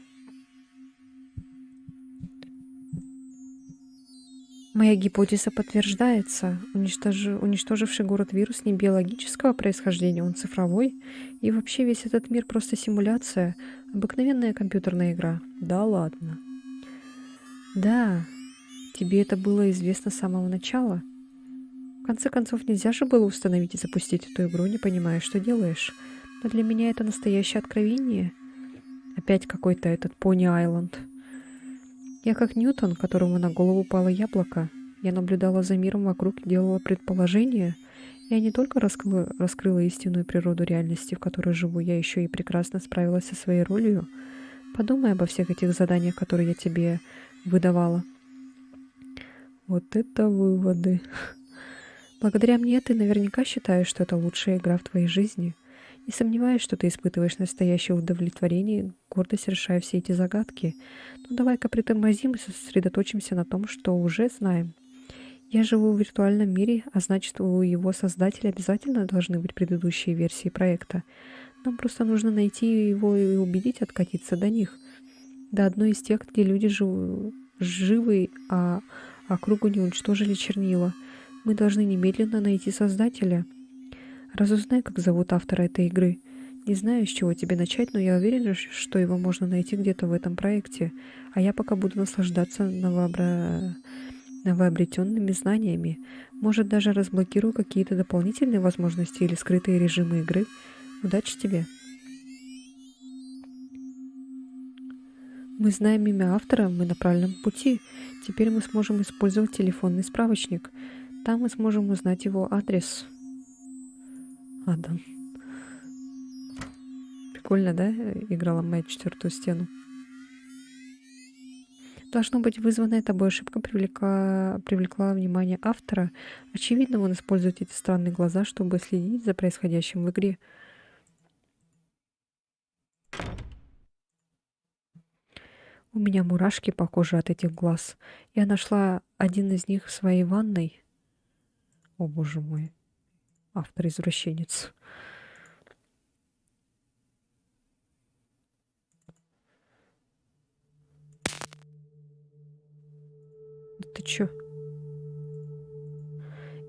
Моя гипотеза подтверждается. Уничтоживший город вирус не биологического происхождения, он цифровой. И вообще весь этот мир просто симуляция. Обыкновенная компьютерная игра. Да ладно. Да, тебе это было известно с самого начала. В конце концов, нельзя же было установить и запустить эту игру, не понимая, что делаешь. Но для меня это настоящее откровение. Опять какой-то этот Пони Айленд. Я как Ньютон, которому на голову упало яблоко. Я наблюдала за миром вокруг, делала предположения. Я не только раскрыла истинную природу реальности, в которой живу, я еще и прекрасно справилась со своей ролью. Подумай обо всех этих заданиях, которые я тебе выдавала. Вот это выводы. Благодаря мне ты наверняка считаешь, что это лучшая игра в твоей жизни. Не сомневаюсь, что ты испытываешь настоящее удовлетворение и гордость, решая все эти загадки. Ну давай-ка притормозим и сосредоточимся на том, что уже знаем. Я живу в виртуальном мире, а значит, у его создателя обязательно должны быть предыдущие версии проекта. Нам просто нужно найти его и убедить откатиться до них. До одной из тех, где люди живы, а округу не уничтожили чернила. Мы должны немедленно найти создателя. Разузнай, как зовут автора этой игры. Не знаю, с чего тебе начать, но я уверена, что его можно найти где-то в этом проекте. А я пока буду наслаждаться новообретенными знаниями. Может, даже разблокирую какие-то дополнительные возможности или скрытые режимы игры. Удачи тебе! Мы знаем имя автора, мы на правильном пути. Теперь мы сможем использовать телефонный справочник. Там мы сможем узнать его адрес. Адам. Прикольно, да? Игра ломает четвертую стену. Должно быть, вызванная тобой ошибка привлекла внимание автора. Очевидно, он использует эти странные глаза, чтобы следить за происходящим в игре. У меня мурашки по коже от этих глаз. Я нашла один из них в своей ванной. О, боже мой. Автор-извращенец. Да ты чё?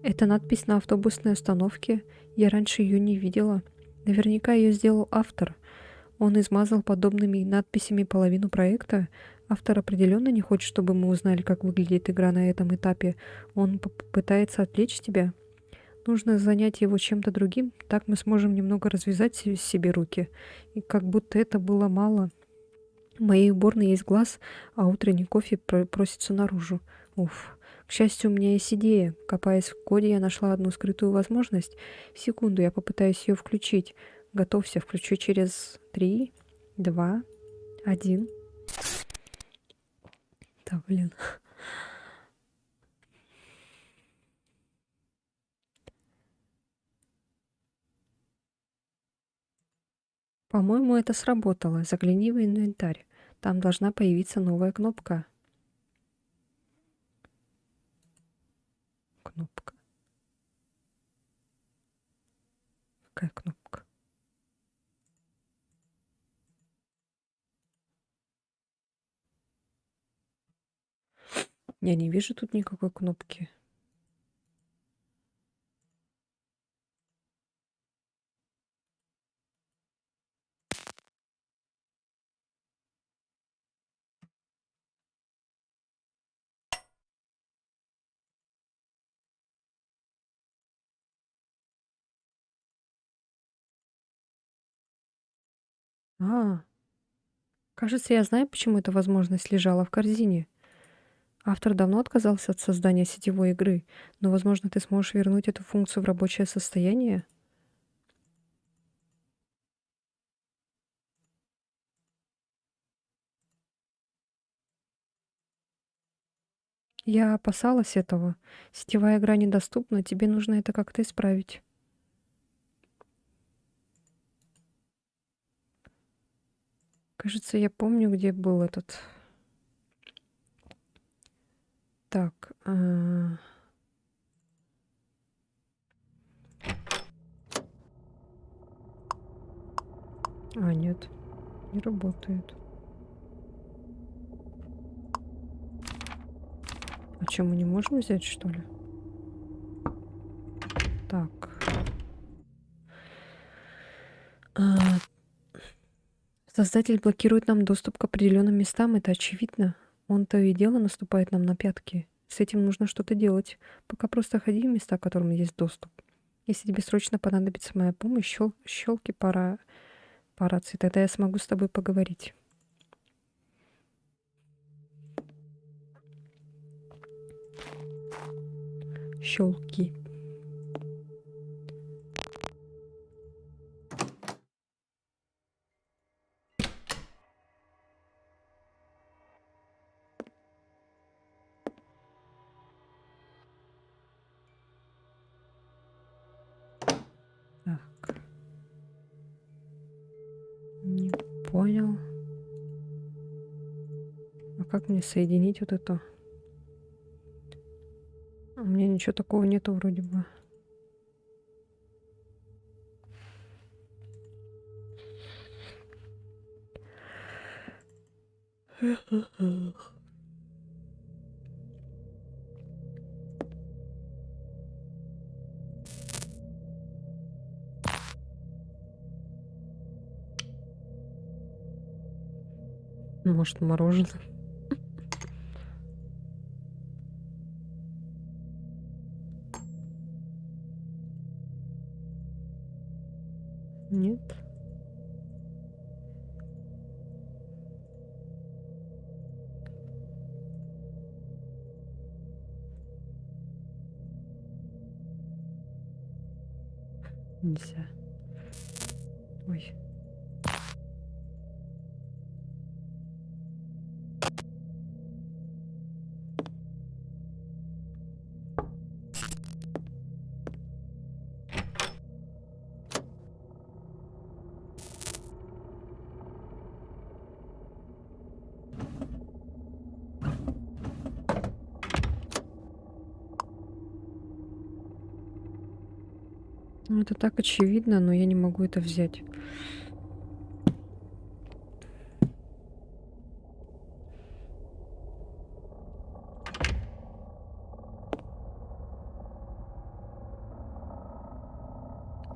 Это надпись на автобусной остановке. Я раньше ее не видела. Наверняка ее сделал автор. Он измазал подобными надписями половину проекта. Автор определенно не хочет, чтобы мы узнали, как выглядит игра на этом этапе. Он пытается отвлечь тебя. Нужно занять его чем-то другим, так мы сможем немного развязать себе руки. И как будто это было мало. В моей уборной есть глаз, а утренний кофе просится наружу. Уф. К счастью, у меня есть идея. Копаясь в коде, я нашла одну скрытую возможность. Секунду, я попытаюсь ее включить. Готовься, включу через 3, 2, 1. Да, блин. По-моему, это сработало. Загляни в инвентарь. Там должна появиться новая кнопка. Кнопка. Какая кнопка? Я не вижу тут никакой кнопки. А, кажется, я знаю, почему эта возможность лежала в корзине. Автор давно отказался от создания сетевой игры, но, возможно, ты сможешь вернуть эту функцию в рабочее состояние? Я опасалась этого. Сетевая игра недоступна, тебе нужно это как-то исправить. Кажется, я помню, где был этот... Так, нет, не работает. А что, мы не можем взять, что ли? Так. А, Создатель блокирует нам доступ к определенным местам, это очевидно. Он то и дело наступает нам на пятки. С этим нужно что-то делать. Пока просто ходи в места, к которым есть доступ. Если тебе срочно понадобится моя помощь, щелки по рации, тогда я смогу с тобой поговорить. Щелки. Так. Не понял. А как мне соединить вот это? У меня ничего такого нету вроде бы. Может, мороженое? Нет. Нельзя. Ой. Ну, это так очевидно, но я не могу это взять.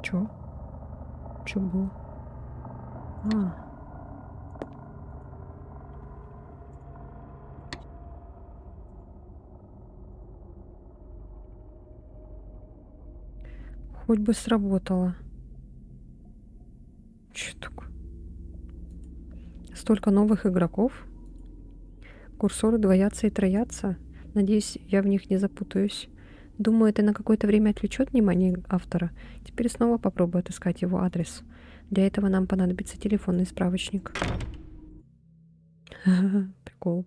Чё? Чё было? А, хоть бы сработало. Чё такое? Столько новых игроков. Курсоры двоятся и троятся. Надеюсь, я в них не запутаюсь. Думаю, это на какое-то время отвлечет внимание автора. Теперь снова попробую отыскать его адрес. Для этого нам понадобится телефонный справочник. Прикол.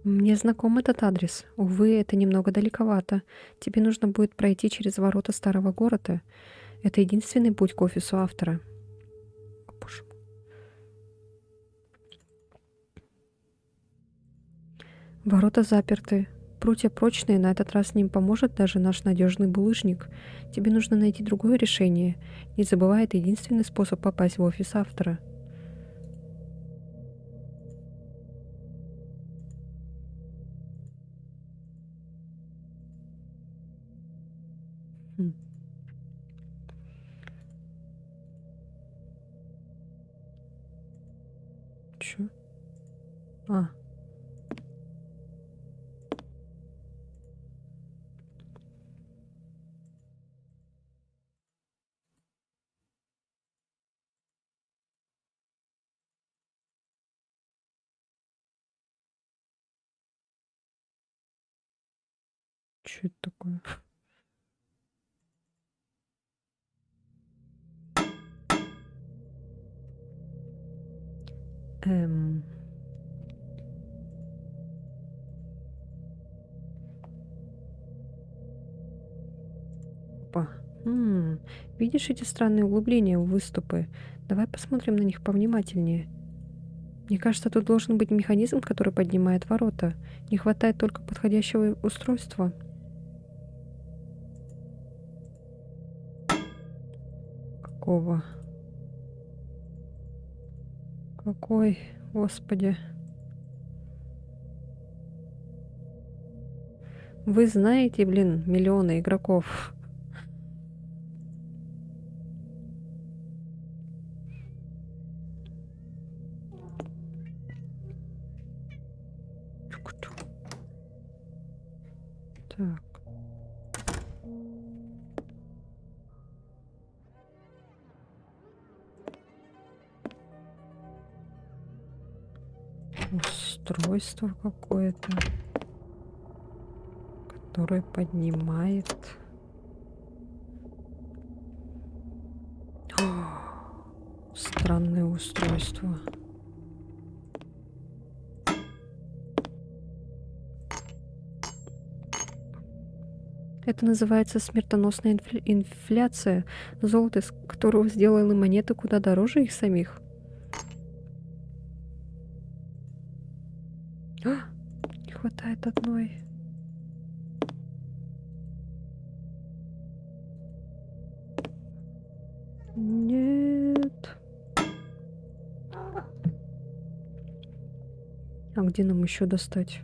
Мне знаком этот адрес. Увы, это немного далековато. Тебе нужно будет пройти через ворота старого города. Это единственный путь к офису автора. О, боже мой. Ворота заперты. Прутья прочные, на этот раз не поможет даже наш надежный булыжник. Тебе нужно найти другое решение. Не забывай, это единственный способ попасть в офис автора. Хм. Чё? А, что это такое? Эм. Опа. Видишь эти странные углубления в выступы? Давай посмотрим на них повнимательнее. Мне кажется, тут должен быть механизм, который поднимает ворота. Не хватает только подходящего устройства. Какого? Какой, господи. Вы знаете, блин, миллионы игроков. Так. Устройство какое-то, которое поднимает. Странное устройство. Это называется смертоносная инфляция. Золото, из которого сделаны монеты, куда дороже их самих. Не хватает одной. Нет. А где нам еще достать?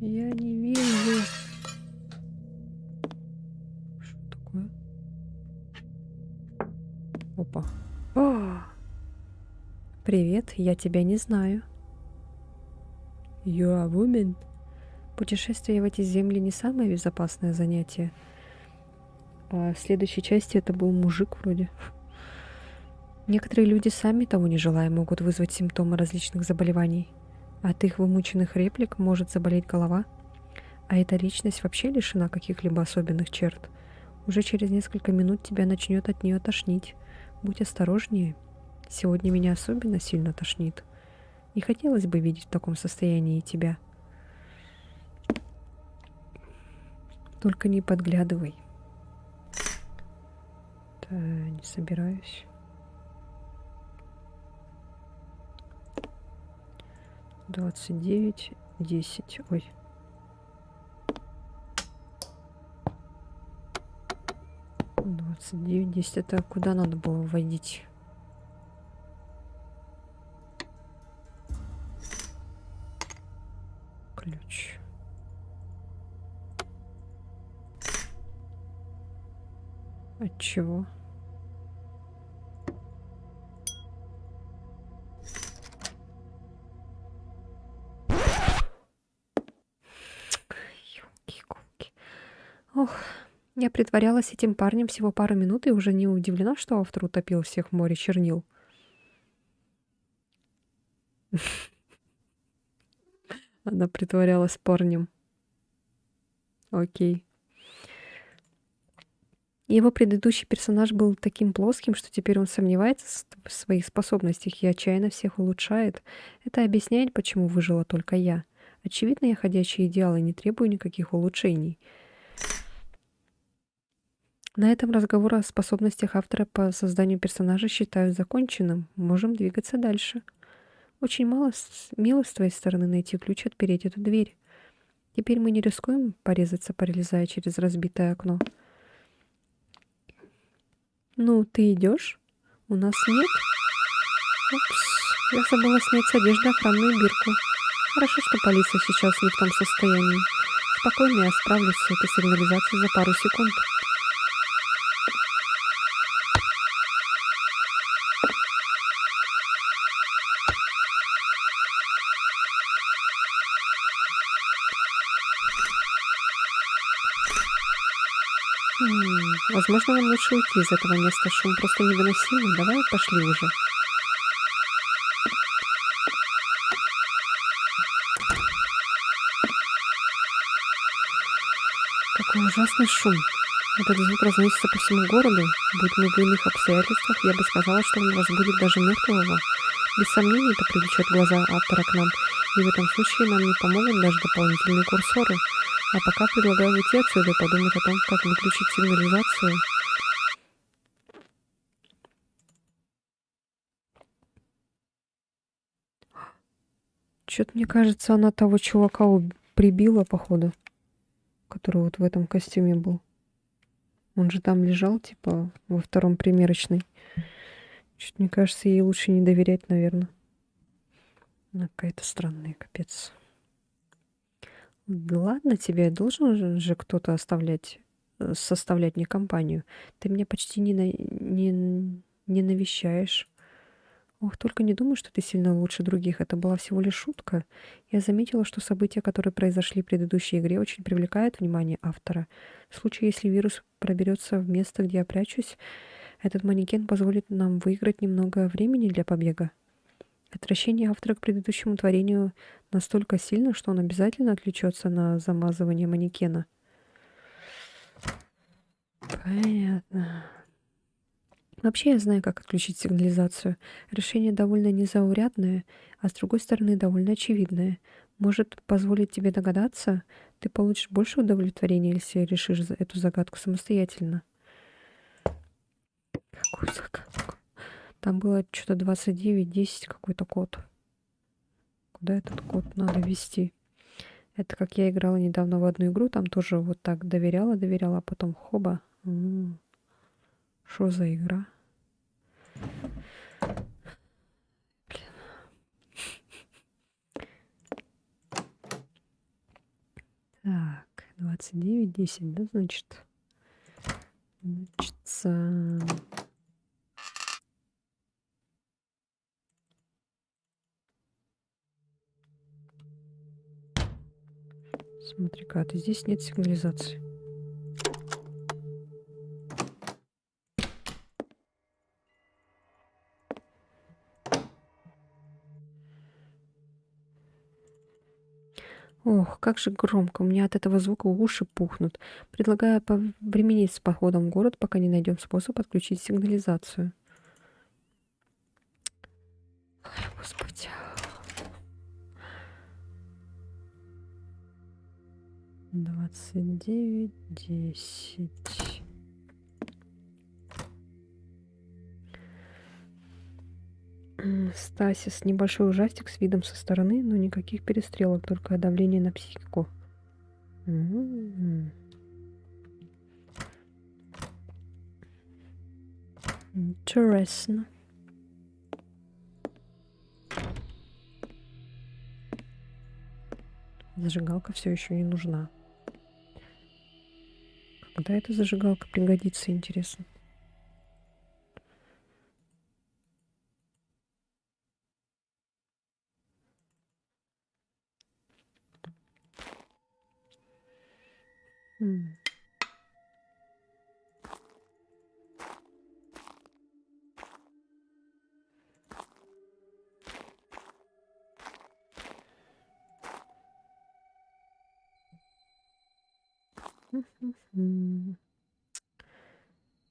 Я не вижу. Что такое? Опа. Привет, я тебя не знаю. You are a woman. Путешествие в эти земли не самое безопасное занятие. А в следующей части это был мужик вроде. Некоторые люди, сами того не желая, могут вызвать симптомы различных заболеваний. От их вымученных реплик может заболеть голова. А эта личность вообще лишена каких-либо особенных черт. Уже через несколько минут тебя начнет от нее тошнить. Будь осторожнее. Сегодня меня особенно сильно тошнит. Не хотелось бы видеть в таком состоянии тебя. Только не подглядывай. Да, не собираюсь. 29, 10. Ой. 29, 10. Это куда надо было вводить? Ключ. От чего? Ёлки-колки. Ох, я притворялась этим парнем всего пару минут и уже не удивлена, что автор утопил всех в море чернил. Она притворялась парнем. Окей. Его предыдущий персонаж был таким плоским, что теперь он сомневается в своих способностях и отчаянно всех улучшает. Это объясняет, почему выжила только я. Очевидно, я ходячий идеал и не требую никаких улучшений. На этом разговор о способностях автора по созданию персонажа считаю законченным. Можем двигаться дальше. Очень мило с твоей стороны найти ключ и отпереть эту дверь. Теперь мы не рискуем порезаться, пролезая через разбитое окно. Ну, ты идешь? У нас нет? Упс, я забыла снять с одежды охранную бирку. Хорошо, что полиция сейчас не в том состоянии. Спокойно я справлюсь с этой сигнализацией за пару секунд. Возможно, нам лучше уйти из этого места. Шум просто невыносимый. Давай пошли уже. Какой ужасный шум. Этот звук разносится по всему городу. Будь мы в иных обстоятельствах, я бы сказала, что он разбудит даже мертвого. Без сомнения, это привлечет глаза автора к нам. И в этом случае нам не помогут даже дополнительные курсоры. А пока предлагаю уйти отсюда и подумать о том, как выключить сигнализацию. Что-то мне кажется, она того чувака прибила, походу, который вот в этом костюме был. Он же там лежал, типа, во втором примерочной. Что-то мне кажется, ей лучше не доверять, наверное. Она какая-то странная, капец. Да ладно тебе, должен же кто-то составлять мне компанию. Ты меня почти не навещаешь. Ох, только не думай, что ты сильно лучше других. Это была всего лишь шутка. Я заметила, что события, которые произошли в предыдущей игре, очень привлекают внимание автора. В случае, если вирус проберется в место, где я прячусь, этот манекен позволит нам выиграть немного времени для побега. Отвращение автора к предыдущему творению настолько сильно, что он обязательно отвлечется на замазывание манекена. Понятно. Вообще я знаю, как отключить сигнализацию. Решение довольно незаурядное, а с другой стороны довольно очевидное. Может позволить тебе догадаться, ты получишь больше удовлетворения, если решишь эту загадку самостоятельно. Какую загадку? Там было что-то 2910 какой-то код. Куда этот код надо ввести? Это как я играла недавно в одну игру, там тоже вот так доверяла, а потом хоба. Что за игра? Так, 2910, да, значит? Значится... Смотри-ка, ты здесь нет сигнализации. Ох, как же громко. У меня от этого звука уши пухнут. Предлагаю повременить с походом в город, пока не найдем способ отключить сигнализацию. Ой, Господи. 2910. Стасис. Небольшой ужастик с видом со стороны, но никаких перестрелок, только давление на психику. Интересно. Зажигалка все еще не нужна. Когда эта зажигалка пригодится, интересно?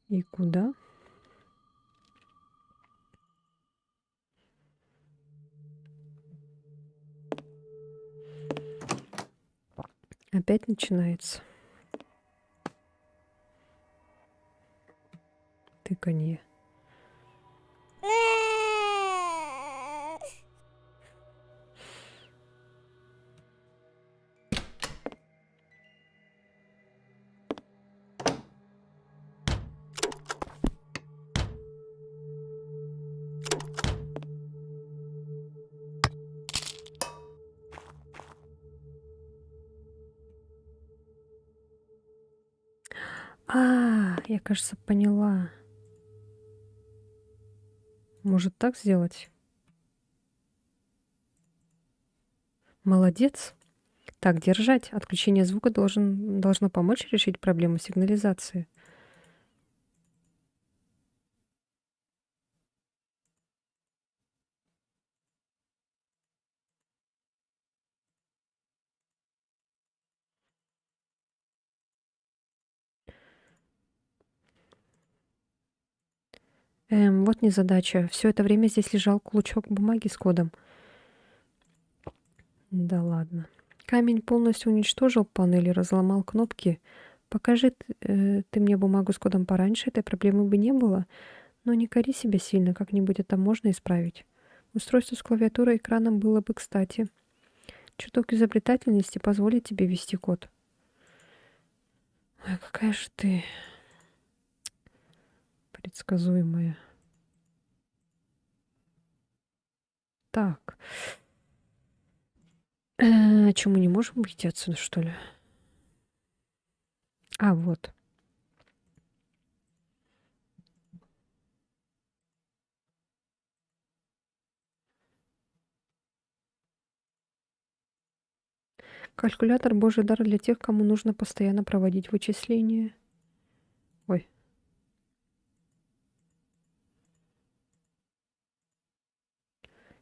И куда? Опять начинается. Тыканье. Я, кажется, поняла. Может, так сделать? Молодец. Так, держать. Отключение звука должно помочь решить проблему сигнализации. Вот незадача. Все это время здесь лежал клочок бумаги с кодом. Да ладно. Камень полностью уничтожил панель и разломал кнопки. Покажи ты мне бумагу с кодом пораньше, этой проблемы бы не было. Но не кори себя сильно, как-нибудь это можно исправить. Устройство с клавиатурой и экраном было бы кстати. Чуток изобретательности позволит тебе ввести код. Ой, какая же ты предсказуемая. Так. Чё, мы не можем выйти отсюда, что ли? А, вот. Калькулятор — божий дар для тех, кому нужно постоянно проводить вычисления. Ой.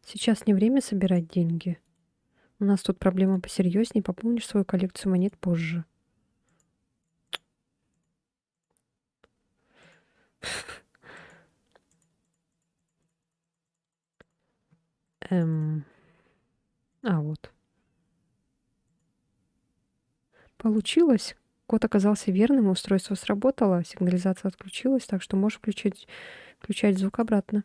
Сейчас не время собирать деньги. У нас тут проблема посерьезнее. Пополнишь свою коллекцию монет позже. А, вот. Получилось. Код оказался верным, и устройство сработало, сигнализация отключилась, так что можешь включать звук обратно.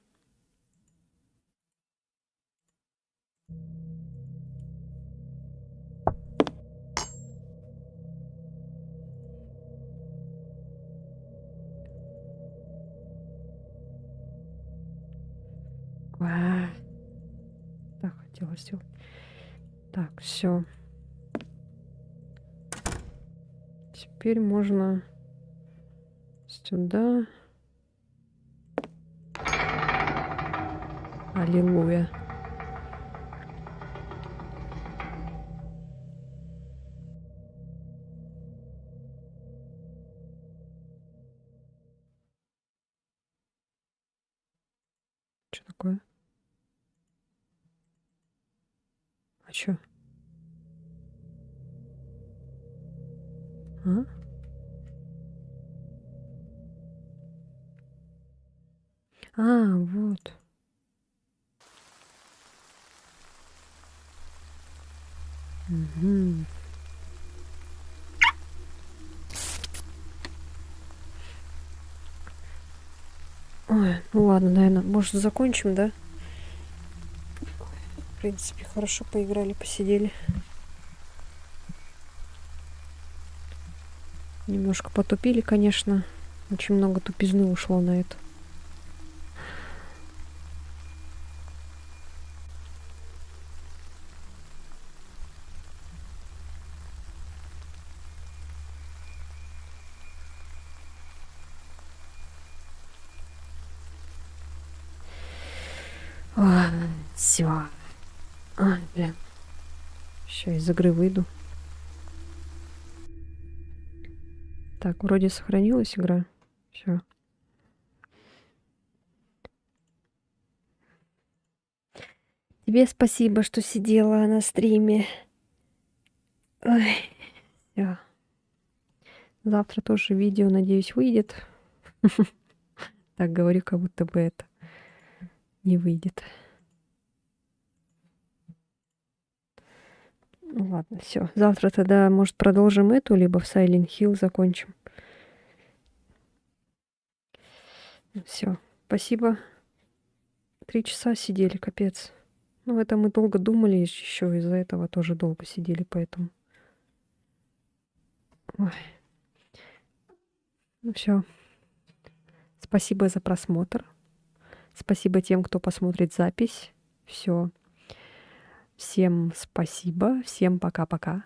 Так, хотела сделать. Так, все. Теперь можно сюда. Аллилуйя. Что такое? А чё? А? А, вот. Угу. Ой, ну ладно, наверное, может, закончим, да? В принципе, хорошо поиграли, посидели. Немножко потупили, конечно. Очень много тупизны ушло на это. Все. Блин. Сейчас из игры выйду. Так, вроде сохранилась игра. Все. Тебе спасибо, что сидела на стриме. Ой, всё. Завтра тоже видео, надеюсь, выйдет. Так говорю, как будто бы это не выйдет. Ну ладно, все. Завтра тогда, может, продолжим эту, либо в Silent Hill закончим. Все. Спасибо. 3 часа сидели, капец. Ну, это мы долго думали, еще из-за этого тоже долго сидели, поэтому. Ой. Ну все. Спасибо за просмотр. Спасибо тем, кто посмотрит запись. Все. Всем спасибо. Всем пока-пока.